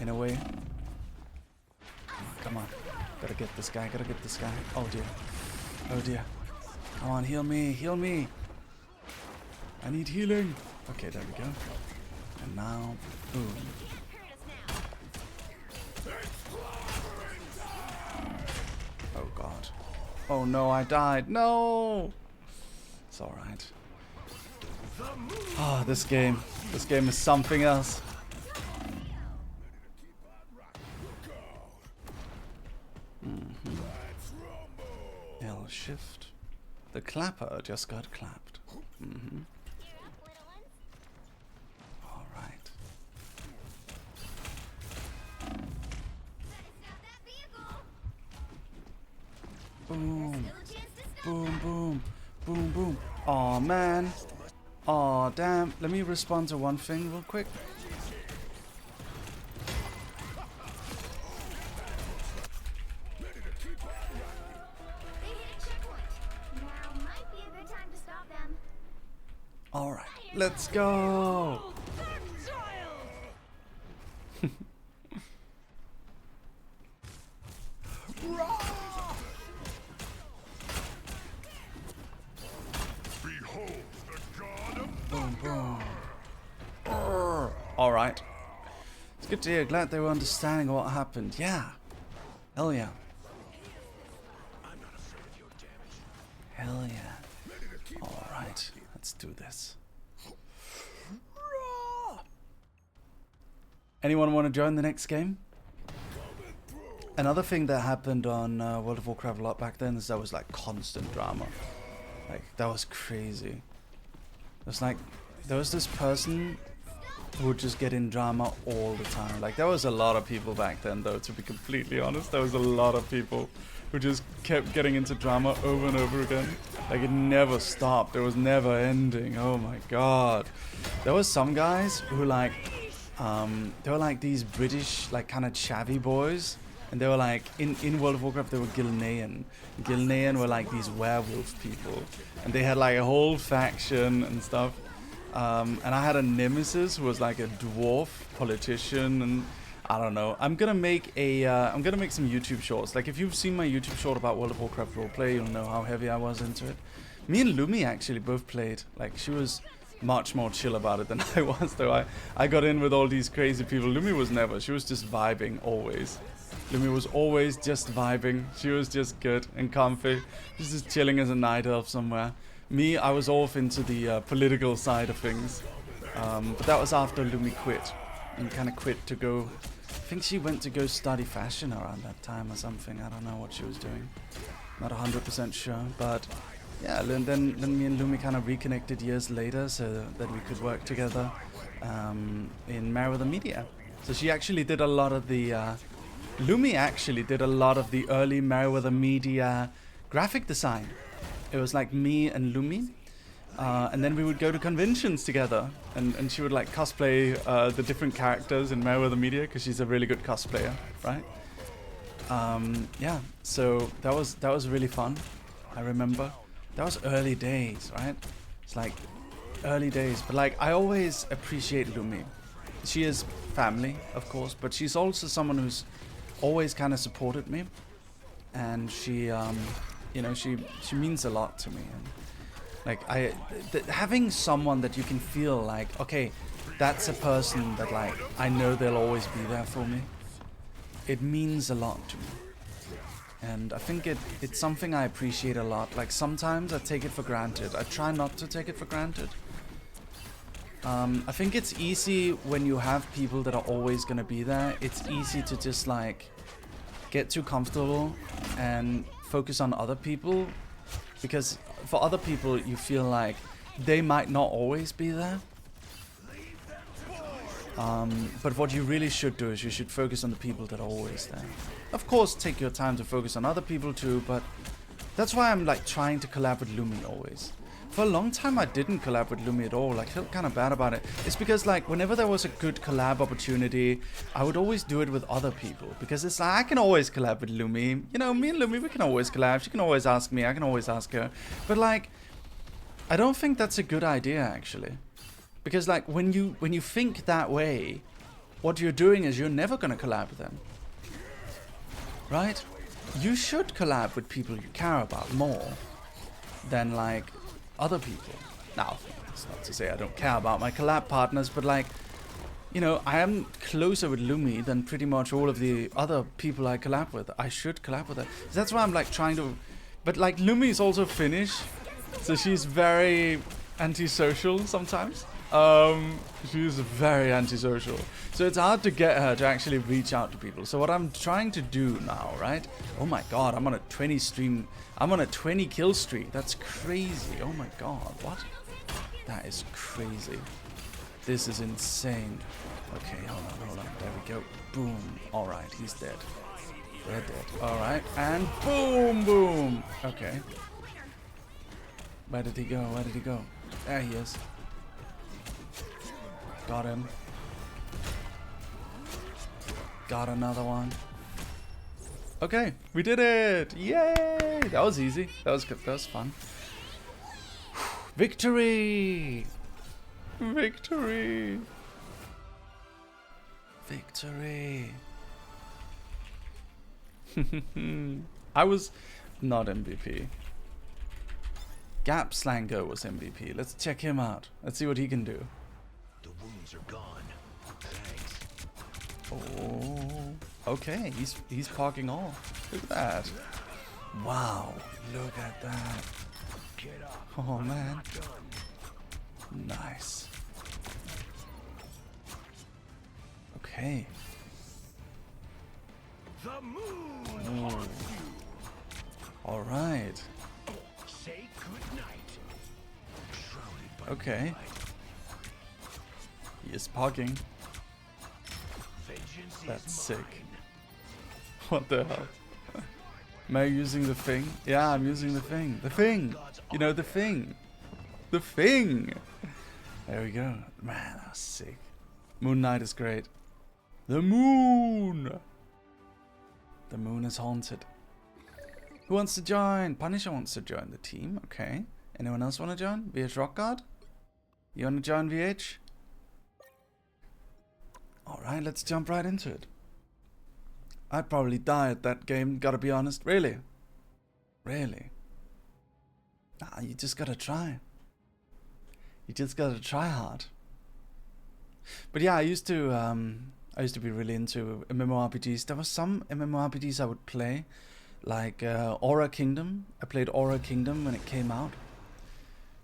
In a way. Come on. Gotta get this guy. Oh dear. Come on, heal me. I need healing. Okay, there we go. And now, boom. Oh god. Oh no, I died. No! It's alright. Ah, this game is something else. L shift. The clapper just got clapped. Alright. Boom. Boom. Aw, man. Aw, damn. Let me respond to one thing real quick. Alright, let's go. Boom, boom. Alright. It's good to hear. Glad they were understanding what happened. Yeah. Hell yeah. Hell yeah. Alright. Let's do this. Anyone want to join the next game? Another thing that happened on World of Warcraft a lot back then is there was like constant drama. Like, that was crazy. It's like, there was this person who would just get in drama all the time. Like, there was a lot of people back then, though, to be completely honest. There was a lot of people who just kept getting into drama over and over again. Like, it never stopped. It was never ending. Oh my god. There was some guys who, like, they were like these British, like, kind of chavvy boys. And they were like, in World of Warcraft, they were Gilnean. Gilnean were like these werewolf people. And they had like a whole faction and stuff. And I had a nemesis who was like a dwarf politician. And I don't know. I'm gonna make some YouTube shorts. Like, if you've seen my YouTube short about World of Warcraft roleplay, you'll know how heavy I was into it. Me and Lumi actually both played. Like, she was much more chill about it than I was, though. I got in with all these crazy people. Lumi was never. She was just vibing always. Lumi was always just vibing. She was just good and comfy. She was just chilling as a night elf somewhere. Me, I was off into the political side of things. But that was after Lumi quit. And kind of quit to go... I think she went to go study fashion around that time or something. I don't know what she was doing. Not 100% sure. But yeah, then me and Lumi kind of reconnected years later so that we could work together in Merryweather Media. So she actually did a lot of the... Lumi actually did a lot of the early Merryweather Media graphic design. It was like me and Lumi. And then we would go to conventions together. And she would like cosplay the different characters in Merryweather Media because she's a really good cosplayer, right? Yeah, so that was really fun. I remember. That was early days, right? It's like early days. But like, I always appreciate Lumi. She is family, of course, but she's also someone who's always kind of supported me, and she, you know, she means a lot to me. And like, having someone that you can feel like, okay, that's a person that like I know they'll always be there for me. It means a lot to me, and I think it's something I appreciate a lot. Like, sometimes I take it for granted. I try not to take it for granted. I think it's easy when you have people that are always gonna be there. It's easy to just like get too comfortable and focus on other people, because for other people you feel like they might not always be there. But what you really should do is you should focus on the people that are always there. Of course, take your time to focus on other people too, but that's why I'm like trying to collab with Lumi always. For a long time I didn't collab with Lumi at all. Like, I felt kind of bad about it. It's because like whenever there was a good collab opportunity, I would always do it with other people, because it's like, I can always collab with Lumi. You know, me and Lumi, we can always collab. She can always ask me, I can always ask her. But like, I don't think that's a good idea actually. Because like, when you think that way, what you're doing is you're never gonna collab with them. Right? You should collab with people you care about more than like other people. Now, it's not to say I don't care about my collab partners, but like, you know, I am closer with Lumi than pretty much all of the other people I collab with. I should collab with her. That's why I'm like trying to... But like, Lumi is also Finnish, so she's very antisocial sometimes. She's very antisocial. So it's hard to get her to actually reach out to people. So what I'm trying to do now, right? Oh my god, I'm on a 20 stream... I'm on a 20 kill streak. That's crazy. Oh my god, what? That is crazy. This is insane. Okay, hold on. There we go. Boom. Alright, he's dead. They're dead. Alright, and boom, boom. Okay. Where did he go? Where did he go? There he is. Got him. Got another one. Okay, we did it! Yay! That was easy. That was good. That was fun. Victory! Victory! Victory! I was not MVP. Gap Slanger was MVP. Let's check him out. Let's see what he can do. The wounds are gone. Thanks. Oh, okay. He's parking off. Look at that. Wow, look at that. Get up. Oh man, Not done. nice. Okay. The moon Ooh. haunts All right. you. Say goodnight. Shrouded by Okay. moonlight. He is parking. Vengeance That's is sick. mine. What the hell? Am I using the thing? Yeah, I'm using the thing. The thing! You know, the thing! The thing! There we go. Man, that was sick. Moon Knight is great. The moon! The moon is haunted. Who wants to join? Punisher wants to join the team. Okay. Anyone else want to join? VH Rockguard? You want to join VH? Alright, let's jump right into it. I'd probably die at that game, gotta be honest. Really? Really? Nah, you just gotta try. You just gotta try hard. But yeah, I used to be really into MMORPGs. There were some MMORPGs I would play, like Aura Kingdom. I played Aura Kingdom when it came out.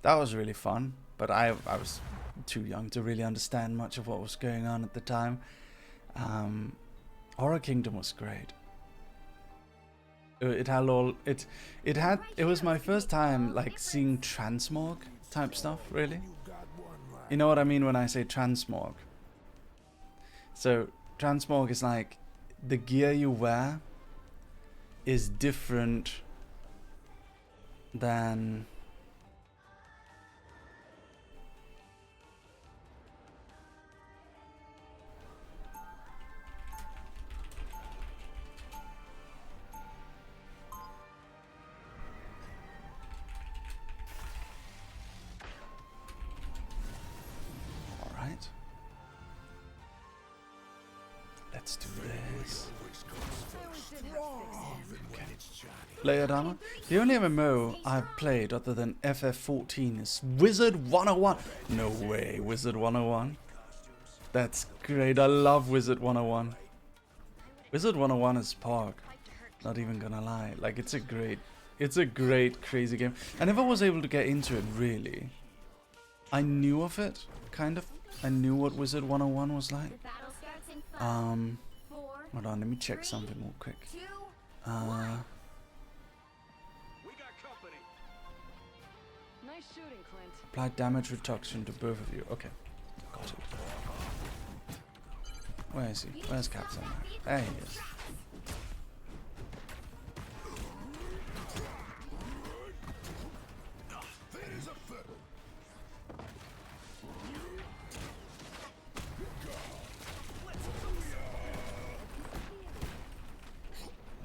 That was really fun, but I was too young to really understand much of what was going on at the time. Aura Kingdom was great. It was my first time like seeing transmog type stuff, really. You know what I mean when I say transmog? So transmog is like the gear you wear is different than let's do this. Okay. Layered armor. The only MMO I've played other than FF14 is Wizard 101. No way, Wizard 101. That's great. I love Wizard 101. Wizard 101 is Park. Not even gonna lie. Like it's a great crazy game. I never was able to get into it really. I knew of it, kind of. I knew what Wizard 101 was like. Hold on, let me check something real quick. We got company. Nice shooting, Clint. Apply damage reduction to both of you. Okay, got it. Where is he? Where's Captain? There he is.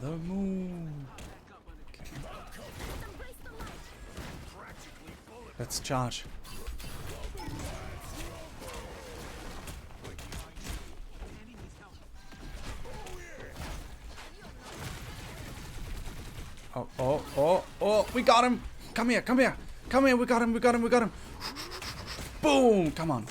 The moon. Okay. Let's charge. Oh, we got him. Come here. We got him. Boom. Come on.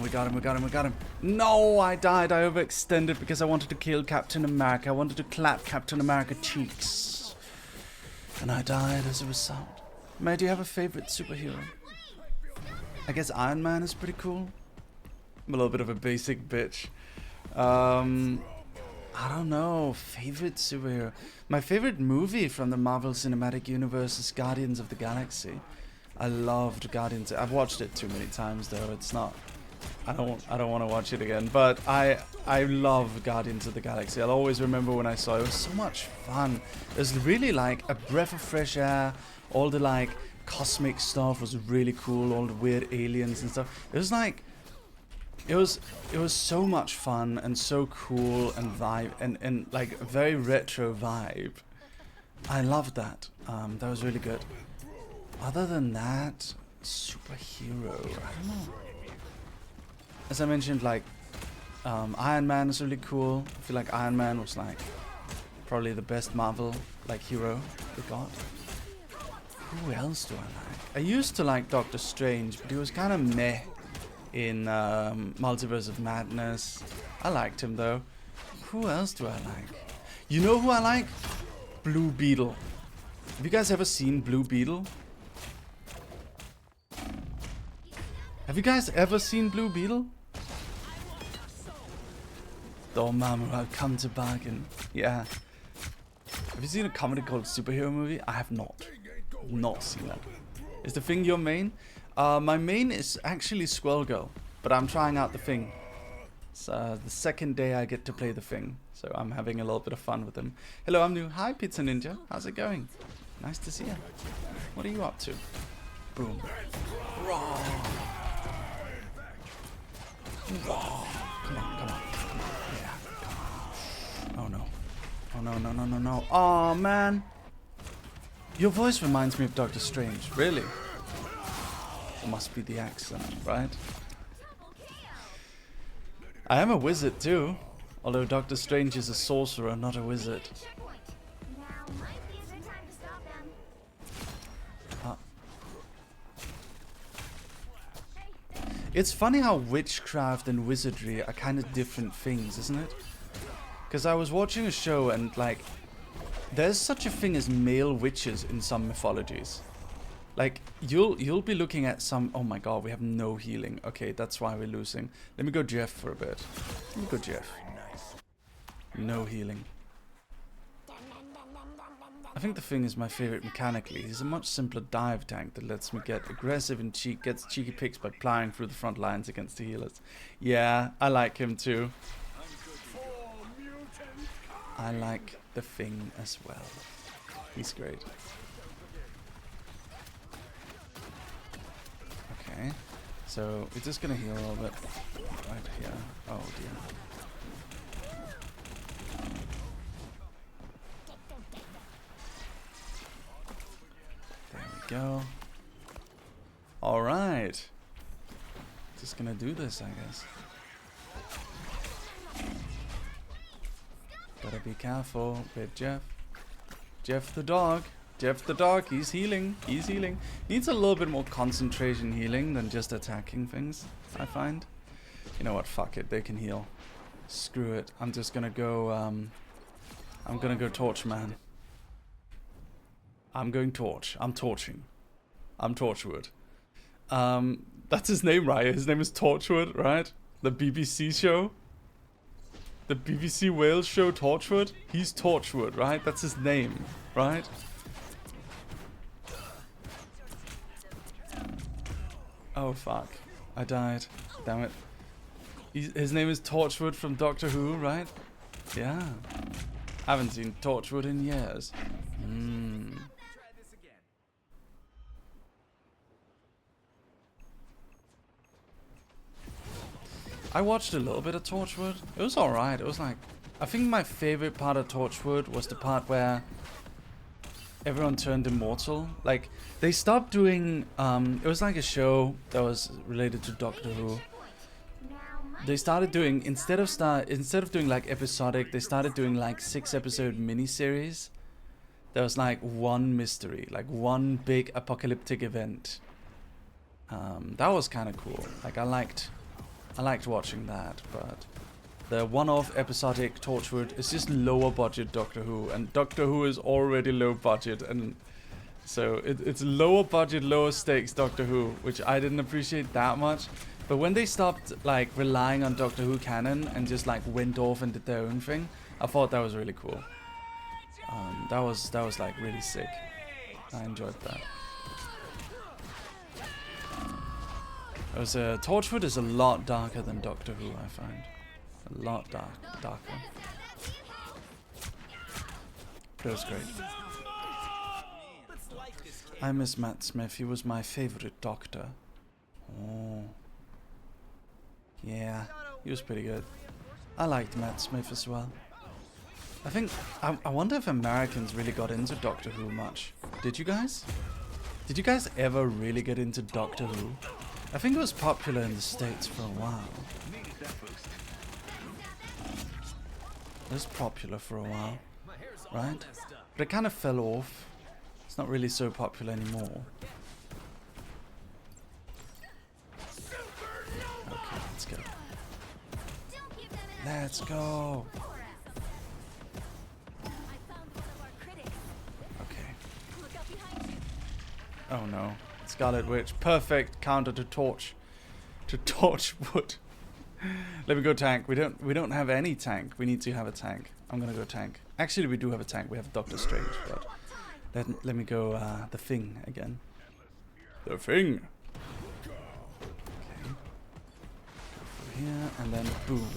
We got him. No, I died. I overextended because I wanted to kill Captain America. I wanted to clap Captain America cheeks. And I died as a result. May, do you have a favorite superhero? I guess Iron Man is pretty cool. I'm a little bit of a basic bitch. I don't know. Favorite superhero. My favorite movie from the Marvel Cinematic Universe is Guardians of the Galaxy. I loved Guardians. I've watched it too many times though. It's not. I don't want to watch it again. But I love Guardians of the Galaxy. I'll always remember when I saw it. It was so much fun. It was really like a breath of fresh air. All the like cosmic stuff was really cool. All the weird aliens and stuff. It was like. It was so much fun and so cool and vibe and like a very retro vibe. I loved that. That was really good. Other than that, superhero. I don't know. As I mentioned, like Iron Man is really cool. I feel like Iron Man was like probably the best Marvel like hero we got. Who else do I like? I used to like Doctor Strange, but he was kind of meh in Multiverse of Madness. I liked him though. Who else do I like? You know who I like? Blue Beetle. Have you guys ever seen Blue Beetle? Have you guys ever seen Blue Beetle? Dormammu, I've come to bargain. Yeah. Have you seen a comedy called Superhero Movie? I have not. Not seen that. Is the Thing your main? My main is actually Squirrel Girl, but I'm trying out the Thing. It's the second day I get to play the Thing, so I'm having a little bit of fun with him. Hello, I'm new. Hi, Pizza Ninja. How's it going? Nice to see you. What are you up to? Boom. Raw. Raw. Come on, come on. Yeah, come on. Oh no. Oh no, no, no, no, no. Oh man. Your voice reminds me of Doctor Strange. Really? It must be the accent, right? I am a wizard too. Although Doctor Strange is a sorcerer, not a wizard. It's funny how witchcraft and wizardry are kind of different things, isn't it? Because I was watching a show and like, there's such a thing as male witches in some mythologies. Like, you'll be looking at some... Oh my god, we have no healing. Okay, that's why we're losing. Let me go Jeff for a bit. Let me go Jeff. No healing. I think the Thing is my favorite mechanically. He's a much simpler dive tank that lets me get aggressive and gets cheeky picks by plying through the front lines against the healers. Yeah, I like him too. I like the Thing as well. He's great. Okay, so we're just gonna heal a little bit right here. Oh dear. There we go. All right. Just gonna do this, I guess. Gotta be careful with Jeff. Jeff the dog. Jeff the dog, he's healing. He's healing. Needs a little bit more concentration healing than just attacking things, I find. You know what, fuck it, they can heal. Screw it. I'm just gonna go, I'm gonna go Torch Man. I'm going Torch. I'm torching. I'm Torchwood. That's his name, right? His name is Torchwood, right? The BBC show. The BBC Wales show Torchwood. He's Torchwood, right? That's his name, right? Oh fuck. I died. Damn it. His name is Torchwood from Doctor Who, right? Yeah. I haven't seen Torchwood in years. I watched a little bit of Torchwood. It was alright. It was like... I think my favorite part of Torchwood was the part where everyone turned immortal. Like, they stopped doing... it was like a show that was related to Doctor Who. They started doing... Instead of doing like episodic, they started doing like 6-episode miniseries. There was like one mystery. Like one big apocalyptic event. That was kind of cool. Like, I liked watching that, but the one-off episodic Torchwood is just lower budget Doctor Who, and Doctor Who is already low budget, and so it's lower budget, lower stakes Doctor Who, which I didn't appreciate that much. But when they stopped like relying on Doctor Who canon and just like went off and did their own thing, I thought that was really cool. That was like really sick. I enjoyed that. Torchwood is a lot darker than Doctor Who, I find. A lot darker. But it was great. I miss Matt Smith. He was my favorite Doctor. Oh. Yeah, he was pretty good. I liked Matt Smith as well. I wonder if Americans really got into Doctor Who much. Did you guys? Did you guys ever really get into Doctor Who? I think it was popular in the States for a while. It was popular for a while, right? But it kind of fell off. It's not really so popular anymore. Okay, let's go. Let's go. Okay. Oh no. Scarlet Witch. Perfect counter to torch. To torch wood. Let me go tank. We don't have any tank. We need to have a tank. I'm gonna go tank. Actually, we do have a tank. We have Doctor Strange, but let me go the Thing again. The Thing. Okay. Go here and then boom.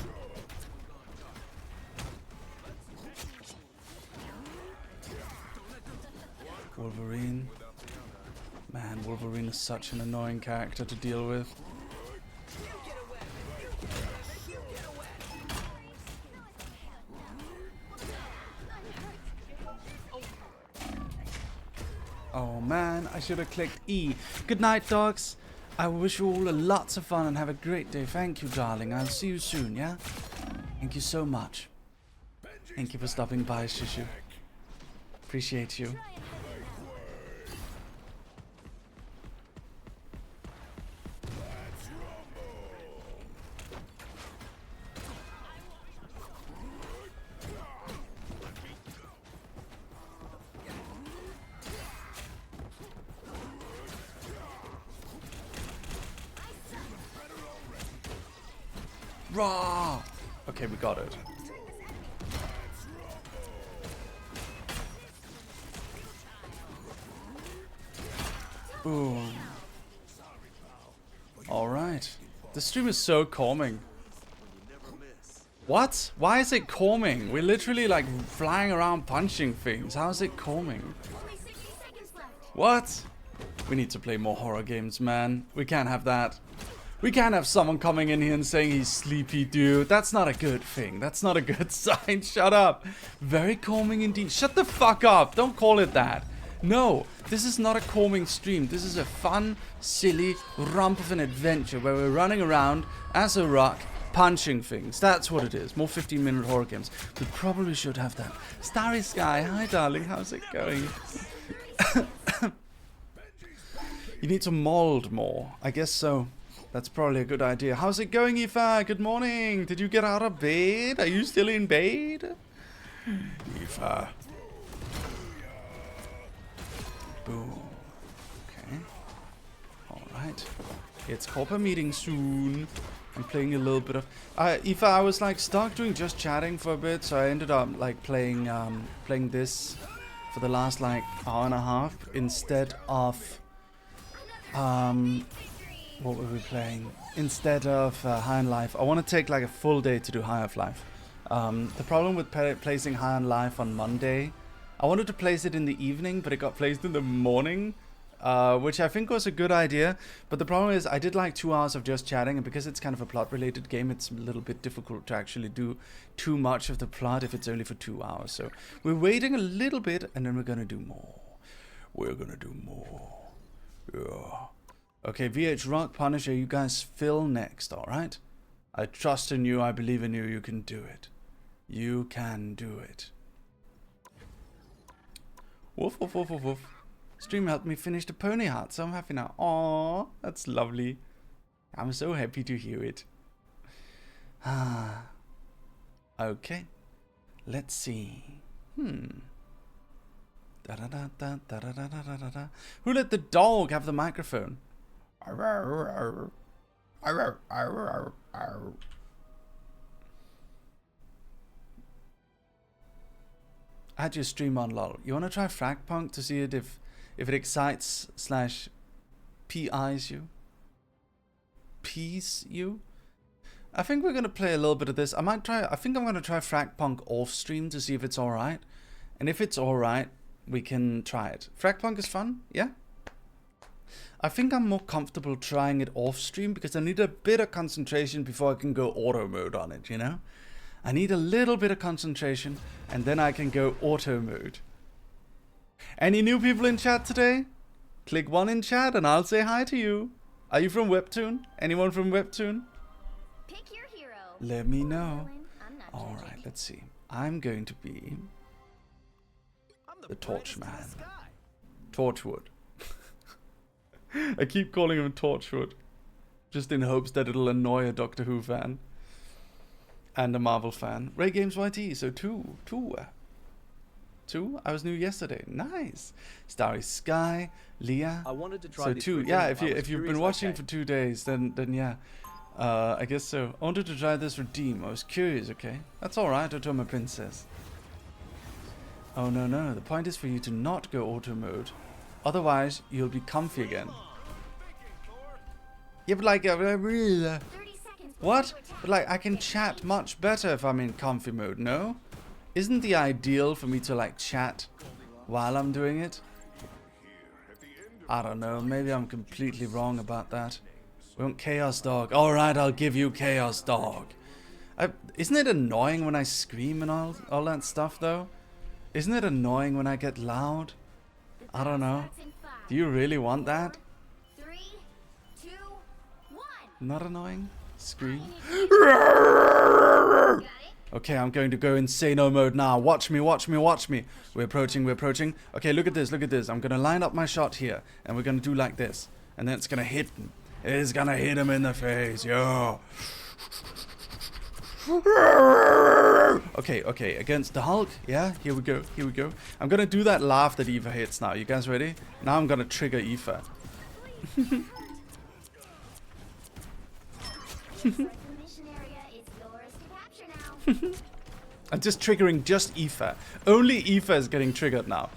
Wolverine. Man, Wolverine is such an annoying character to deal with. Oh man, I should have clicked E. Good night, dogs. I wish you all lots of fun and have a great day. Thank you, darling. I'll see you soon, yeah? Thank you so much. Thank you for stopping by, Shushu. Appreciate you. Raw! Okay, we got it. Boom. Alright. The stream is so calming. What? Why is it calming? We're literally like flying around punching things. How is it calming? What? We need to play more horror games, man. We can't have that. We can't have someone coming in here and saying he's sleepy, dude. That's not a good thing. That's not a good sign. Shut up. Very calming indeed. Shut the fuck up. Don't call it that. No, this is not a calming stream. This is a fun, silly romp of an adventure where we're running around as a rock, punching things. That's what it is. More 15-minute horror games. We probably should have that. Starry Sky. Hi, darling. How's it going? You need to mold more. I guess so. That's probably a good idea. How's it going, Aoife? Good morning. Did you get out of bed? Are you still in bed? Aoife. Boom. Okay. Alright. It's corporate meeting soon. I'm playing a little bit of... Aoife, I was like stuck doing just chatting for a bit, so I ended up like playing this for the last like hour and a half instead of... what were we playing? Instead of High on Life. I want to take like a full day to do High on Life. The problem with placing High on Life on Monday, I wanted to place it in the evening, but it got placed in the morning, which I think was a good idea. But the problem is I did like 2 hours of just chatting, and because it's kind of a plot-related game, it's a little bit difficult to actually do too much of the plot if it's only for 2 hours. So we're waiting a little bit, and then we're going to do more. We're going to do more. Yeah. Okay, VH Rock, Punisher, you guys fill next, alright? I trust in you, I believe in you, you can do it. You can do it. Woof, woof, woof, woof, woof. Stream helped me finish the pony heart, so I'm happy now. Aww, that's lovely. I'm so happy to hear it. Ah. Okay. Let's see. Da da da da da da da da da da. Who let the dog have the microphone? I had your stream on, lol. You wanna try Fragpunk to see it if it excites slash PIs you? Peace you? I think we're gonna play a little bit of this. I think I'm gonna try Fragpunk off stream to see if it's alright. And if it's alright, we can try it. Fragpunk is fun, yeah? I think I'm more comfortable trying it off stream because I need a bit of concentration before I can go auto mode on it, you know? I need a little bit of concentration and then I can go auto mode. Any new people in chat today? Click 1 in chat and I'll say hi to you. Are you from Webtoon? Anyone from Webtoon? Pick your hero. Let me know. Villain, I'm not All judging. right, let's see. I'm going to be the Torchman. Torchwood. I keep calling him Torchwood, just in hopes that it'll annoy a Doctor Who fan and a Marvel fan. Ray Games YT, so two. I was new yesterday. Nice. Starry Sky, Leah. I wanted to try So this 2. rhythm. Yeah, I if was you've been curious- watching okay. for 2 days, then yeah. I guess so. I wanted to try this redeem. I was curious. Okay, that's all right. Otoma Princess. Oh no. The point is for you to not go auto mode. Otherwise, you'll be comfy again. Yeah, but like, 30 seconds what? before you attack. But like, I can chat much better if I'm in comfy mode, no? Isn't the ideal for me to like chat while I'm doing it? I don't know, maybe I'm completely wrong about that. We want Chaos Dog. Alright, I'll give you Chaos Dog. Isn't it annoying when I scream and all that stuff though? Isn't it annoying when I get loud? I don't know. Starts in 5, Do you really want that? 3, 2, 1. Not annoying? Scream. Got it? Okay, I'm going to go insano mode now. Watch me. We're approaching. Okay, look at this. I'm going to line up my shot here. And we're going to do like this. And then it's going to hit him. It's going to hit him in the face. Yo. Okay. Against the Hulk. Yeah, here we go. I'm going to do that laugh that Eva hits now. You guys ready? Now I'm going to trigger Eva. Looks like the mission area is yours to capture now. I'm just triggering just Aoife. Only Aoife is getting triggered now.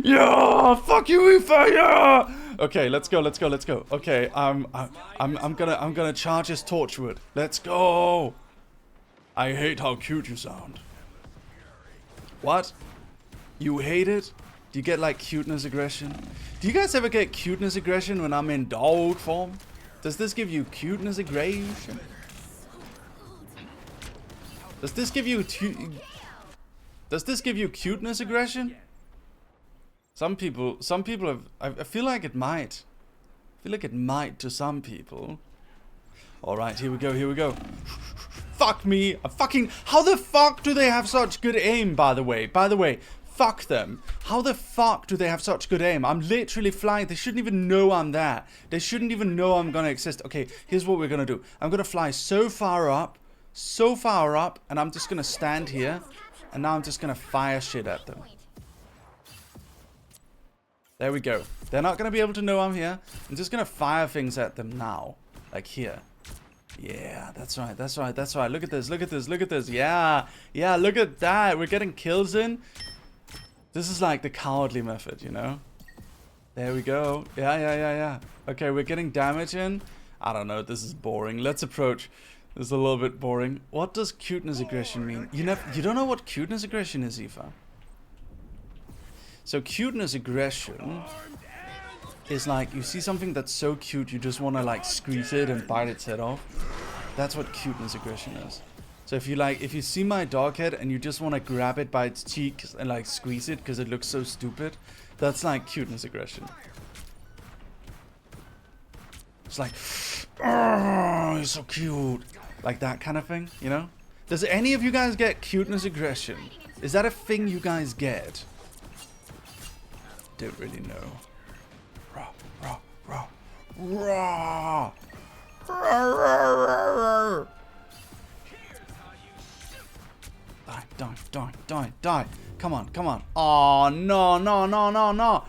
Yeah, fuck you, Aoife. Yeah. Okay, let's go. Okay, I'm gonna charge his Torchwood. Let's go. I hate how cute you sound. What? You hate it? Do you get like cuteness aggression? Do you guys ever get cuteness aggression when I'm in dog form? Does this give you cuteness aggression? Does this give you cuteness aggression? Some people have. I feel like it might. I feel like it might to some people. All right, here we go. Fuck me. How the fuck do they have such good aim, by the way? Fuck them. How the fuck do they have such good aim? I'm literally flying. They shouldn't even know I'm there. They shouldn't even know I'm gonna exist. Okay, here's what we're gonna do. I'm gonna fly so far up, and I'm just gonna stand here, and now I'm just gonna fire shit at them. There we go. They're not gonna be able to know I'm here. I'm just gonna fire things at them now. Like here. Yeah, that's right. Look at this. Yeah, look at that. We're getting kills in. This is like the cowardly method, you know? There we go. Yeah. Okay, we're getting damage in. I don't know, this is boring. Let's approach. This is a little bit boring. What does cuteness aggression mean? You don't know what cuteness aggression is, Eva? So cuteness aggression is like you see something that's so cute you just want to like squeeze it and bite its head off. That's what cuteness aggression is. So if you see my dog head and you just want to grab it by its cheeks and like squeeze it because it looks so stupid, that's like cuteness aggression. It's like, oh, he's so cute. Like that kind of thing, you know? Does any of you guys get cuteness aggression? Is that a thing you guys get? Don't really know. Raw. Die. Come on. Oh, no.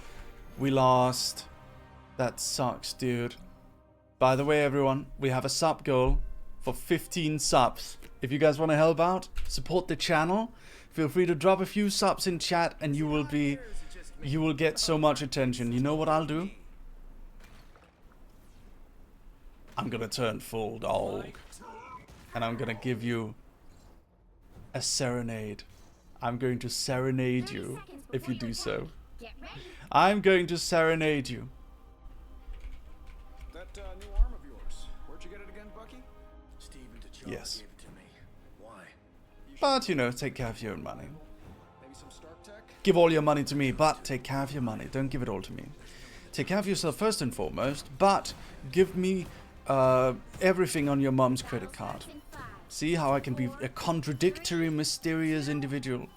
We lost. That sucks, dude. By the way, everyone, we have a sub goal for 15 subs. If you guys want to help out, support the channel, feel free to drop a few subs in chat and you will get so much attention. You know what I'll do? I'm gonna turn full dog. And I'm gonna give you a serenade. I'm going to serenade you if you do so. Get ready. I'm going to serenade you. That new arm of yours, where'd you get it again, Bucky? Yes. But, you know, take care of your own money. Give all your money to me, but take care of your money. Don't give it all to me. Take care of yourself first and foremost, but give me everything on your mom's credit card. See how I can be a contradictory, mysterious individual.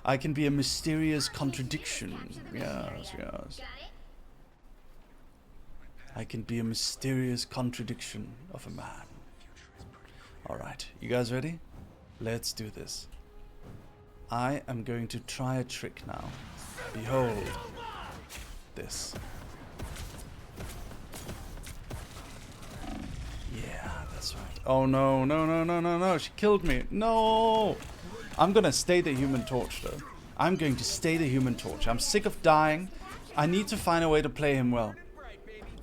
I can be a mysterious contradiction. Yes, yes. I can be a mysterious contradiction of a man. Alright, you guys ready? Let's do this. I am going to try a trick now. Behold this. Yeah, that's right. Oh no, no, no, no, no, no. She killed me. No! I'm gonna stay the Human Torch though. I'm going to stay the Human Torch. I'm sick of dying. I need to find a way to play him well.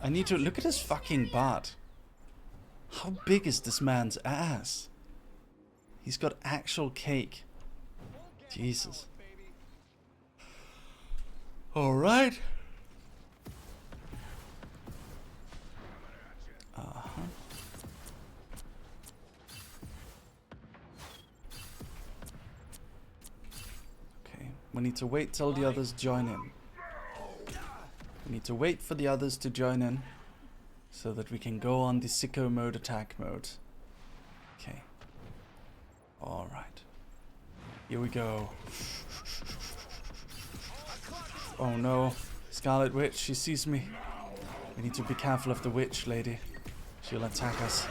I need to look at his fucking butt. How big is this man's ass? He's got actual cake. Jesus. Alright. Okay. We need to wait till the others join in. We need to wait for the others to join in so that we can go on the sicko mode attack mode. Okay. Alright. Here we go. Oh no. Scarlet Witch, she sees me. We need to be careful of the witch lady. She'll attack us.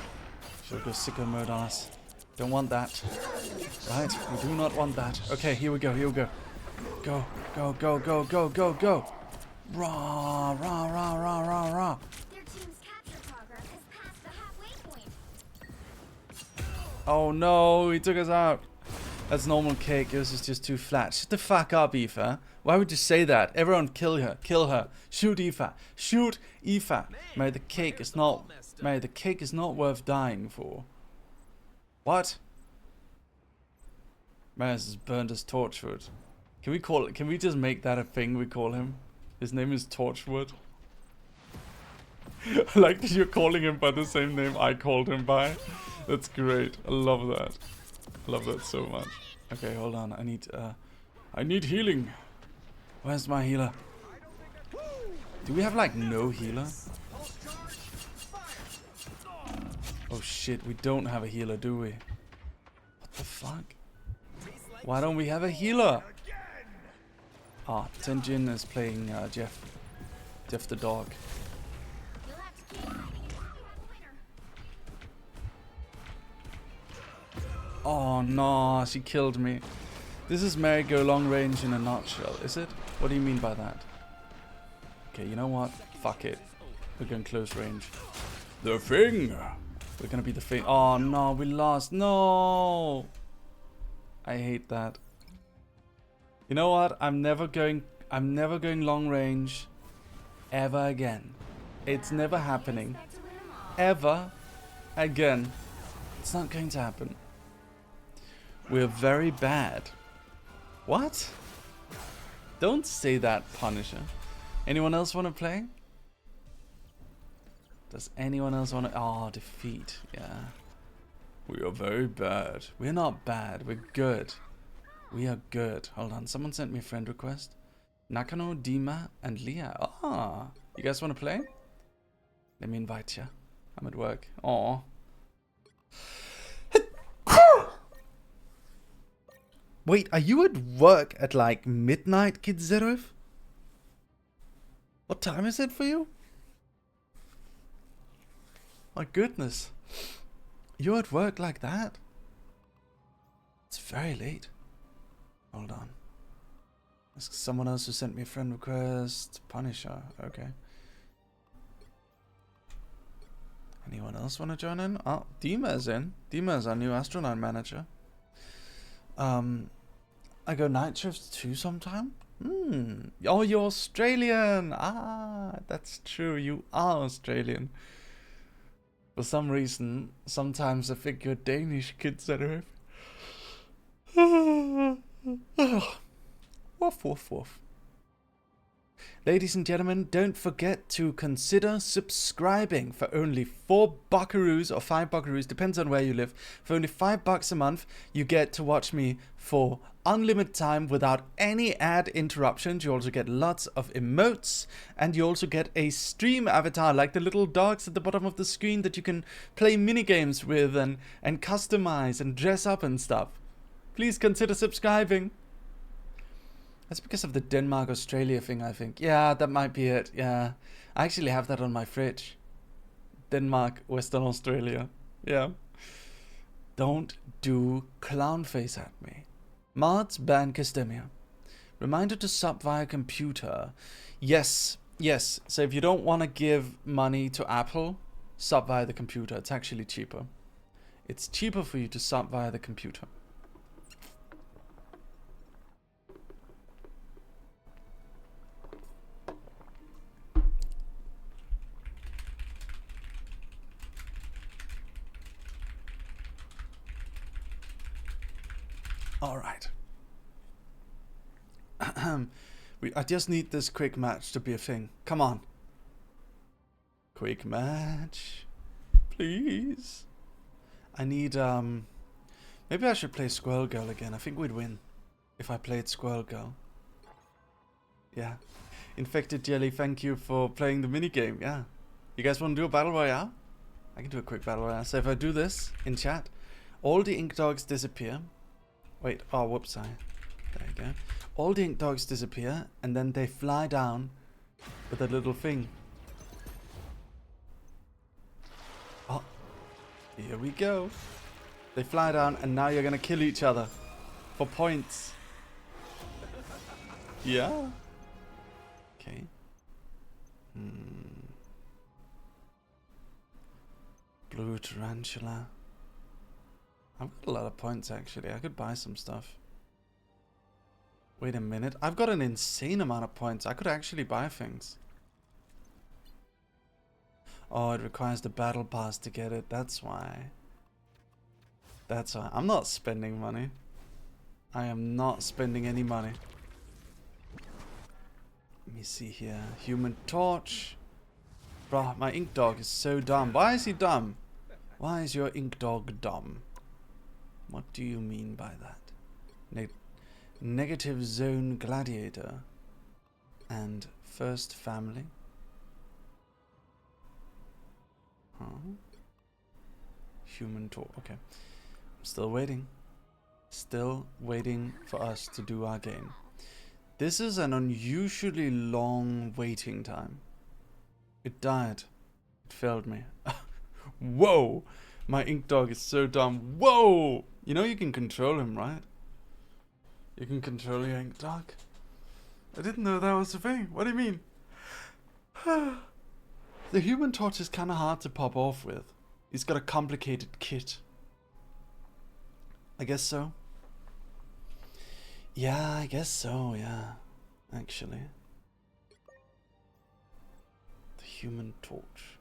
She'll go sicko mode on us. Don't want that. Right? We do not want that. Okay, here we go, here we go. Go, go, go, go, go, go, go. Rah, rah, rah, rah, rah, rah. Their team's capture progress has passed the halfway point. Oh no, he took us out. That's normal cake. Yours is just too flat. Shut the fuck up, Aoife. Why would you say that? Everyone kill her. Kill her. Shoot Aoife. Shoot Aoife. Mary, the cake is not... Mary, the cake is not worth dying for. What? Mary has burned his Torchwood. Can we call it... Can we just make that a thing we call him? His name is Torchwood. I like that you're calling him by the same name I called him by. That's great. I love that. I love that so much. Okay, hold on. I need healing. Where's my healer? Do we have like no healer? Oh shit, we don't have a healer, do we? What the fuck? Why don't we have a healer? Ah, Tenjin is playing Jeff. Jeff the dog. You'll have to keep fighting until you have a winner. Oh no, she killed me. This is Merry Go Long Range in a nutshell, is it? What do you mean by that? Okay, you know what? Fuck it. We're going close range. The thing. We're gonna be the thing. Oh no, we lost. No! I hate that. You know what? I'm never going long range ever again. It's never happening. Ever again. It's not going to happen. We're very bad. What? Don't say that, Punisher. Anyone else want to play? Does anyone else want to... Oh, defeat. Yeah. We are very bad. We're not bad. We're good. We are good. Hold on. Someone sent me a friend request. Nakano, Dima, and Leah. Ah. You guys want to play? Let me invite you. I'm at work. Aw. Wait, are you at work at like midnight, Kid Zerov? What time is it for you? My goodness. You're at work like that? It's very late. Hold on. There's someone else who sent me a friend request. Punisher. Okay. Anyone else want to join in? Oh, Dima's in. Dima's our new Astroline manager. I go night shifts too sometime? Oh, you're Australian! Ah, that's true. You are Australian. For some reason, sometimes I think you're Danish, Kid Zerov. Woof, woof, woof. Ladies and gentlemen, don't forget to consider subscribing for only 4 buckaroos or 5 buckaroos, depends on where you live. For only $5 a month, you get to watch me for unlimited time without any ad interruptions. You also get lots of emotes, and you also get a stream avatar like the little dogs at the bottom of the screen that you can play minigames with and customize and dress up and stuff. Please consider subscribing. That's because of the Denmark-Australia thing, I think. Yeah, that might be it. Yeah. I actually have that on my fridge. Denmark, Western Australia. Yeah. Don't do clown face at me. Mods ban Castemia. Reminder to sub via computer. Yes. Yes. So if you don't want to give money to Apple, sub via the computer. It's actually cheaper. It's cheaper for you to sub via the computer. All right. I just need this quick match to be a thing. Come on. Quick match. Please. I need, maybe I should play Squirrel Girl again. I think we'd win if I played Squirrel Girl. Yeah. Infected Jelly, thank you for playing the minigame. Yeah. You guys want to do a battle royale? I can do a quick battle royale. So if I do this in chat, all the ink dogs disappear. Wait, oh, whoops, there you go. All the ink dogs disappear, and then they fly down with a little thing. Oh, here we go. They fly down, and now you're gonna kill each other for points. Yeah. Okay. Blue tarantula. I've got a lot of points, actually. I could buy some stuff. Wait a minute. I've got an insane amount of points. I could actually buy things. Oh, it requires the battle pass to get it. That's why. That's why. I'm not spending money. I am not spending any money. Let me see here. Human Torch. Bruh, my ink dog is so dumb. Why is he dumb? Why is your ink dog dumb? What do you mean by that? Negative Zone Gladiator. And First Family. Huh? Human Torch. Okay. I'm still waiting. Still waiting for us to do our game. This is an unusually long waiting time. It died. It failed me. Whoa! My ink dog is so dumb. Whoa! You know you can control him, right? You can control your ink dog. I didn't know that was a thing. What do you mean? The Human Torch is kind of hard to pop off with. He's got a complicated kit. I guess so. Yeah, I guess so, yeah. Actually. The Human Torch.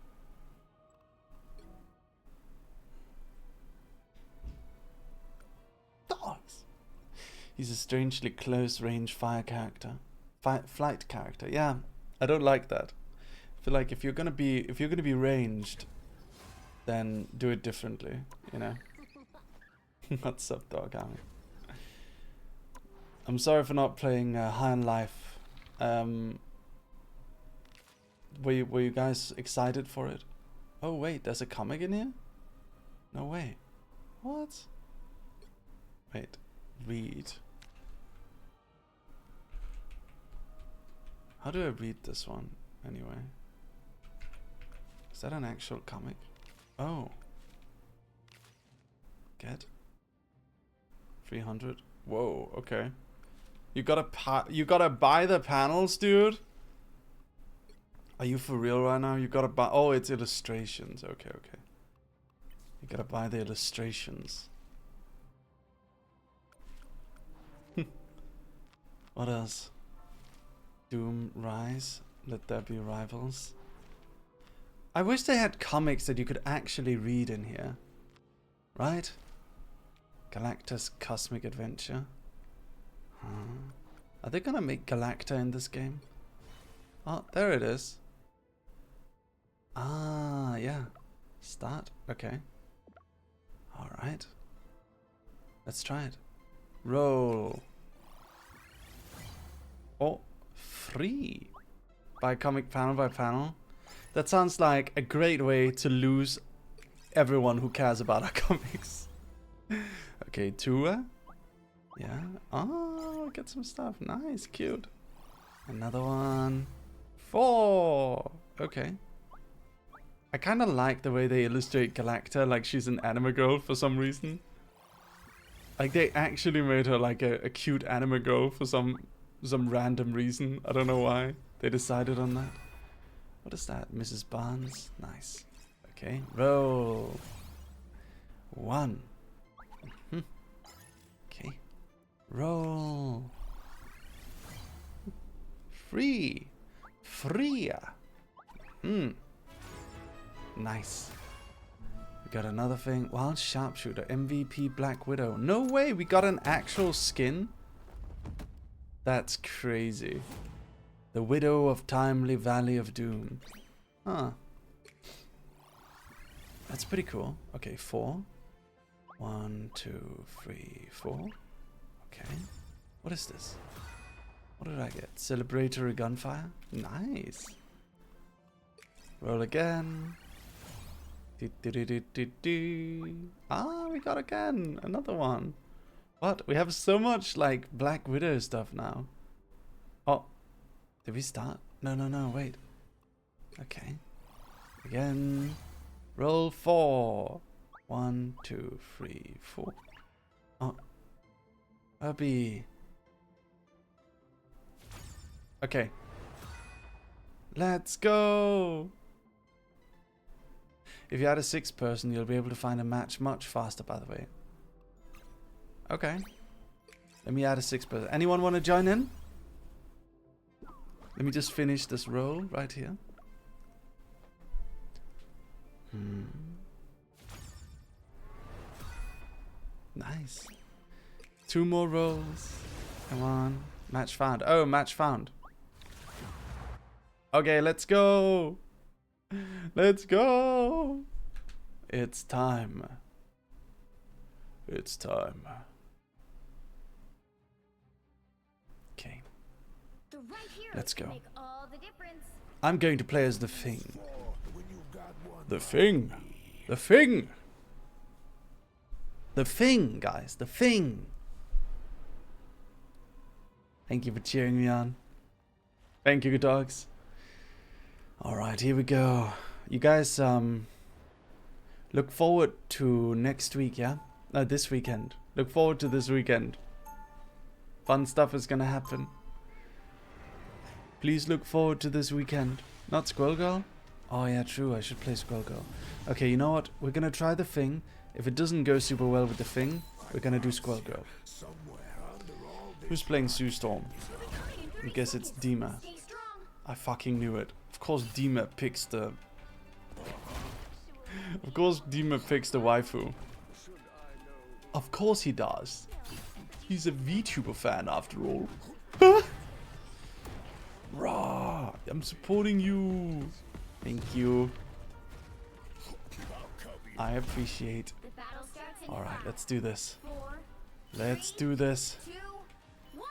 Dogs! He's a strangely close-range fire character. Flight character, yeah. I don't like that. I feel like if you're gonna be ranged, then do it differently, you know? What's up, dog? I'm sorry for not playing High on Life. Were you guys excited for it? Oh wait, there's a comic in here? No way. What? Wait, read. How do I read this one anyway? Is that an actual comic? Oh. Get 300. Whoa, okay. You gotta buy the panels, dude. Are you for real right now? You gotta buy. Oh, it's illustrations. Okay, okay. You gotta buy the illustrations. What else? Doom Rise. Let there be rivals. I wish they had comics that you could actually read in here. Right? Galactus Cosmic Adventure. Huh. Are they gonna make Galacta in this game? Oh, there it is. Ah, yeah. Start. Okay. Alright. Let's try it. Roll. Oh, free. By comic panel by panel. That sounds like a great way to lose everyone who cares about our comics. Okay, tour. Yeah. Oh, get some stuff. Nice, cute. Another one. 4. Okay. I kind of like the way they illustrate Galacta like she's an anime girl for some reason. Like they actually made her like a cute anime girl for some random reason. I don't know why they decided on that. What is that? Mrs. Barnes? Nice. Okay, roll. 1. Okay. Roll. Free. Freya. Nice. We got another thing. Wild Sharpshooter. MVP Black Widow. No way, we got an actual skin? That's crazy. The Widow of Timely Valley of Doom. Huh. That's pretty cool. Okay, 4. 1, 2, 3, 4. Okay. What is this? What did I get? Celebratory gunfire? Nice. Roll again. Ah, we got again. Another one. What? We have so much like Black Widow stuff now. Oh. Did we start? No, wait. Okay. Again. Roll 4. 1, 2, 3, 4. Oh. Abby. Okay. Let's go. If you add a 6th person, you'll be able to find a match much faster, by the way. Okay. Let me add a 6th person. Anyone want to join in? Let me just finish this roll right here. Nice. 2 more rolls. Come on. Match found. Oh, match found. Okay, let's go. Let's go. It's time. It's time. Okay. The right hero Let's can go. make all the difference. I'm going to play as the Thing. The Thing. The Thing. The Thing, guys. The Thing. Thank you for cheering me on. Thank you, dogs. Alright, here we go. You guys, look forward to next week, yeah? This weekend. Look forward to this weekend. Fun stuff is gonna happen. Please look forward to this weekend. Not Squirrel Girl? Oh yeah, true, I should play Squirrel Girl. Okay, you know what? We're gonna try the Thing. If it doesn't go super well with the Thing, we're gonna do Squirrel Girl. Who's playing Sue Storm? I guess it's Dima. Stay strong. I fucking knew it. Of course Dima picks the... Of course Dima picks the waifu. Of course he does. He's a VTuber fan after all. Rah! I'm supporting you. Thank you. I appreciate. The battle starts in Alright, 5, let's do this. 4, Let's do this. 2, 1.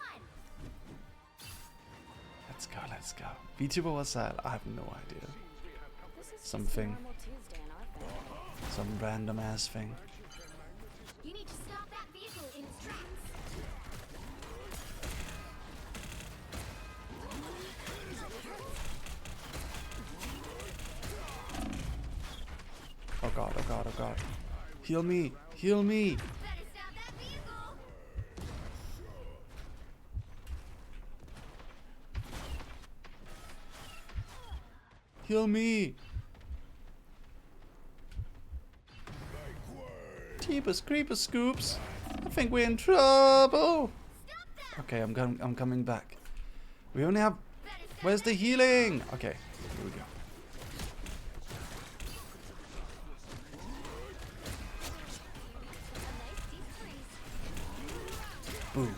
Let's go, let's go. VTuber, what's that? I have no idea. Something. Some random ass thing. You need to stop that vehicle in its tracks. Oh god, oh god, oh god. Heal me! Heal me! Better stop that vehicle. Heal me! Jeepers creepers scoops! I think we're in trouble! Okay, I'm coming back. We only have... Where's the healing? Okay, here we go. Boom.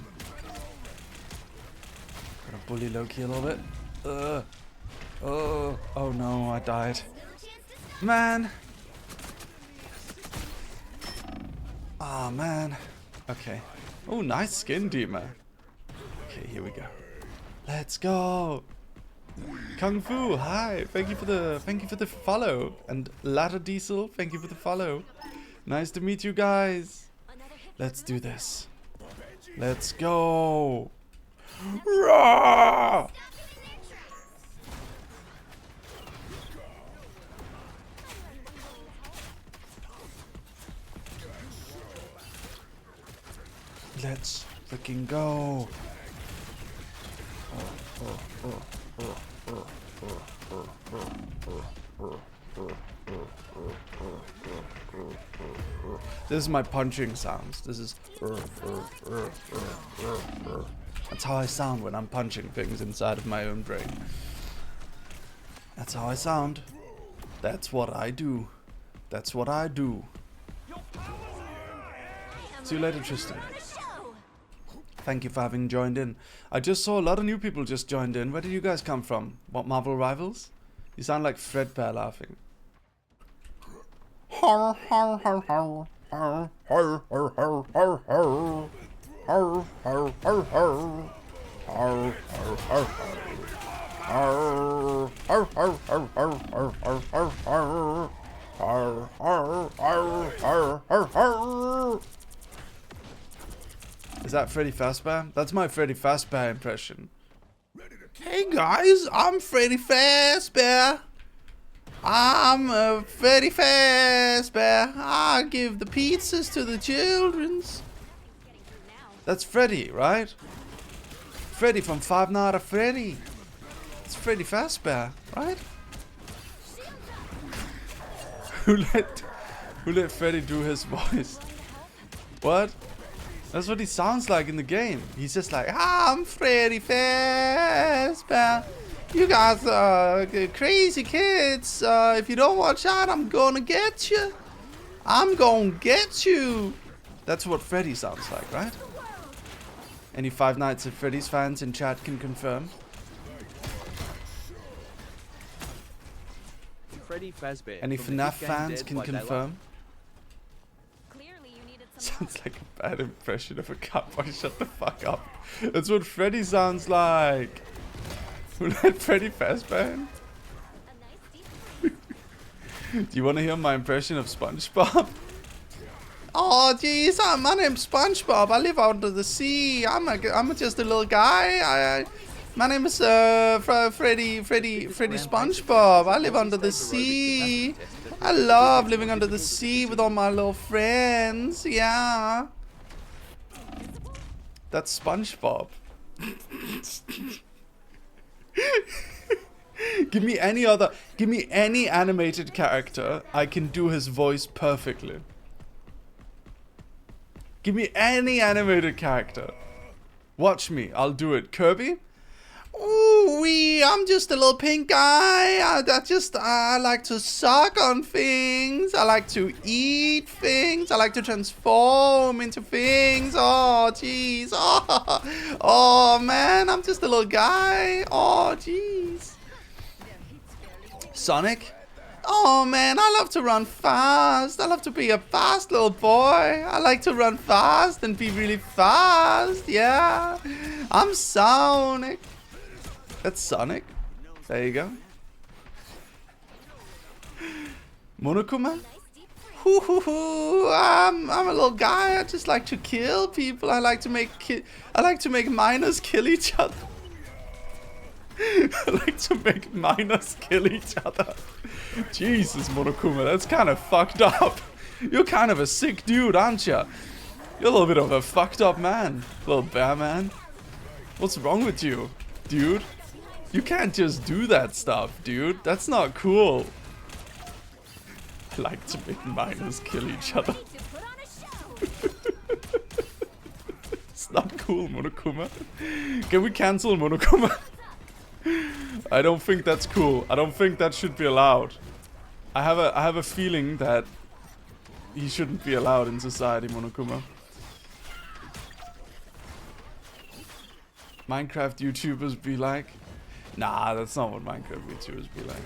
Gotta bully Loki a little bit. Oh no, I died. Man. Ah, man. Okay. Oh, nice skin, Dima. Okay, here we go. Let's go. Kung Fu, hi. Thank you for the follow. And Ladder Diesel, thank you for the follow. Nice to meet you guys. Let's do this. Let's go. Rah! Let's freaking go. This is my punching sounds. This is. That's how I sound when I'm punching things inside of my own brain. That's how I sound. That's what I do. That's what I do. See you later, Tristan. Thank you for having joined in. I just saw a lot of new people just joined in. Where did you guys come from? What, Marvel Rivals? You sound like Fredbear laughing. Is that Freddy Fazbear? That's my Freddy Fazbear impression. Hey guys, I'm Freddy Fazbear. I'm Freddy Fazbear. I give the pizzas to the childrens. That's Freddy, right? Freddy from Five Nights at Freddy. It's Freddy Fazbear, right? Who let Freddy do his voice? What? That's what he sounds like in the game. He's just like, I'm Freddy Fazbear. You guys are crazy kids. If you don't watch out, I'm gonna get you. I'm gonna get you. That's what Freddy sounds like, right? Any Five Nights at Freddy's fans in chat can confirm. Freddy Fazbear. Any from FNAF the Game fans Dead can by Daylight. confirm. Clearly you needed some Sounds like a bad impression of a cowboy. Shut the fuck up. That's what Freddy sounds like. Who let Freddy Fazbear in? a nice deep breeze. Do you want to hear my impression of SpongeBob? Oh, jeez, my name's SpongeBob. I live under the sea. I'm just a little guy. My name is Freddy SpongeBob. I live under the sea. I love living under the sea with all my little friends. Yeah. That's SpongeBob. Give me any animated character. I can do his voice perfectly. Give me any animated character. Watch me. I'll do it. Kirby? Ooh wee, I'm just a little pink guy. I like to suck on things. I like to eat things. I like to transform into things. Oh, jeez. Oh, man, I'm just a little guy. Oh, jeez. Sonic? Oh, man, I love to run fast. I love to be a fast little boy. I like to run fast and be really fast. Yeah, I'm Sonic. That's Sonic. There you go. Monokuma? Hoo hoo hoo. I'm a little guy. I just like to kill people. I like to make minors kill each other. I like to make minors kill each other. Jesus, Monokuma, that's kind of fucked up. You're kind of a sick dude, aren't you? You're a little bit of a fucked up man, little bear man. What's wrong with you, dude? You can't just do that stuff, dude. That's not cool. I like to make minors kill each other. To put on a show. It's not cool, Monokuma. Can we cancel Monokuma? I don't think that's cool. I don't think that should be allowed. I have a feeling that he shouldn't be allowed in society, Monokuma. Minecraft YouTubers be like, Nah, that's not what Minecraft VTubers be like.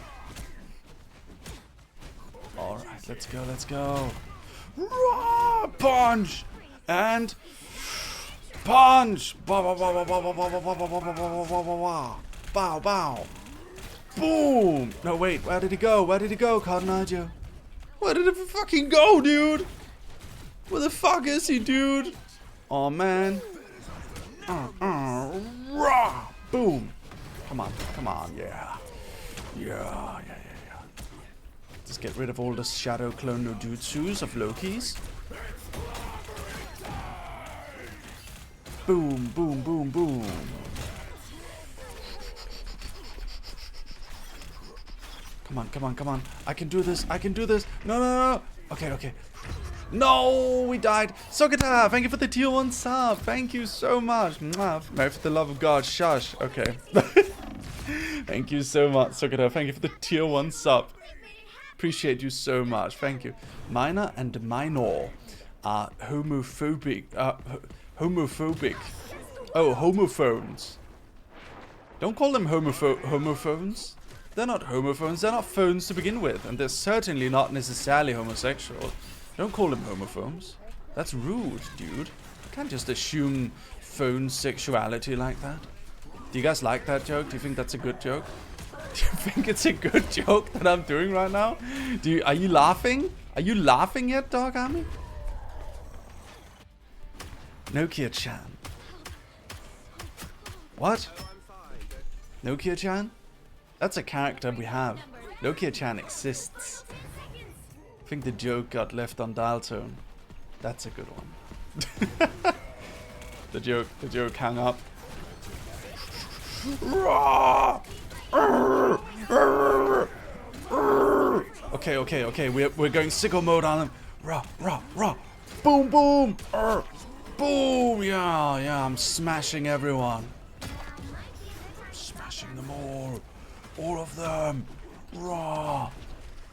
Alright, let's go, let's go. Rah! Punch! And punch! Bow, bow, bow, bow, bow, bow, bow, bow, bow, bow, bow, bow, bow, bow. Bow, bow. Boom! No, wait, where did he go? Where did he go, Carnaggio? Where did he fucking go, dude? Where the fuck is he, dude? Oh, man. Rah! Boom! Come on, yeah. Yeah. Just get rid of all the shadow clone no jutsus of Loki's. Boom, boom, boom, boom. Come on. I can do this. No. Okay. No, we died. Sokata, thank you for the tier 1 sub. Thank you so much. Mary, for the love of God, shush. Okay. Thank you so much, Sokata. Thank you for the tier 1 sub. Appreciate you so much. Thank you. Minor and minor are homophobic. Oh, homophones. Don't call them homophones. They're not homophones. They're not phones to begin with. And they're certainly not necessarily homosexual. Don't call them homophones. That's rude, dude. You can't just assume phone sexuality like that. Do you guys like that joke? Do you think that's a good joke? Do you think it's a good joke that I'm doing right now? Are you laughing? Are you laughing yet, Dog Army? Nokia-chan. What? Nokia-chan? That's a character we have. Nokia-chan exists. I think the joke got left on dial tone. That's a good one. The joke hung up. Okay. We're going sicko mode on them. Rah. Boom. Boom. Yeah. I'm smashing everyone. Smashing them all. All of them. Rah.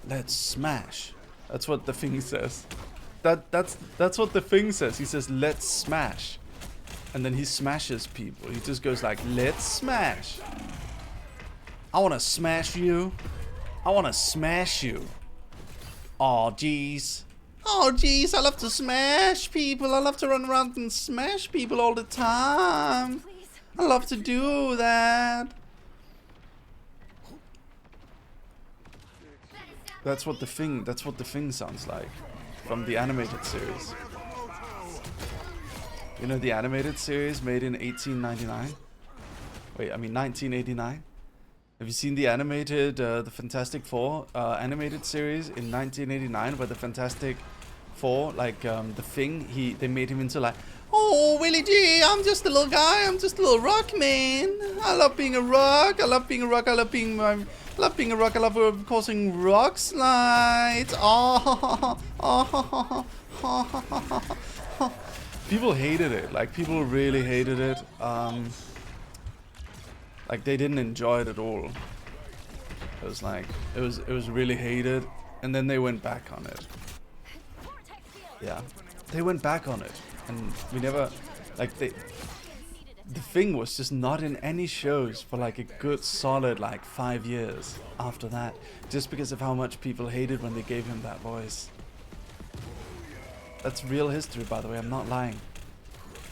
Let's smash. That's what the thing says. That's what the thing says. He says, let's smash. And then he smashes people. He just goes like, let's smash. I want to smash you. I want to smash you. Oh, jeez. I love to smash people. I love to run around and smash people all the time. I love to do that. That's what the thing sounds like from the animated series. You know the animated series made in 1899? Wait, I mean 1989? Have you seen the animated, the Fantastic Four animated series in 1989 where the Fantastic Four, like the Thing, they made him into like, oh, Willie G, I'm just a little guy, I'm just a little rock man. I love being a rock, I love being a rock, I love causing rock slides. People hated it. Like, people really hated it. Like, they didn't enjoy it at all. It was like, it was really hated, and then they went back on it. Yeah, they went back on it, and we never, like, the Thing was just not in any shows for like a good solid like 5 years after that, just because of how much people hated when they gave him that voice. That's real history, by the way, I'm not lying.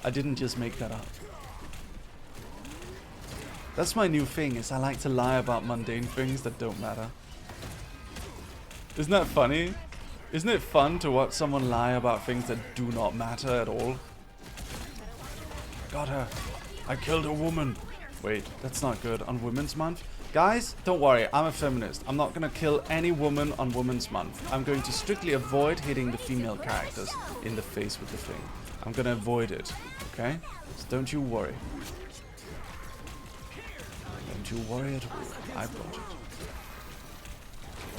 I didn't just make that up. That's my new thing, is I like to lie about mundane things that don't matter. Isn't that funny? Isn't it fun to watch someone lie about things that do not matter at all? Got her. I killed a woman. Wait, that's not good. On Women's Month? Guys, don't worry, I'm a feminist. I'm not gonna kill any woman on Women's Month. I'm going to strictly avoid hitting the female characters in the face with the Thing. I'm gonna avoid it, okay? So don't you worry. Don't you worry at all. I've got it.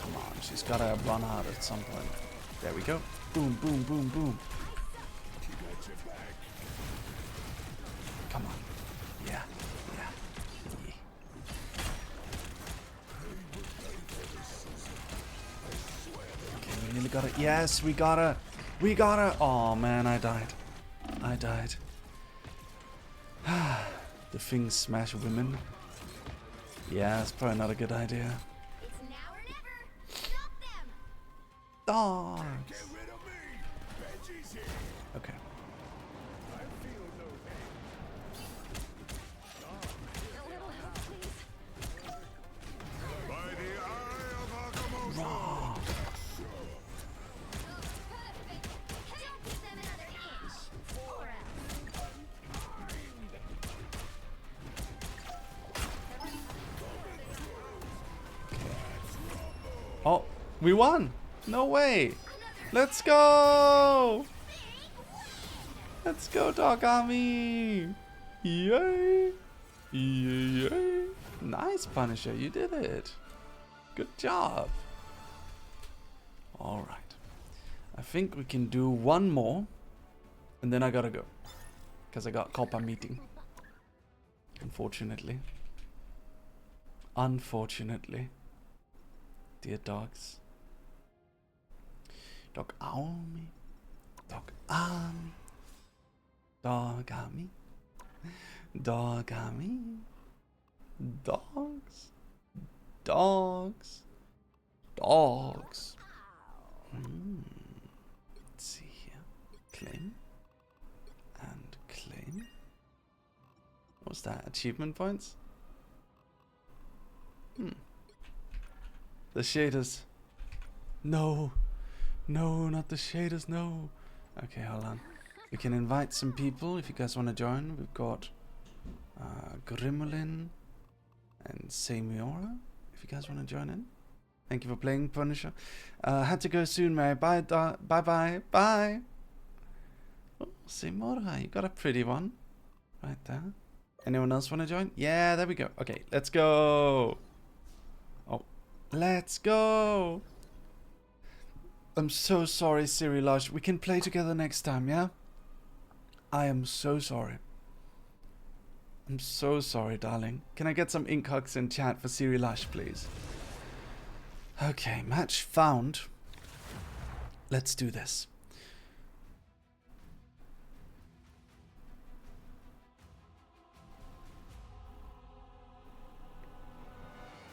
Come on, she's gotta run out at some point. There we go. Boom, boom, boom, boom. Come on. Yeah. Okay, we nearly got it. Yes, we got her. We got her. Oh man, I died. The Thing smash women. Yeah, it's probably not a good idea. It's now or never. Stop them. Dogs. Okay. A little help, please. Raw. Perfect. Don't give them another inch. Or else. Oh, we won! No way! Let's go! Let's go, Dog Army! Yay! Yay! Nice, Punisher, you did it. Good job. Alright. I think we can do one more. And then I gotta go. Because I got Copa meeting. Unfortunately. Unfortunately. Dear dogs. Dog Army. Dog Army. Dog Army. Dog Army. Dogs. Dogs. Dogs. Let's see here. Claim. And claim. What's that? Achievement points? The shaders. No. No, not the shaders, no. Okay, hold on. We can invite some people if you guys want to join. We've got Grimolin and Semiora, if you guys want to join in. Thank you for playing, Punisher. Had to go soon, Mary. Bye, bye. Bye. Oh, Semiora, you got a pretty one. Right there. Anyone else want to join? Yeah, there we go. Okay, let's go. Oh, let's go. I'm so sorry, Sirilash. We can play together next time, yeah? I am so sorry. I'm so sorry, darling. Can I get some ink hugs in chat for Sirilash, please? Okay, match found. Let's do this.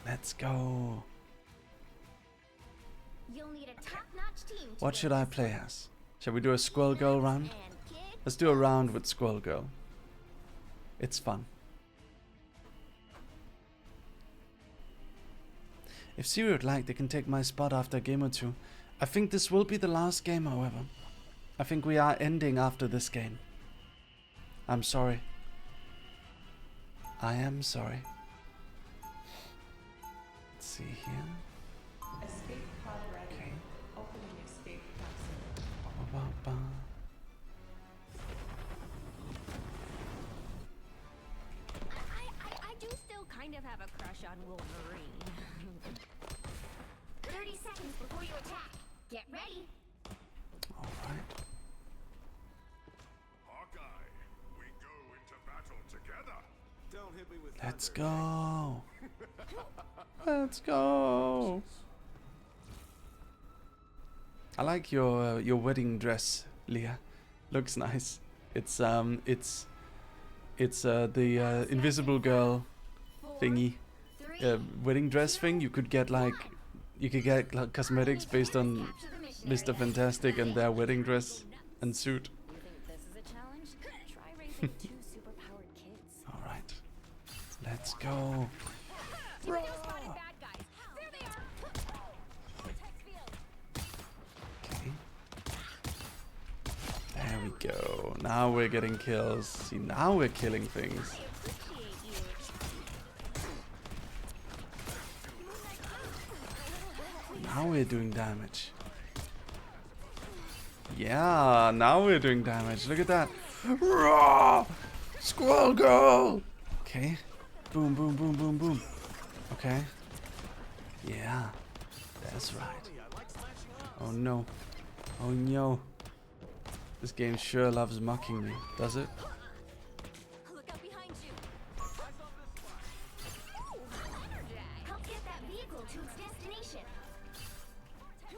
Let's go. You'll need a top-notch team. What should I play as? Shall we do a Squirrel Girl round? Let's do a round with Squirrel Girl. It's fun. If Siri would like, they can take my spot after a game or two. I think this will be the last game, however. I think we are ending after this game. I'm sorry. I am sorry. Let's see here. Escape pod ready. Okay. Opening escape capsule. Ba-ba-ba. I do still kind of have a crush on Wolverine. 30 seconds before you attack. Get ready. Alright. Hawkeye, we go into battle together. Don't hit me with Let's go. Let's go. I like your wedding dress, Leah. Looks nice. It's the Invisible Girl thingy, wedding dress thing. You could get like cosmetics based on Mr. Fantastic and their wedding dress and suit. You think this is a challenge? Try raising two superpowered kids. All right, let's go. Spotted bad guys. There they are. Protect field. Okay. There we go. Now we're getting kills. See, now we're killing things. I appreciate you. Now we're doing damage. Yeah, now we're doing damage. Look at that. Raw! Squirrel Girl! Okay. Boom, boom, boom, boom, boom. Okay. Yeah. That's right. Oh no. Oh no. This game sure loves mocking me, does it? Look out behind you. Help get that vehicle to its destination. You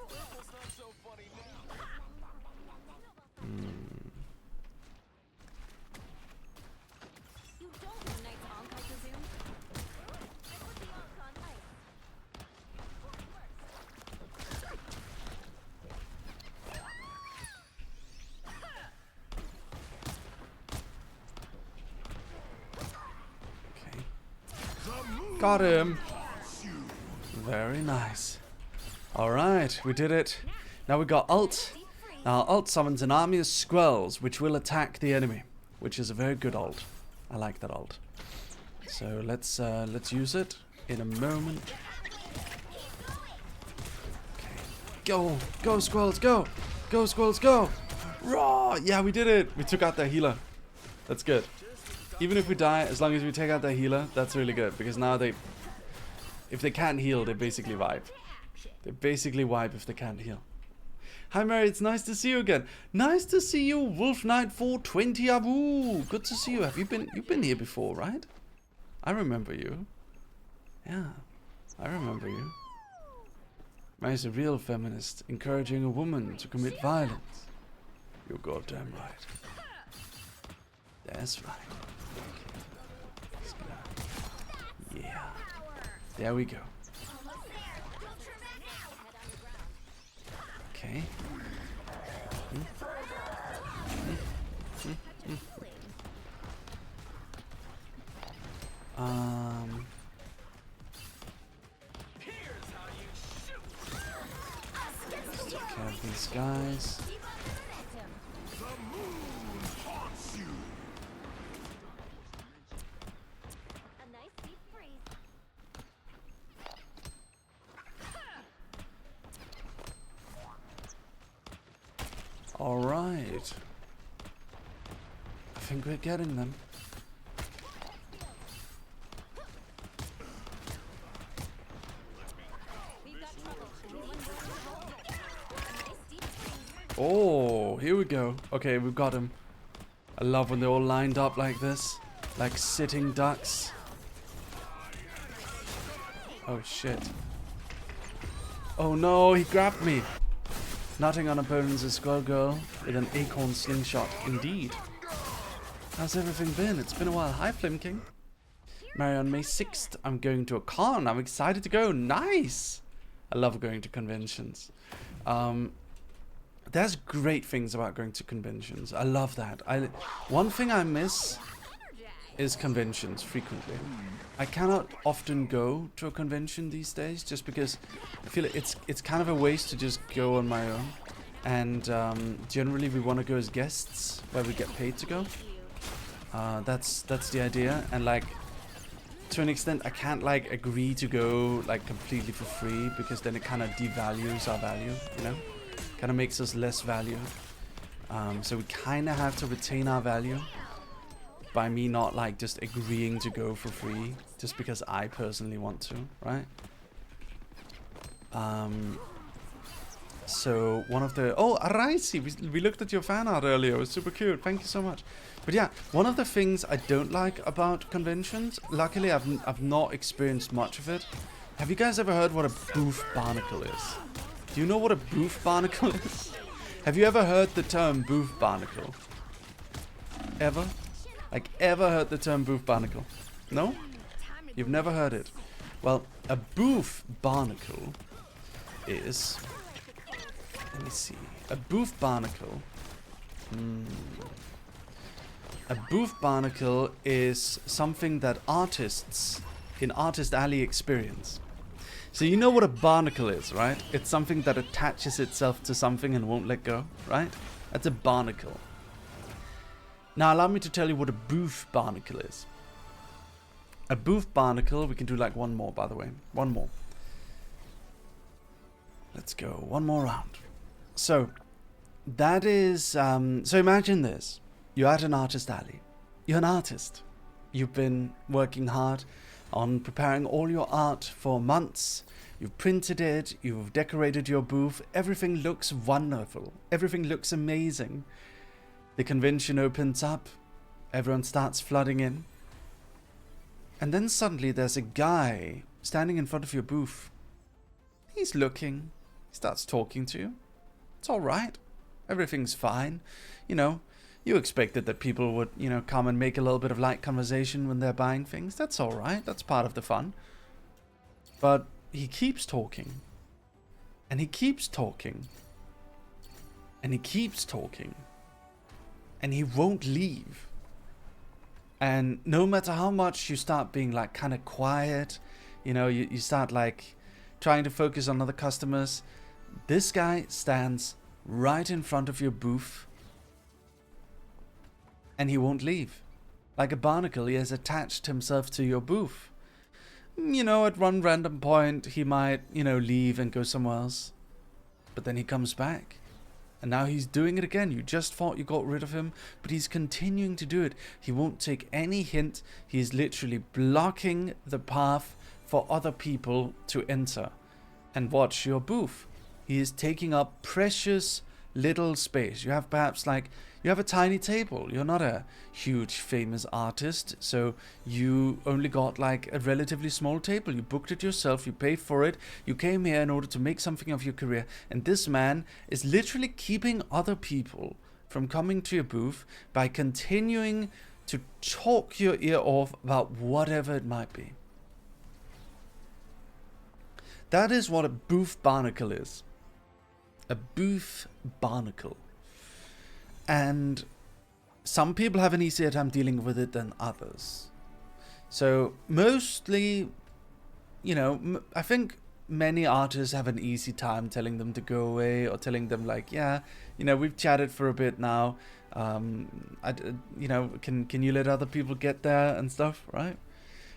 don't know Knight's Honk, I presume? Got him. Very nice. Alright, we did it. Now we got ult. Now ult summons an army of squirrels which will attack the enemy, which is a very good ult. I like that ult. So let's use it in a moment. Okay. Go squirrels, go! Go squirrels, go! Raw! Yeah, we did it! We took out their healer. That's good. Even if we die, as long as we take out their healer, that's really good. Because now if they can't heal, they basically wipe. They basically wipe if they can't heal. Hi Mary, it's nice to see you again. Nice to see you, Wolf Knight 420 Abu. Good to see you. You've been here before, right? I remember you. Yeah, I remember you. Mary's a real feminist, encouraging a woman to commit violence. You're goddamn right. That's right. Okay. Yeah. There we go. Okay. Let's take care of these guys. All right. I think we're getting them. Oh, here we go. Okay, we've got him. I love when they're all lined up like this. Like sitting ducks. Oh, shit. Oh, no, he grabbed me. Nutting on opponents is Skull Girl with an acorn slingshot. Indeed. How's everything been? It's been a while. Hi, Flame King. Mary, on May 6th, I'm going to a con. I'm excited to go. Nice! I love going to conventions. There's great things about going to conventions. I love that. One thing I miss is conventions frequently. I cannot often go to a convention these days just because I feel it's kind of a waste to just go on my own. And generally we want to go as guests where we get paid to go. That's the idea. And like to an extent I can't like agree to go like completely for free because then it kind of devalues our value, you know? Kind of makes us less valued. So we kind of have to retain our value by me not like just agreeing to go for free just because I personally want to, right? So one of the Araisi, we looked at your fan art earlier. It was super cute. Thank you so much. But yeah, one of the things I don't like about conventions, luckily I've not experienced much of it. Have you guys ever heard what a booth barnacle is? Do you know what a booth barnacle is? Have you ever heard the term booth barnacle? Ever? Like, ever heard the term booth barnacle? No? You've never heard it? Well, a booth barnacle is... Let me see. A booth barnacle... A booth barnacle is something that artists in Artist Alley experience. So you know what a barnacle is, right? It's something that attaches itself to something and won't let go, right? That's a barnacle. Now allow me to tell you what a booth barnacle is. A booth barnacle, we can do like one more by the way. One more. Let's go, one more round. So, that is, so imagine this. You're at an Artist Alley. You're an artist. You've been working hard on preparing all your art for months. You've printed it, you've decorated your booth, everything looks wonderful, everything looks amazing. The convention opens up, everyone starts flooding in, and then suddenly there's a guy standing in front of your booth. He's looking, he starts talking to you. It's alright, everything's fine. You know, you expected that people would, you know, come and make a little bit of light conversation when they're buying things. That's alright, that's part of the fun. But he keeps talking. And he keeps talking. And he keeps talking. And he won't leave. And no matter how much you start being like kind of quiet You know, you start like trying to focus on other customers. This guy stands right in front of your booth and he won't leave. Like a barnacle, he has attached himself to your booth. You know, at one random point, he might, you know, leave and go somewhere else. But then he comes back. And now he's doing it again. You just thought you got rid of him, but he's continuing to do it. He won't take any hint. He's literally blocking the path for other people to enter and watch your booth. He is taking up precious little space. You have perhaps like, you have a tiny table. You're not a huge famous artist, so you only got like a relatively small table. You booked it yourself, you paid for it, you came here in order to make something of your career, and this man is literally keeping other people from coming to your booth by continuing to talk your ear off about whatever it might be. That is what a booth barnacle is. A booth barnacle. And some people have an easier time dealing with it than others. So mostly, you know, I think many artists have an easy time telling them to go away, or telling them like, yeah, you know, we've chatted for a bit now. You know, can you let other people get there and stuff, right?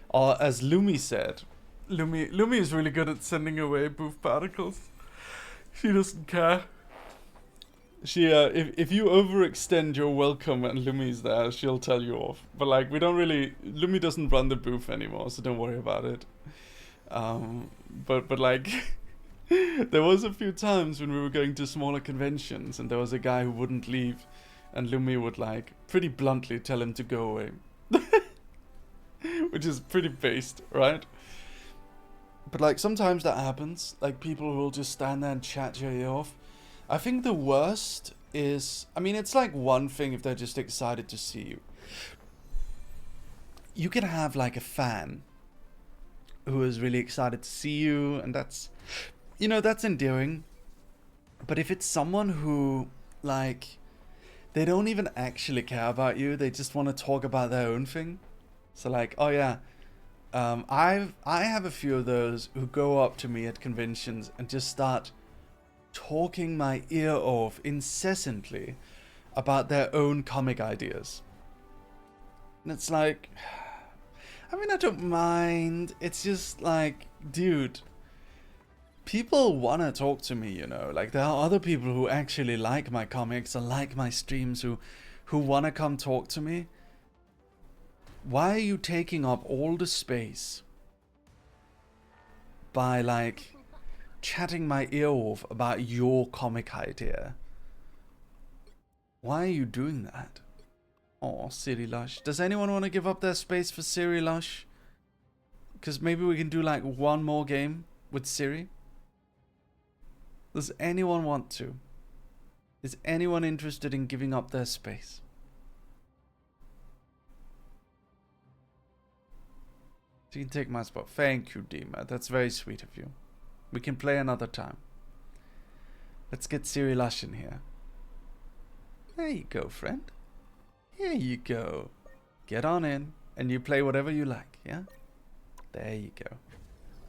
Or as Lumi said, Lumi is really good at sending away booth particles. She doesn't care. She, if you overextend your welcome and Lumi's there, she'll tell you off. But like, we don't really, Lumi doesn't run the booth anymore, so don't worry about it. But like, there was a few times when we were going to smaller conventions and there was a guy who wouldn't leave, and Lumi would like pretty bluntly tell him to go away. Which is pretty based, right? But like, sometimes that happens. Like, people will just stand there and chat your ear off. I think the worst is, I mean, it's like one thing if they're just excited to see you. You can have like a fan who is really excited to see you, and that's, you know, that's endearing. But if it's someone who, like, they don't even actually care about you, they just want to talk about their own thing. So like, oh yeah, I have a few of those who go up to me at conventions and just start talking my ear off incessantly about their own comic ideas. And it's like, I mean, I don't mind. It's just like, dude, people want to talk to me, you know. Like, there are other people who actually like my comics or like my streams who want to come talk to me. Why are you taking up all the space by, like, chatting my ear off about your comic idea? Why are you doing that? Oh, Siri Lush. Does anyone want to give up their space for Siri Lush? Because maybe we can do like one more game with Siri. Does anyone want to? Is anyone interested in giving up their space? You can take my spot. Thank you, Dima. That's very sweet of you. We can play another time. Let's get Siri Lush in here. There you go, friend. Here you go. Get on in, and you play whatever you like, yeah? There you go.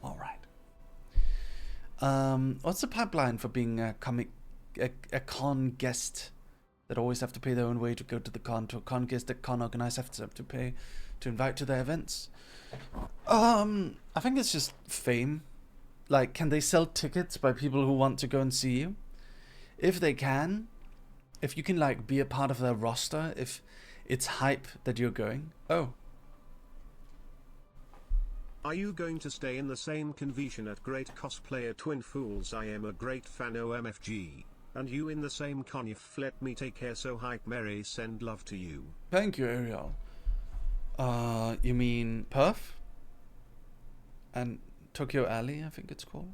All right. What's the pipeline for being a con guest that always have to pay their own way to go to the con, to a con guest that con organizers have to pay to invite to their events? I think it's just fame. Like, can they sell tickets by people who want to go and see you? If they can, if you can like be a part of their roster, if it's hype that you're going. Oh. Are you going to stay in the same convention at Great Cosplayer Twin Fools? I am a great fan OMFG. And you in the same con if let me take care, so hype Mary, send love to you. Thank you, Ariel. You mean Perth? And Tokyo Alley, I think it's called.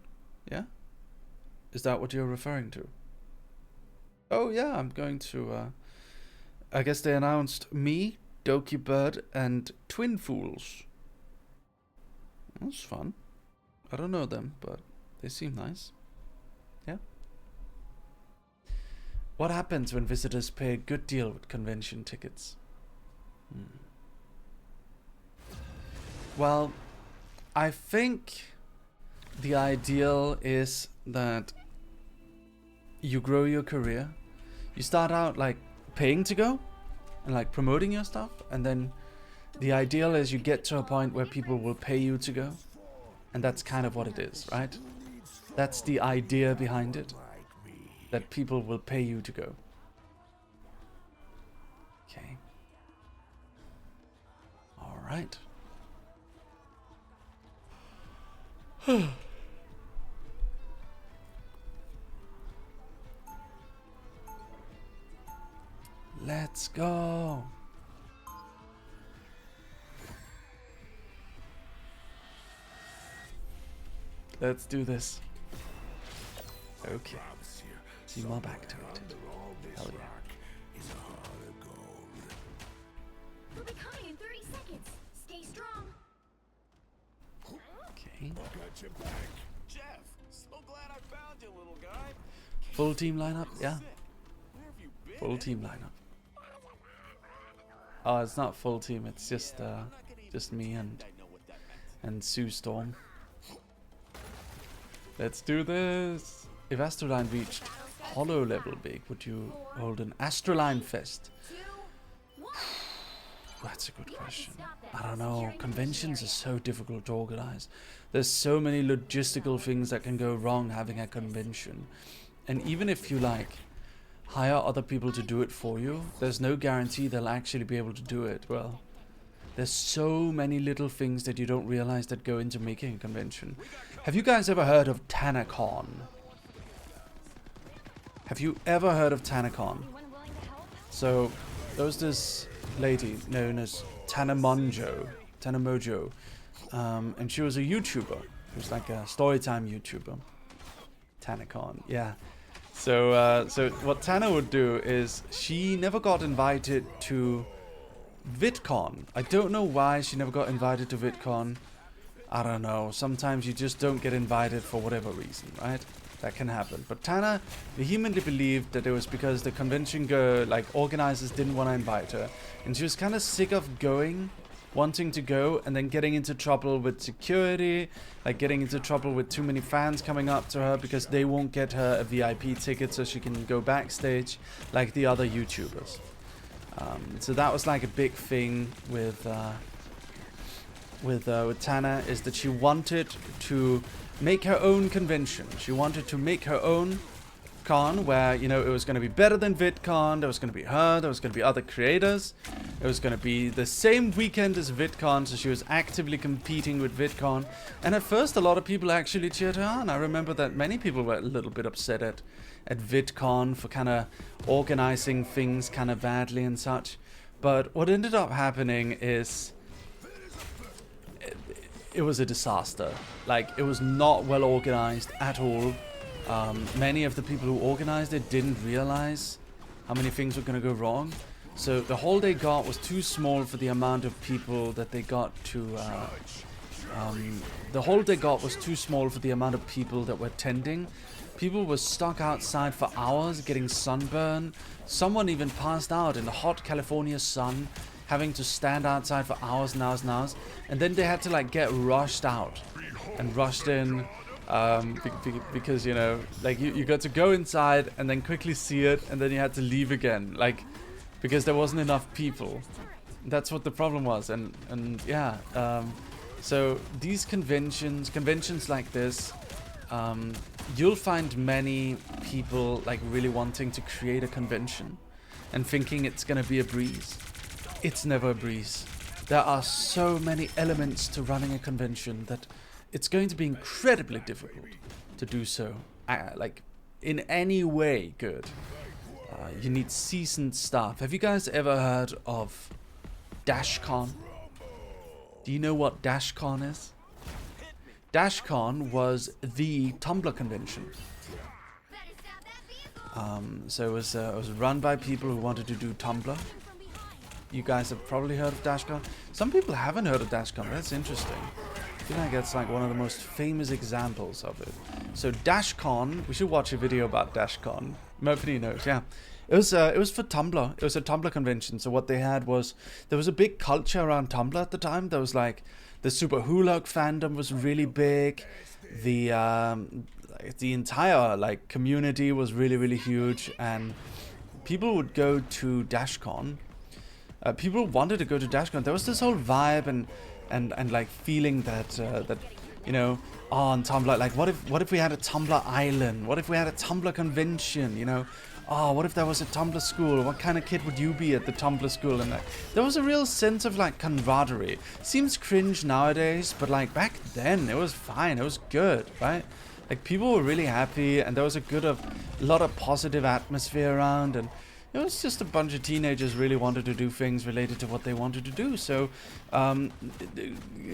Yeah? Is that what you're referring to? Oh yeah, I'm going to, I guess they announced me, Doki Bird, and Twin Fools. That's fun. I don't know them, but they seem nice. Yeah? What happens when visitors pay a good deal with convention tickets? Well, I think the ideal is that you grow your career. You start out like paying to go and like promoting your stuff, and then the ideal is you get to a point where people will pay you to go, and that's kind of what it is, right? That's the idea behind it, that people will pay you to go. Okay. All right. Let's go. Let's do this. Okay. See mob activated. Hell yeah. We'll be coming in 30 seconds. Stay strong. Okay. Jeff, so glad I found you, little guy. Full team lineup? Yeah. Where have you been? Full team lineup. Oh, it's not full team. It's just me and Sue Storm. Let's do this. If Astraline reached hollow level big, would you hold an Astraline Fest? 2, 1. That's a good question. I don't know. Conventions are so difficult to organize. There's so many logistical things that can go wrong having a convention. And even if you like hire other people to do it for you, there's no guarantee they'll actually be able to do it well. There's so many little things that you don't realize that go into making a convention. Have you guys ever heard of TanaCon? Have you ever heard of TanaCon? Anyone willing to help? So, there was this lady known as Tanamojo, and she was a YouTuber. She was like a storytime YouTuber. TanaCon, yeah. So, so what Tana would do is she never got invited to VidCon. I don't know why she never got invited to VidCon. I don't know. Sometimes you just don't get invited for whatever reason, right? That can happen. But Tana vehemently believed that it was because the convention organizers didn't want to invite her. And she was kind of sick of going, wanting to go, and then getting into trouble with security, like getting into trouble with too many fans coming up to her because they won't get her a VIP ticket so she can go backstage like the other YouTubers. So that was like a big thing with Tana, is that she wanted to make her own convention. She wanted to make her own con where, you know, it was going to be better than VidCon. There was going to be her, there was going to be other creators. It was going to be the same weekend as VidCon, so she was actively competing with VidCon. And at first, a lot of people actually cheered her on. I remember that many people were a little bit upset at VidCon for kind of organizing things kind of badly and such. But what ended up happening is it was a disaster. Like, it was not well organized at all. Many of the people who organized it didn't realize how many things were going to go wrong. So the hall they got was too small for the amount of people that they got to... the hall they got was too small for the amount of people that were attending. People were stuck outside for hours getting sunburn. Someone even passed out in the hot California sun, having to stand outside for hours and hours and hours. And then they had to like get rushed out and rushed in. Because, you know, like you got to go inside and then quickly see it, and then you had to leave again, like, because there wasn't enough people. That's what the problem was. And yeah, so these conventions like this, you'll find many people like really wanting to create a convention and thinking it's gonna be a breeze. It's never a breeze. There are so many elements to running a convention that it's going to be incredibly difficult to do so, like, in any way good. You need seasoned staff. Have you guys ever heard of DashCon? Do you know what DashCon is? DashCon was the TUMBLR convention. So it was run by people who wanted to do TUMBLR. You guys have probably heard of DashCon. Some people haven't heard of DashCon. That's interesting. I feel like that's like one of the most famous examples of it. So DashCon, we should watch a video about DashCon. Nobody knows, yeah. It was for TUMBLR. It was a TUMBLR convention. So what they had was, there was a big culture around TUMBLR at the time. There was like The Super Hulk fandom was really big. The entire like community was really huge, and people would go to DashCon. People wanted to go to DashCon. There was this whole vibe and like feeling that that, you know, on Tumblr, like what if we had a Tumblr island? What if we had a Tumblr convention? You know, oh, what if there was a Tumblr school? What kind of kid would you be at the Tumblr school? And like, there was a real sense of like camaraderie. Seems cringe nowadays, but like back then it was fine. It was good, right? Like people were really happy, and there was a lot of positive atmosphere around, and it was just a bunch of teenagers really wanted to do things related to what they wanted to do. So,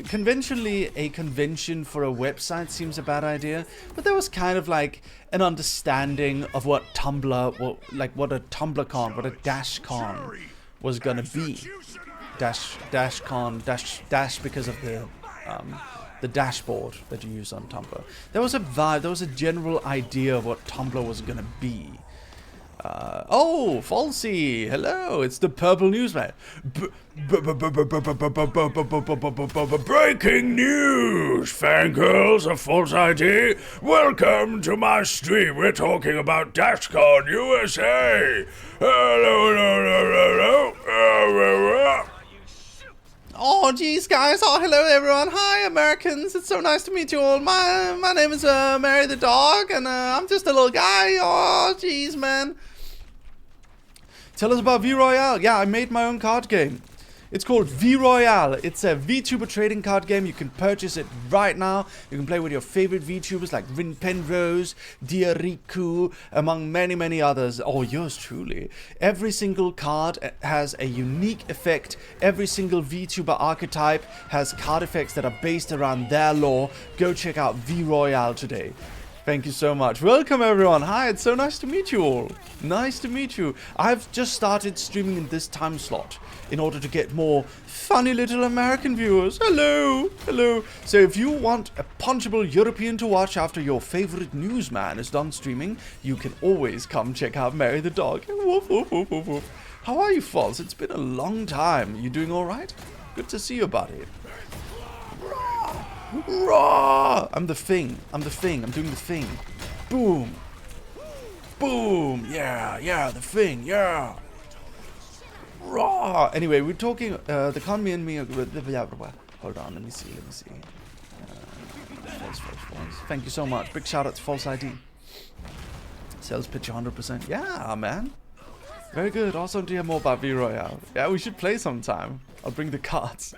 conventionally, a convention for a website seems a bad idea, but there was kind of like an understanding of what Tumblr, what a TumblerCon, what a DashCon was gonna be. DashCon, dash because of the dashboard that you use on Tumblr. There was a vibe, there was a general idea of what Tumblr was gonna be. Oh, Falsey, hello, it's the Purple Newsman. Breaking news, fangirls of False ID. Welcome to my stream. We're talking about DashCon USA. Hello. Oh, geez, guys. Oh, hello, everyone. Hi, Americans. It's so nice to meet you all. My name is Mary the dog, and I'm just a little guy. Oh, geez, man. Tell us about V Royale. Yeah, I made my own card game. It's called V Royale. It's a VTuber trading card game. You can purchase it right now. You can play with your favorite VTubers like Rin Penrose, Diariku, among many others. Oh, yours truly. Every single card has a unique effect. Every single VTuber archetype has card effects that are based around their lore. Go check out V Royale today. Thank you so much. Welcome, everyone. Hi, it's so nice to meet you all. Nice to meet you. I've just started streaming in this time slot in order to get more funny little American viewers. Hello. Hello. So if you want a punchable European to watch after your favorite newsman is done streaming, you can always come check out Mary the dog. Woof, woof, woof, woof, woof. How are you, False? It's been a long time. You doing all right? Good to see you, buddy. Raw! I'm the thing. I'm doing the thing. Boom. Boom. Yeah, the thing. Yeah. Raw. Anyway, we're talking, the con me and me. Hold on, let me see. False. Thank you so much. Big shout out to False ID. Sales pitch 100%. Yeah, man. Very good. Awesome to hear more about V Royale. Yeah, we should play sometime. I'll bring the cards.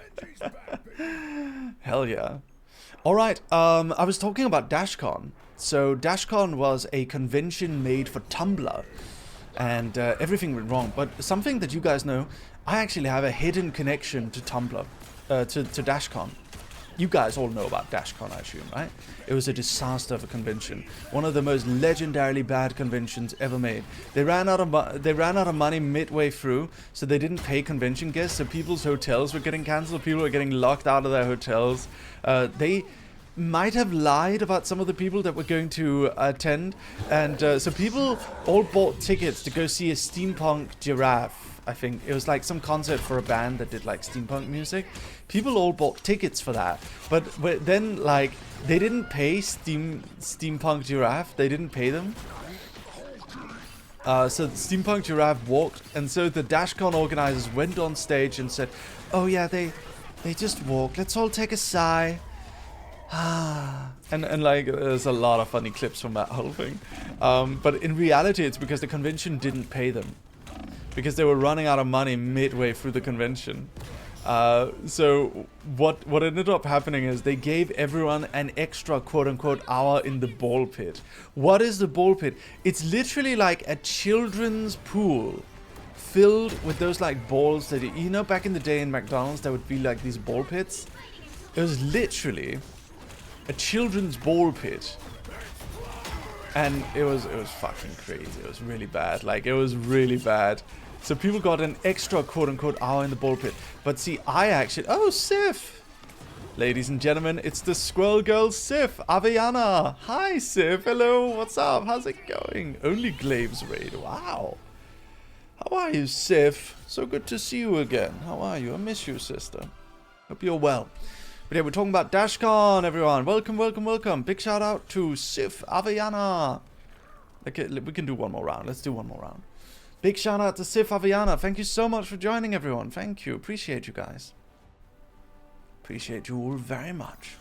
Hell yeah. Alright, I was talking about DashCon. So DashCon was a convention made for Tumblr, and everything went wrong. But something that you guys know, I actually have a hidden connection to Tumblr, to DashCon. You guys all know about DashCon, I assume, right? It was a disaster of a convention. One of the most legendarily bad conventions ever made. They ran out of money midway through, so they didn't pay convention guests. So people's hotels were getting cancelled. People were getting locked out of their hotels. They might have lied about some of the people that were going to attend, and so people all bought tickets to go see a steampunk giraffe. I think it was like some concert for a band that did like steampunk music. People all bought tickets for that, but then like they didn't pay steampunk giraffe. They didn't pay them. So the steampunk giraffe walked, and so the DashCon organizers went on stage and said, "Oh yeah, they just walked. Let's all take a sigh." And like there's a lot of funny clips from that whole thing. But in reality, it's because the convention didn't pay them, because they were running out of money midway through the convention. So what ended up happening is they gave everyone an extra quote-unquote hour in the ball pit. What is the ball pit? It's literally like a children's pool filled with those like balls that, you know, back in the day in McDonald's there would be like these ball pits. It was literally a children's ball pit. And it was fucking crazy. It was really bad. Like, it was really bad. So people got an extra quote-unquote hour in the ball pit. But see, I actually... Oh, Sif! Ladies and gentlemen, it's the Squirrel Girl Sif, Aviana. Hi, Sif. Hello, what's up? How's it going? Only Glaives raid. Wow. How are you, Sif? So good to see you again. How are you? I miss you, sister. Hope you're well. But yeah, we're talking about DashCon, everyone. Welcome, welcome, welcome. Big shout out to Sif Aviana. Okay, we can do one more round. Let's do one more round. Big shout out to Sif Aviana. Thank you so much for joining, everyone. Thank you. Appreciate you guys. Appreciate you all very much.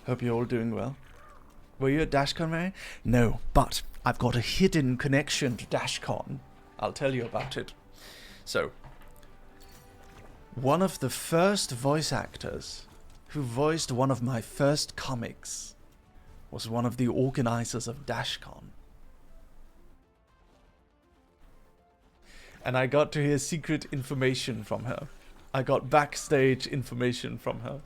Hope you're all doing well. Were you at DashCon, Mary? No, but I've got a hidden connection to DashCon. I'll tell you about it. So, one of the first voice actors who voiced one of my first comics was one of the organizers of DashCon. And I got to hear secret information from her. I got backstage information from her.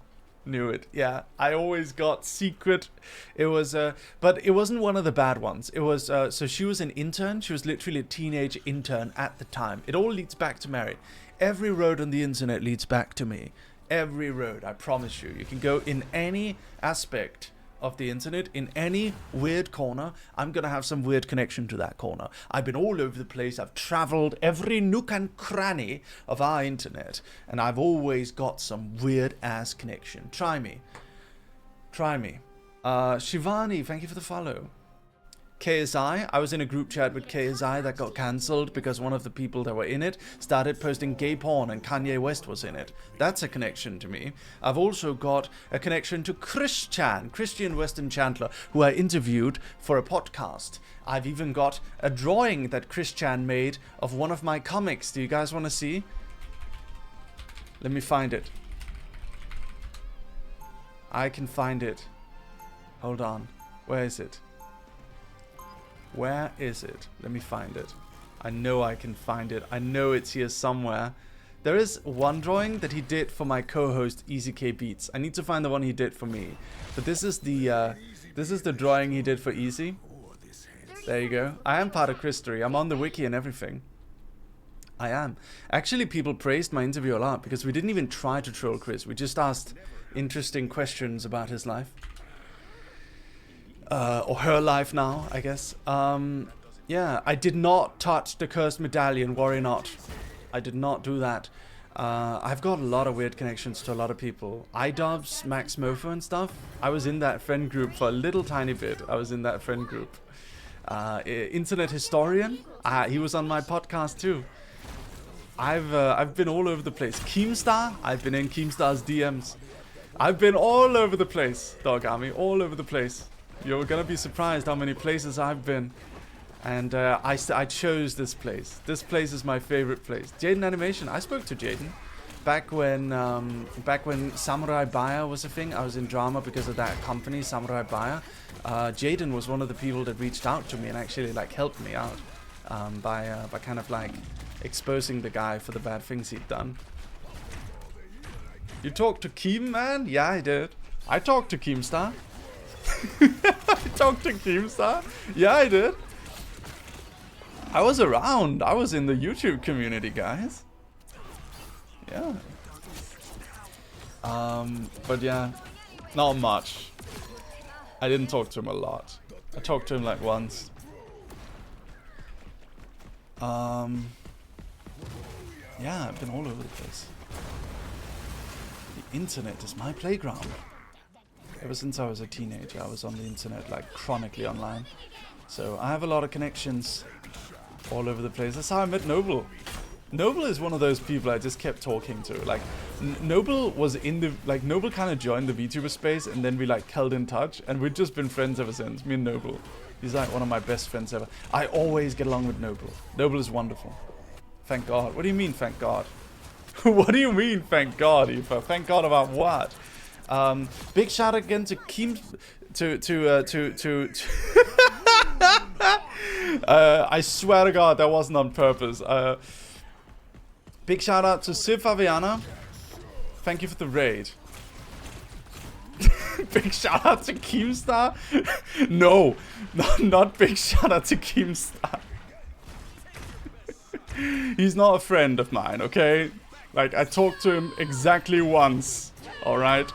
Knew it. Yeah, I always got secret. It was, but it wasn't one of the bad ones. It was, so she was an intern. She was literally a teenage intern at the time. It all leads back to Mary. Every road on the internet leads back to me. Every road, I promise you. You can go in any aspect of the internet, in any weird corner. I'm gonna have some weird connection to that corner. I've been all over the place. I've traveled every nook and cranny of our internet, and I've always got some weird ass connection. Try me. Try me. Shivani, thank you for the follow. KSI, I was in a group chat with KSI that got cancelled because one of the people that were in it started posting gay porn and Kanye West was in it. That's a connection to me. I've also got a connection to Christian Weston Chandler, who I interviewed for a podcast. I've even got a drawing that Christian made of one of my comics. Do you guys want to see? Let me find it. I can find it. Hold on. Where is it? Where is it? Let me find it. I know I can find it. I know it's here somewhere. There is one drawing that he did for my co-host EasyK Beats. I need to find the one he did for me. But this is the drawing he did for Easy. There you go. I am part of Christory. I'm on the wiki and everything. I am. Actually, people praised my interview a lot because we didn't even try to troll Chris. We just asked interesting questions about his life. Or her life now, I guess. Yeah, I did not touch the cursed medallion, worry not. I did not do that. I've got a lot of weird connections to a lot of people. iDubbbz, Max Mofo and stuff. I was in that friend group for a little tiny bit. I was in that friend group. Internet Historian, he was on my podcast too. I've been all over the place. Keemstar, I've been in Keemstar's DMs. I've been all over the place, Dog Army, all over the place. You're gonna be surprised how many places I've been. And I chose this place. This place is my favorite place. Jaden Animation, I spoke to Jaden. Back when Samurai Buyer was a thing, I was in drama because of that company, Samurai Buyer. Jaden was one of the people that reached out to me and actually like helped me out by kind of like exposing the guy for the bad things he'd done. You talked to Keem, man? Yeah, I did. I talked to Keemstar. I talked to Keemstar. Yeah, I did. I was around. I was in the YouTube community, guys. Yeah. But yeah, not much. I didn't talk to him a lot. I talked to him like once. Yeah, I've been all over the place. The internet is my playground. Ever since I was a teenager, I was on the internet, like, chronically online. So, I have a lot of connections all over the place. That's how I met Noble. Noble is one of those people I just kept talking to. Like, Noble was in the... Like, Noble kind of joined the VTuber space, and then we, like, held in touch. And we've just been friends ever since, me and Noble. He's, like, one of my best friends ever. I always get along with Noble. Noble is wonderful. Thank God. What do you mean, thank God? What do you mean, thank God, Eva? Thank God about what? Big shout out again to Keem, I swear to God, that wasn't on purpose. Big shout out to Sif Aviana. Thank you for the raid. Big shout out to Keemstar. No, not big shout out to Keemstar. He's not a friend of mine, okay? Like, I talked to him exactly once. All right.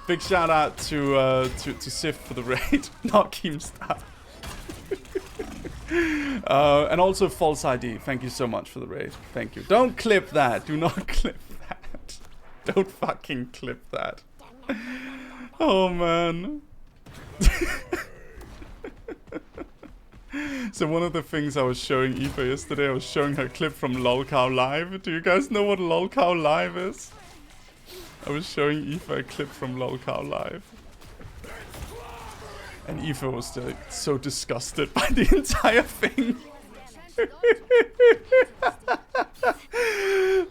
Big shout out to Sif for the raid, not Keemstar. And also False ID. Thank you so much for the raid. Thank you. Don't clip that. Do not clip that. Don't fucking clip that. Oh man. So one of the things I was showing Eva yesterday, I was showing her a clip from LOLcow Live. Do you guys know what LOLcow Live is? I was showing Eva a clip from LOLcow Live. And Eva was like, so disgusted by the entire thing. He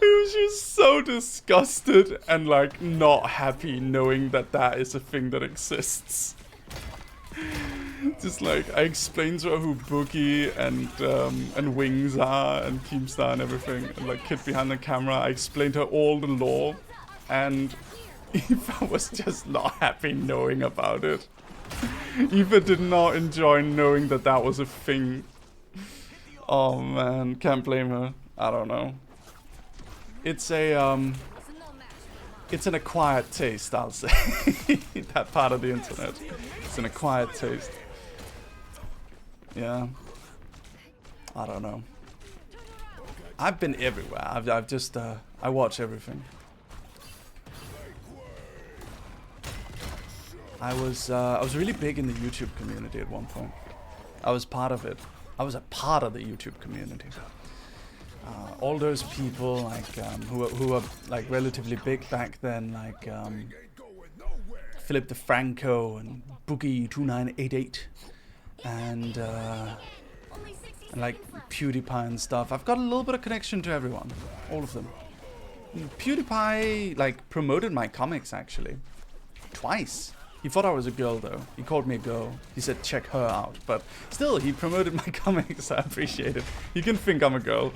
was just so disgusted and like not happy knowing that that is a thing that exists. Just like I explained to her who Boogie and Wings are and Keemstar and everything, and like Kid behind the camera. I explained to her all the lore, and Eva was just not happy knowing about it. Eva did not enjoy knowing that that was a thing. Oh man, can't blame her. I don't know. It's a it's an acquired taste, I'll say. That part of the internet. It's an acquired taste. Yeah. I don't know. I've been everywhere. I've just I watch everything. I was really big in the YouTube community at one point. I was part of it. I was a part of the YouTube community. All those people like who were like relatively big back then, like Philip DeFranco and Boogie2988 and like PewDiePie and stuff. I've got a little bit of connection to everyone, all of them. PewDiePie like promoted my comics actually twice. He thought I was a girl though. He called me a girl. He said check her out. But still, he promoted my comics. I appreciate it. He can think I'm a girl.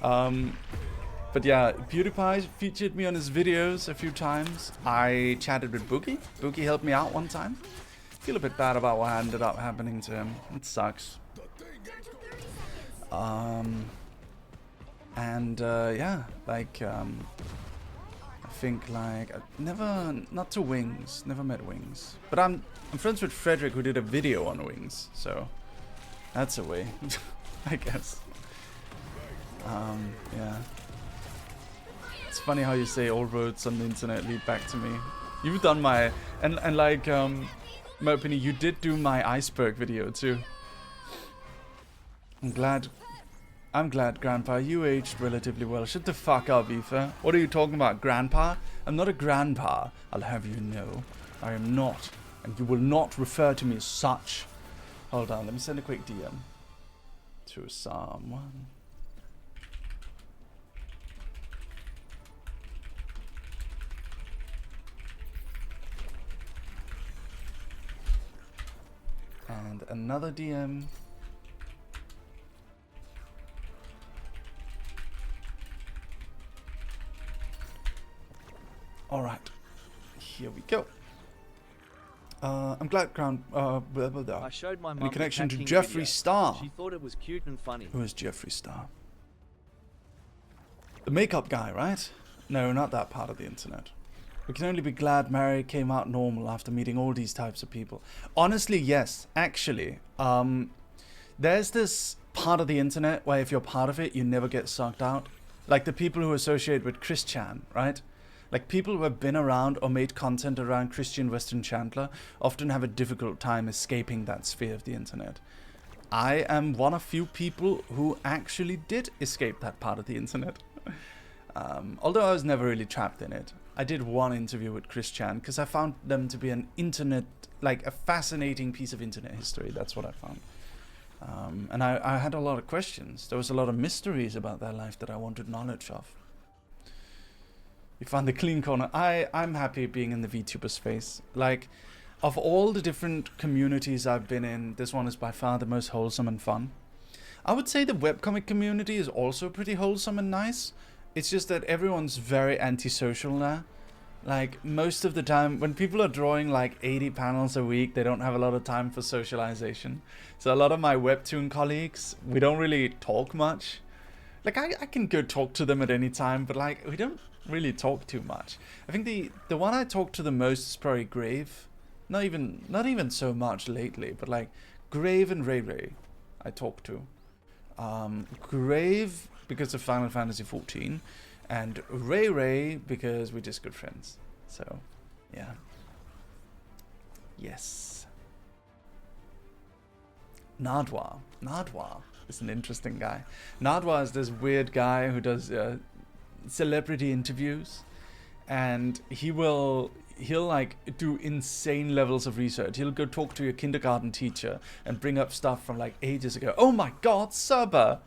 But yeah, PewDiePie featured me on his videos a few times. I chatted with Boogie. Boogie helped me out one time. Feel a bit bad about what ended up happening to him. It sucks. Yeah, like I think like not to Wings, never met Wings, but I'm friends with Frederick who did a video on Wings, so that's a way, I guess. Yeah, it's funny how you say all roads on the internet lead back to me. You've done my and like my opinion, you did do my iceberg video too. I'm glad, Grandpa, you aged relatively well. Shut the fuck up, Aoife. What are you talking about, Grandpa? I'm not a grandpa, I'll have you know. I am not, and you will not refer to me as such. Hold on, let me send a quick DM to someone. And another DM. Alright, here we go. I'm glad I showed my mum any connection to the Jeffree video. Star. She thought it was cute and funny. Who is Jeffree Star? The makeup guy, right? No, not that part of the internet. We can only be glad Mary came out normal after meeting all these types of people. Honestly, yes. Actually, there's this part of the internet where if you're part of it, you never get sucked out. Like the people who associate with Chris Chan, right? Like people who have been around or made content around Christian Western Chandler often have a difficult time escaping that sphere of the internet. I am one of few people who actually did escape that part of the internet. Although I was never really trapped in it. I did one interview with Chris Chan because I found them to be an internet, like a fascinating piece of internet history. That's what I found. And I had a lot of questions. There was a lot of mysteries about their life that I wanted knowledge of. You found the clean corner. I'm happy being in the VTuber space. Like, of all the different communities I've been in, this one is by far the most wholesome and fun. I would say the webcomic community is also pretty wholesome and nice. It's just that everyone's very antisocial now. Like, most of the time, when people are drawing like 80 panels a week, they don't have a lot of time for socialization. So a lot of my webtoon colleagues, we don't really talk much. Like, I can go talk to them at any time, but like, we don't really talk too much. I think the one I talk to the most is probably Grave. Not even so much lately, but like Grave and Ray Ray I talk to. Grave because of Final Fantasy XIV, and Ray Ray because we're just good friends. So yeah, Yes. Nardwar. Nardwar is an interesting guy. Nardwar is this weird guy who does celebrity interviews, and he'll like do insane levels of research. He'll go talk to your kindergarten teacher and bring up stuff from like ages ago. Oh my god, Serba!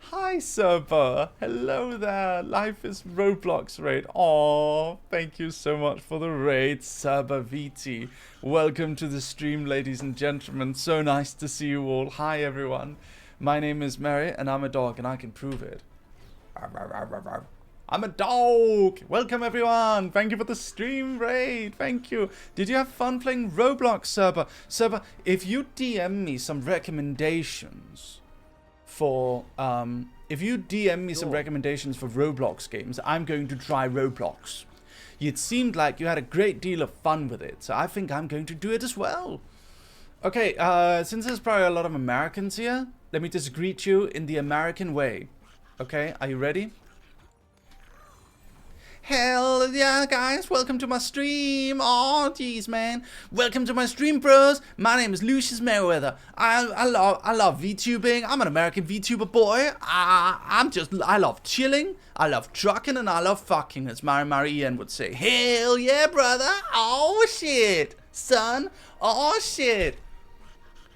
Hi Serba! Hello there! Life is Roblox raid. Aww, thank you so much for the raid, Serba VT. Welcome to the stream, ladies and gentlemen. So nice to see you all. Hi everyone. My name is Mary and I'm a dog and I can prove it. I'm a dog! Welcome everyone! Thank you for the stream raid! Thank you! Did you have fun playing Roblox, Serba? Serba, if you DM me some recommendations for Roblox games, I'm going to try Roblox. It seemed like you had a great deal of fun with it, so I think I'm going to do it as well. Okay, since there's probably a lot of Americans here, let me just greet you in the American way. Okay, are you ready? Hell yeah, guys, welcome to my stream. Oh, jeez, man. Welcome to my stream, bros. My name is Lucius Merryweather. I love VTubing. I'm an American VTuber boy. I love chilling. I love trucking and I love fucking, as Mary Ian would say. Hell yeah, brother. Oh, shit. Son. Oh, shit.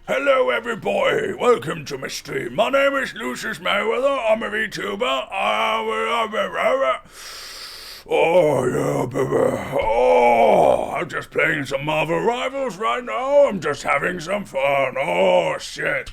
Hello everybody, welcome to my stream. My name is Lucius Merryweather, I'm a VTuber. Oh yeah, baby. Oh, I'm just playing some Marvel Rivals right now. I'm just having some fun. Oh shit.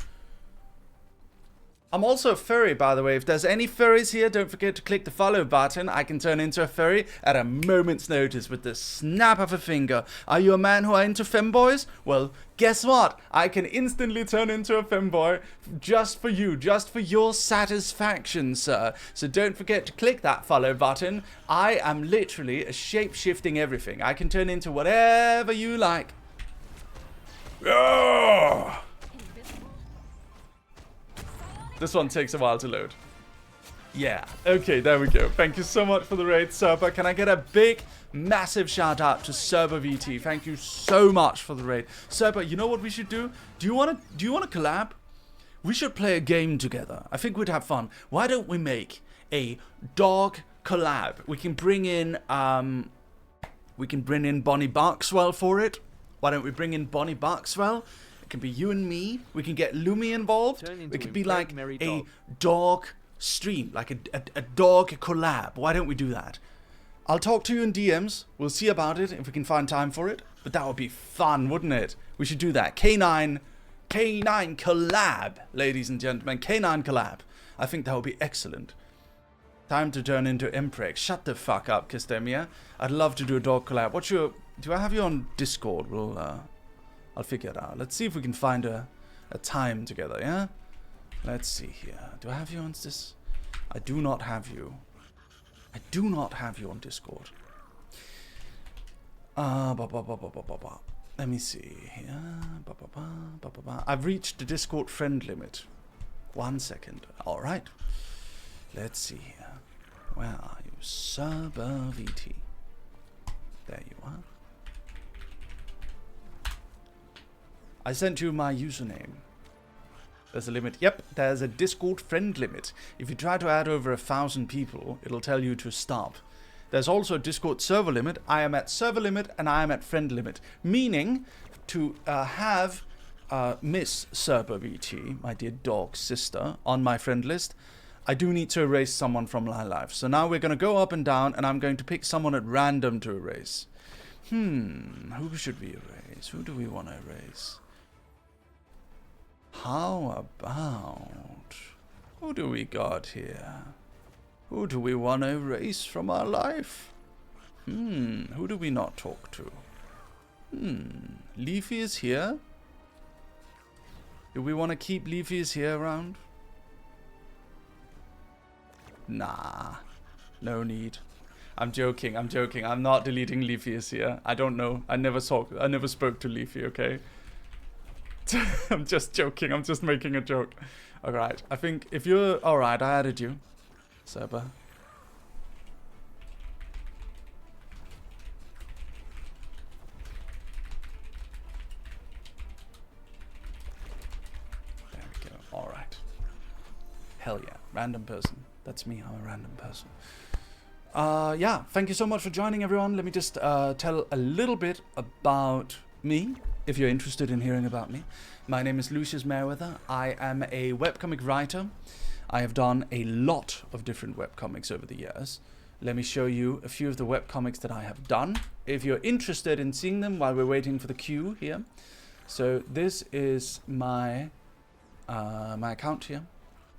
I'm also a furry, by the way. If there's any furries here, don't forget to click the follow button. I can turn into a furry at a moment's notice with the snap of a finger. Are you a man who are into femboys? Well, guess what? I can instantly turn into a femboy just for you, just for your satisfaction, sir. So don't forget to click that follow button. I am literally a shape-shifting everything. I can turn into whatever you like. Yeah. This one takes a while to load. Yeah, okay, there we go. Thank you so much for the raid, Serba. Can I get a big, massive shout out to Serba VT? Thank you so much for the raid. Serba, you know what we should do? Do you want to collab? We should play a game together. I think we'd have fun. Why don't we make a dog collab? We can bring in Bonnie Barkswell for it. Why don't we bring in Bonnie Barkswell? Can be you and me. We can get Lumi involved. It could be like a dog stream, like a dog collab. Why don't we do that? I'll talk to you in DMs. We'll see about it if we can find time for it. But that would be fun, wouldn't it? We should do that. K9 collab, ladies and gentlemen. K9 collab. I think that would be excellent. Time to turn into Mpreg. Shut the fuck up, Kistemia. I'd love to do a dog collab. Do I have you on Discord? I'll figure it out. Let's see if we can find a time together, yeah? Let's see here. Do I have you on this? I do not have you. I do not have you on Discord. Let me see here. I've reached the Discord friend limit. 1 second. Alright. Let's see here. Where are you? Serba VT. There you are. I sent you my username. There's a limit. Yep, there's a Discord friend limit. If you try to add over 1,000 people, it'll tell you to stop. There's also a Discord server limit. I am at server limit and I am at friend limit. Meaning, to have Miss Serba VT, my dear dog sister, on my friend list, I do need to erase someone from my life. So now we're going to go up and down and I'm going to pick someone at random to erase. Who should we erase? Who do we want to erase? How about... Who do we got here? Who do we want to erase from our life? Who do we not talk to? Leafy is here. Do we want to keep Leafy is here around? Nah. No need. I'm joking. I'm not deleting Leafy is here. I don't know. I never spoke to Leafy, okay? I'm just joking. I'm just making a joke. Alright. I think if you're... Alright, I added you. Serba. Random person. That's me. I'm a random person. Yeah, thank you so much for joining, everyone. Let me just tell a little bit about me, if you're interested in hearing about me. My name is Lucius Merryweather. I am a webcomic writer. I have done a lot of different webcomics over the years. Let me show you a few of the webcomics that I have done, if you're interested in seeing them while we're waiting for the queue here. So this is my my account here,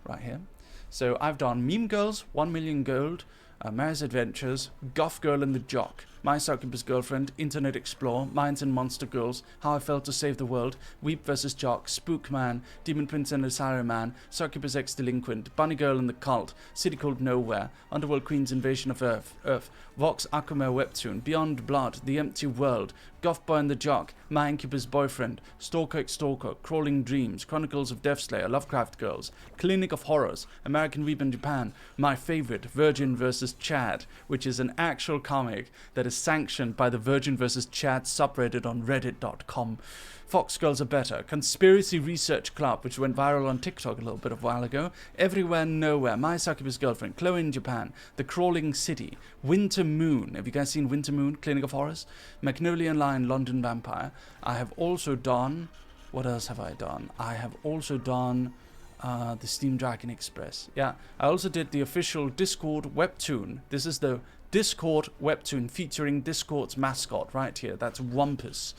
right here. So I've done Meme Girls, 1 Million Gold, Mary's Adventures, Goth Girl and the Jock, My Succubus Girlfriend, Internet Explorer, Minds and Monster Girls, How I Felt to Save the World, Weep vs. Jock, Spook Man, Demon Prince and the Siren Man, Succubus Ex Delinquent, Bunny Girl and the Cult, City Called Nowhere, Underworld Queen's Invasion of Earth, Vox Akuma Webtoon, Beyond Blood, The Empty World, Goth Boy and the Jock, My Incubus Boyfriend, Stalker X Stalker, Crawling Dreams, Chronicles of Deathslayer, Lovecraft Girls, Clinic of Horrors, American Reap in Japan, my favorite, Virgin vs. Chad, which is an actual comic that is sanctioned by the Virgin vs. Chad subreddit on reddit.com. Fox Girls Are Better, Conspiracy Research Club, which went viral on TikTok a little bit of a while ago, Everywhere Nowhere, My Succubus Girlfriend, Chloe in Japan, The Crawling City, Winter Moon. Have you guys seen Winter Moon, Clinic of Horrors? Magnolia Lion, London Vampire. I have also done, what else have I done? I have also done the Steam Dragon Express. Yeah, I also did the official Discord webtoon. This is the Discord webtoon featuring Discord's mascot right here. That's Wumpus.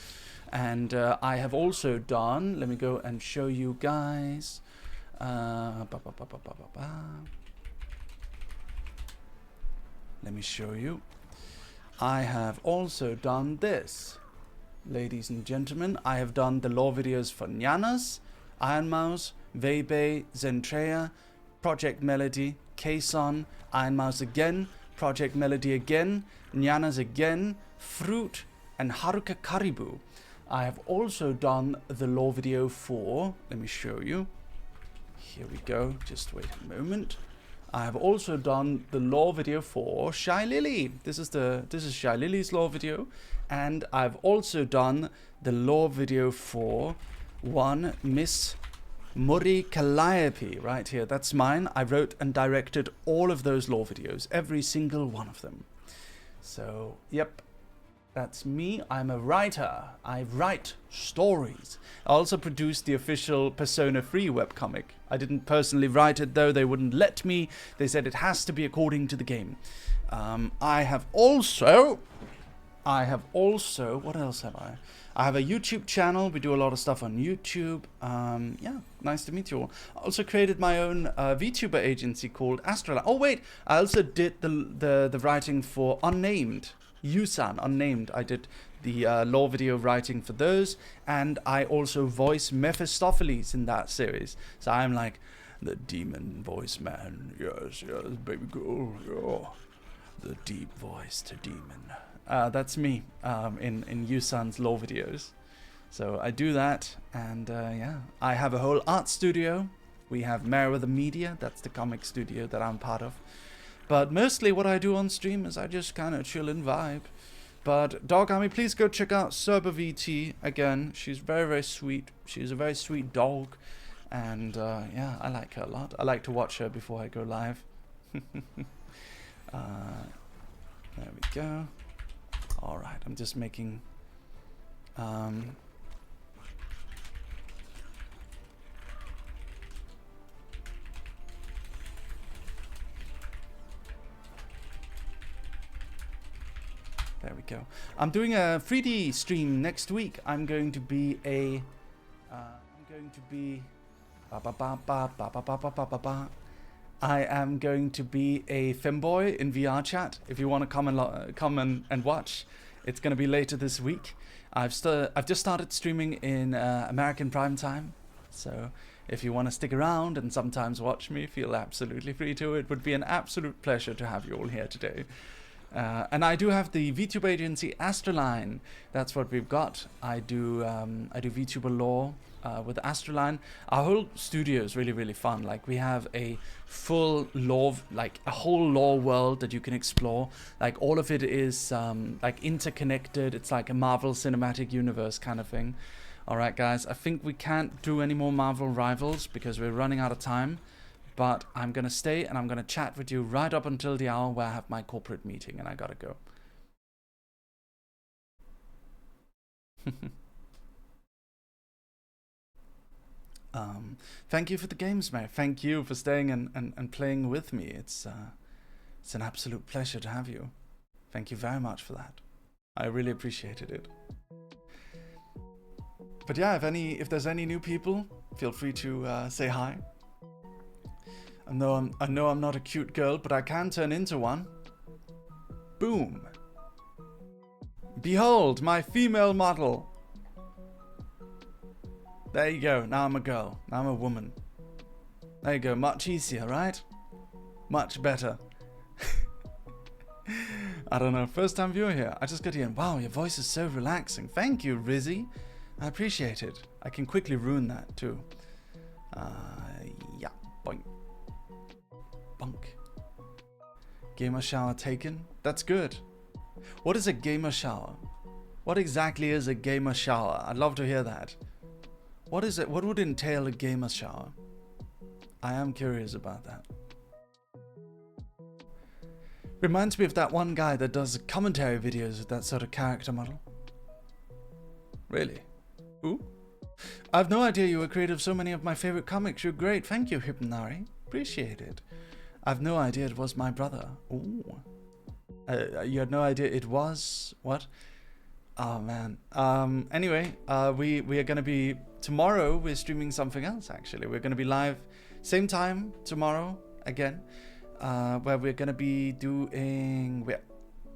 And I have also done, let me go and show you guys. Let me show you. I have also done this. Ladies and gentlemen, I have done the lore videos for Nyanas, Iron Mouse, Weibei, Zentrea, Project Melody, Kason, Iron Mouse again, Project Melody again, Nyanas again, Fruit, and Haruka Karibu. I have also done the lore video for, let me show you. Here we go, just wait a moment. I have also done the lore video for Shy Lily. This is Shy Lily's lore video, and I've also done the lore video for one Miss Muri Calliope right here. That's mine. I wrote and directed all of those lore videos, every single one of them. So, yep. That's me. I'm a writer. I write stories. I also produced the official Persona 3 webcomic. I didn't personally write it though. They wouldn't let me. They said it has to be according to the game. I have also, what else have I? I have a YouTube channel. We do a lot of stuff on YouTube. Yeah, nice to meet you all. I also created my own VTuber agency called ASTRALINE. Oh wait, I also did the writing for Unnamed. Yusan, Unnamed. I did the lore video writing for those, and I also voice Mephistopheles in that series. So I'm like the demon voice man. Yes, yes, baby girl. Yeah. The deep voice to demon. That's me in Yusan's lore videos. So I do that, and yeah, I have a whole art studio. We have Merryweather Media. That's the comic studio that I'm part of. But mostly what I do on stream is I just kind of chill and vibe. But Dog Army, please go check out Serba VT again. She's very, very sweet. She's a very sweet dog. And yeah, I like her a lot. I like to watch her before I go live. There we go. Alright, I'm just making... There we go. I'm doing a 3D stream next week. I'm going to be a... I am going to be a femboy in VR chat. If you want to come and watch, it's going to be later this week. I've just started streaming in American Prime Time, so if you want to stick around and sometimes watch me, feel absolutely free to. It would be an absolute pleasure to have you all here today. And I do have the VTuber agency ASTRALINE. That's what we've got. I do VTuber lore with ASTRALINE. Our whole studio is really, really fun. Like, we have a full lore, like a whole lore world that you can explore. Like, all of it is like interconnected. It's like a Marvel Cinematic Universe kind of thing. All right, guys. I think we can't do any more Marvel Rivals because we're running out of time. but I'm gonna stay and I'm gonna chat with you right up until the hour where I have my corporate meeting and I gotta go. Thank you for the games, Mary. Thank you for staying and playing with me. It's an absolute pleasure to have you. Thank you very much for that. I really appreciated it. But yeah, if there's any new people, feel free to say hi. I know I'm not a cute girl, but I can turn into one. Boom. Behold, my female model. There you go. Now I'm a girl. Now I'm a woman. There you go. Much easier, right? Much better. I don't know. First time viewer here. I just got in. Wow, your voice is so relaxing. Thank you, Rizzy. I appreciate it. I can quickly ruin that too. Yeah. Boink. Bonk. Gamer shower taken. That's good. What is a gamer shower? What exactly is a gamer shower? I'd love to hear that. What is it? What would entail a gamer shower? I am curious about that. Reminds me of that one guy that does commentary videos with that sort of character model. Really? Ooh. I have no idea you were creator of so many of my favorite comics. You're great. Thank you, Hypnari. Appreciate it. I have no idea it was my brother. Ooh. You had no idea it was... What? Oh, man. Anyway, we are going to be... Tomorrow, we're streaming something else, actually. We're going to be live same time tomorrow, again. Where we're going to be doing...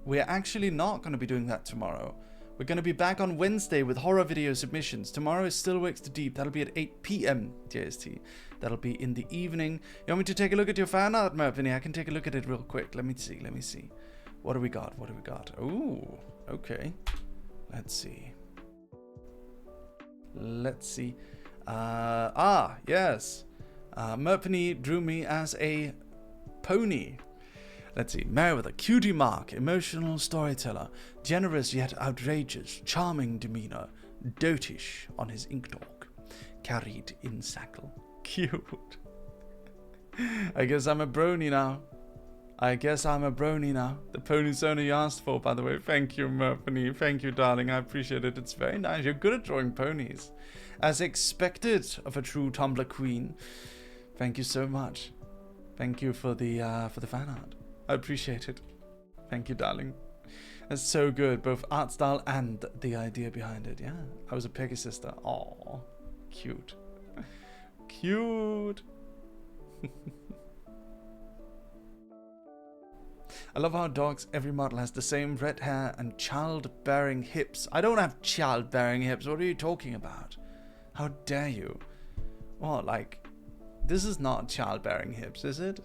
We're actually not going to be doing that tomorrow. We're going to be back on Wednesday with horror video submissions. Tomorrow is Still Wakes the Deep. That'll be at 8 p.m. JST. That'll be in the evening. You want me to take a look at your fan art, Mervini? I can take a look at it real quick. Let me see. What do we got? Ooh, okay. Let's see. Yes. Mervini drew me as a pony. Let's see. Merryweather, cutie mark, emotional storyteller, generous yet outrageous, charming demeanor, dotish on his ink dog, carried in sackle. Cute. I guess I'm a brony now. The pony you asked for, by the way. Thank you, Mervini. Thank you, darling. I appreciate it. It's very nice. You're good at drawing ponies. As expected of a true Tumblr queen. Thank you so much. Thank you for the fan art. I appreciate it. Thank you, darling. That's so good, both art style and the idea behind it. Yeah, I was a Peggy sister. Aww, cute. Cute. I love how dogs, every model has the same red hair and childbearing hips. I don't have childbearing hips. What are you talking about? How dare you? Well, like, this is not childbearing hips, is it?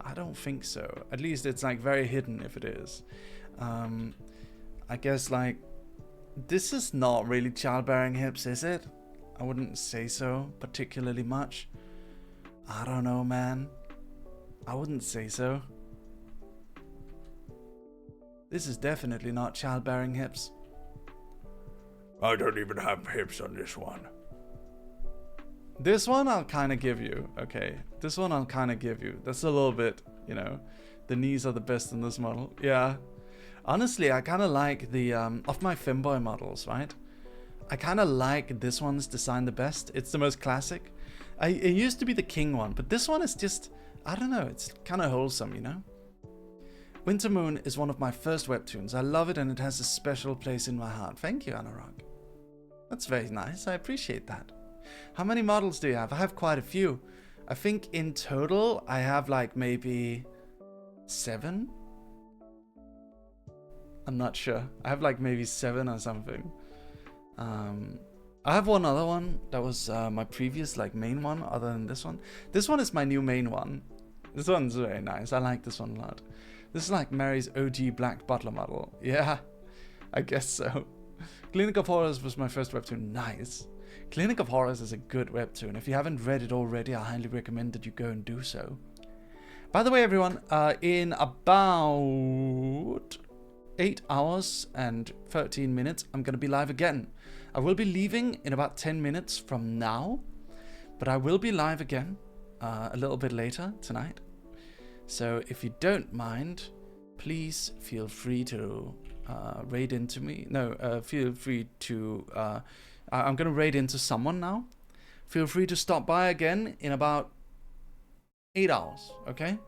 I don't think so. At least it's like very hidden if it is. I guess like this is not really childbearing hips, is it? I wouldn't say so particularly much. I don't know, man. I wouldn't say so. This is definitely not childbearing hips. I don't even have hips on this one. This one I'll kind of give you, okay. This one I'll kind of give you. That's a little bit, you know, the knees are the best in this model. Yeah. Honestly, I kind of like the, of my femboy models, right? I kind of like this one's design the best. It's the most classic. It used to be the king one, but this one is just, I don't know, it's kind of wholesome, you know? Winter Moon is one of my first webtoons. I love it and it has a special place in my heart. Thank you, Anurag. That's very nice. I appreciate that. How many models do you have? I have quite a few. I think in total I have like maybe 7. I'm not sure. I have like maybe 7 or something. I have one other one that was my previous like main one other than this one. This one is my new main one. This one's very nice. I like this one a lot. This is like Mary's OG Black Butler model. Yeah, I guess so. Clinic of Horrors was my first webtoon. Nice. Clinic of Horrors is a good webtoon. If you haven't read it already, I highly recommend that you go and do so. By the way, everyone, in about 8 hours and 13 minutes, I'm going to be live again. I will be leaving in about 10 minutes from now, but I will be live again. a little bit later tonight. So if you don't mind, please feel free to raid into me. No, feel free to... I'm going to raid into someone now. Feel free to stop by again in about 8 hours, okay?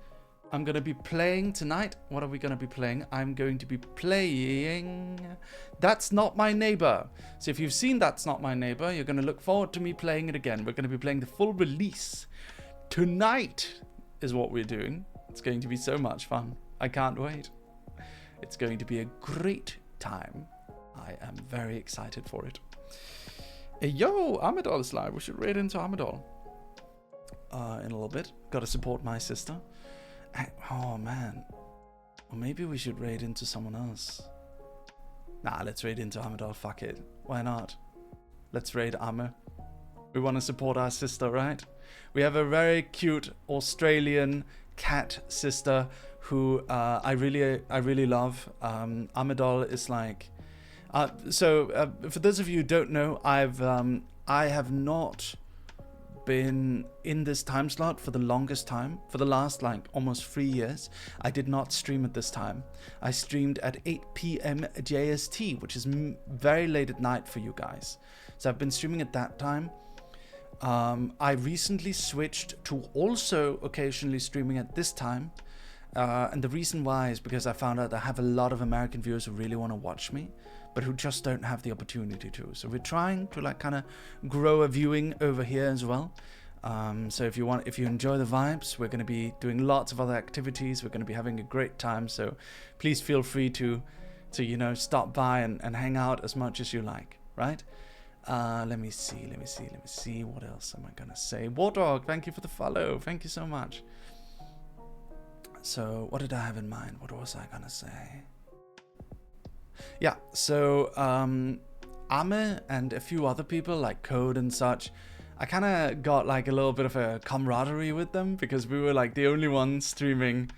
I'm going to be playing tonight. What are we going to be playing? I'm going to be playing... That's Not My Neighbor. So if you've seen That's Not My Neighbor, you're going to look forward to me playing it again. We're going to be playing the full release. Tonight is what we're doing. It's going to be so much fun. I can't wait. It's going to be a great time. I am very excited for it. Hey, yo, Amidol is live. We should raid into Amidol in a little bit. Got to support my sister. Oh, man. Or maybe we should raid into someone else. Nah, let's raid into Amidol. Fuck it. Why not? Let's raid Ame. We want to support our sister, right? We have a very cute Australian cat sister who I really love. Amidol is like... So for those of you who don't know, I have not been in this time slot for the longest time. For the last like almost 3 years, I did not stream at this time. I streamed at 8 p.m. JST, which is very late at night for you guys. So I've been streaming at that time. I recently switched to also occasionally streaming at this time. And the reason why is because I found out I have a lot of American viewers who really want to watch me, but who just don't have the opportunity to. So we're trying to like kind of grow a viewing over here as well. So if you enjoy the vibes, we're going to be doing lots of other activities. We're going to be having a great time. So please feel free to you know, stop by and hang out as much as you like, right? Let me see. What else am I going to say? Wardog, thank you for the follow. Thank you so much. So what did I have in mind? What was I going to say? Yeah, so Ame and a few other people like Code and such, I kind of got like a little bit of a camaraderie with them because we were like the only ones streaming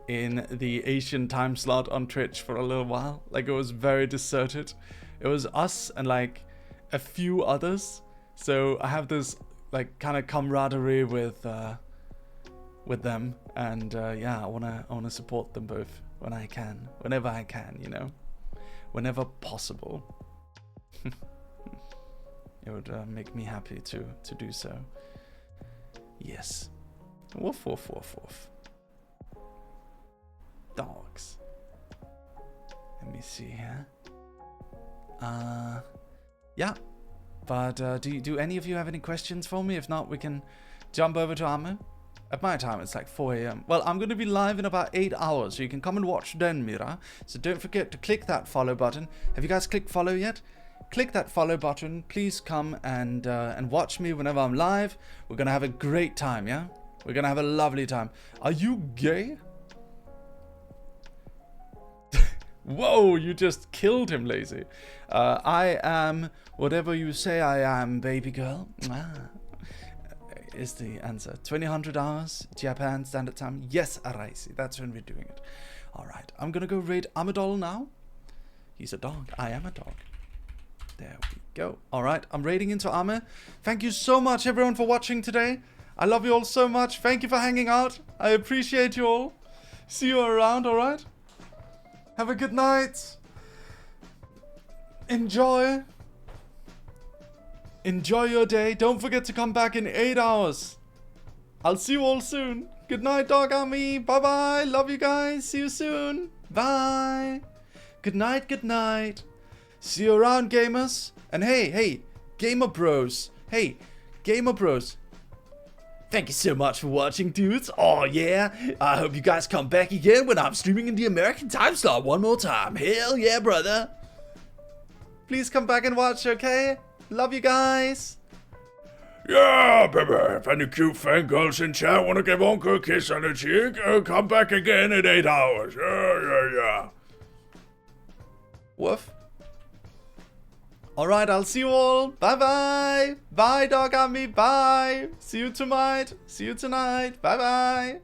in the Asian time slot on Twitch for a little while. Like it was very deserted. It was us and like a few others. So I have this like kind of camaraderie with them, and yeah, I wanna support them both when I can, whenever I can, you know. Whenever possible. It would make me happy to do so. Yes. Woof, woof, woof, woof. Dogs. Let me see here. Yeah. But do any of you have any questions for me? If not, we can jump over to Ame. At my time, it's like 4 a.m. Well, I'm going to be live in about 8 hours, so you can come and watch then, Mira. So don't forget to click that follow button. Have you guys clicked follow yet? Click that follow button. Please come and watch me whenever I'm live. We're going to have a great time, yeah? We're going to have a lovely time. Are you gay? Whoa, you just killed him, Lazy. I am whatever you say I am, baby girl. Is the answer. 2000 hours, Japan Standard Time. Yes, Araisi. That's when we're doing it. Alright, I'm gonna go raid Amidol now. He's a dog. I am a dog. There we go. Alright, I'm raiding into Ame. Thank you so much, everyone, for watching today. I love you all so much. Thank you for hanging out. I appreciate you all. See you around, alright? Have a good night. Enjoy. Enjoy your day. Don't forget to come back in 8 hours. I'll see you all soon. Good night, Dog Army. Bye-bye. Love you guys. See you soon. Bye. Good night, good night. See you around, gamers. And hey, gamer bros. Hey, gamer bros. Thank you so much for watching, dudes. Oh, yeah. I hope you guys come back again when I'm streaming in the American time slot one more time. Hell yeah, brother. Please come back and watch, okay? Love you guys. Yeah, baby. If any cute fangirls in chat want to give Uncle a kiss on the cheek, come back again in 8 hours. Yeah. Woof. Alright, I'll see you all. Bye-bye. Bye, Dog Army. Bye. See you tonight. See you tonight. Bye-bye.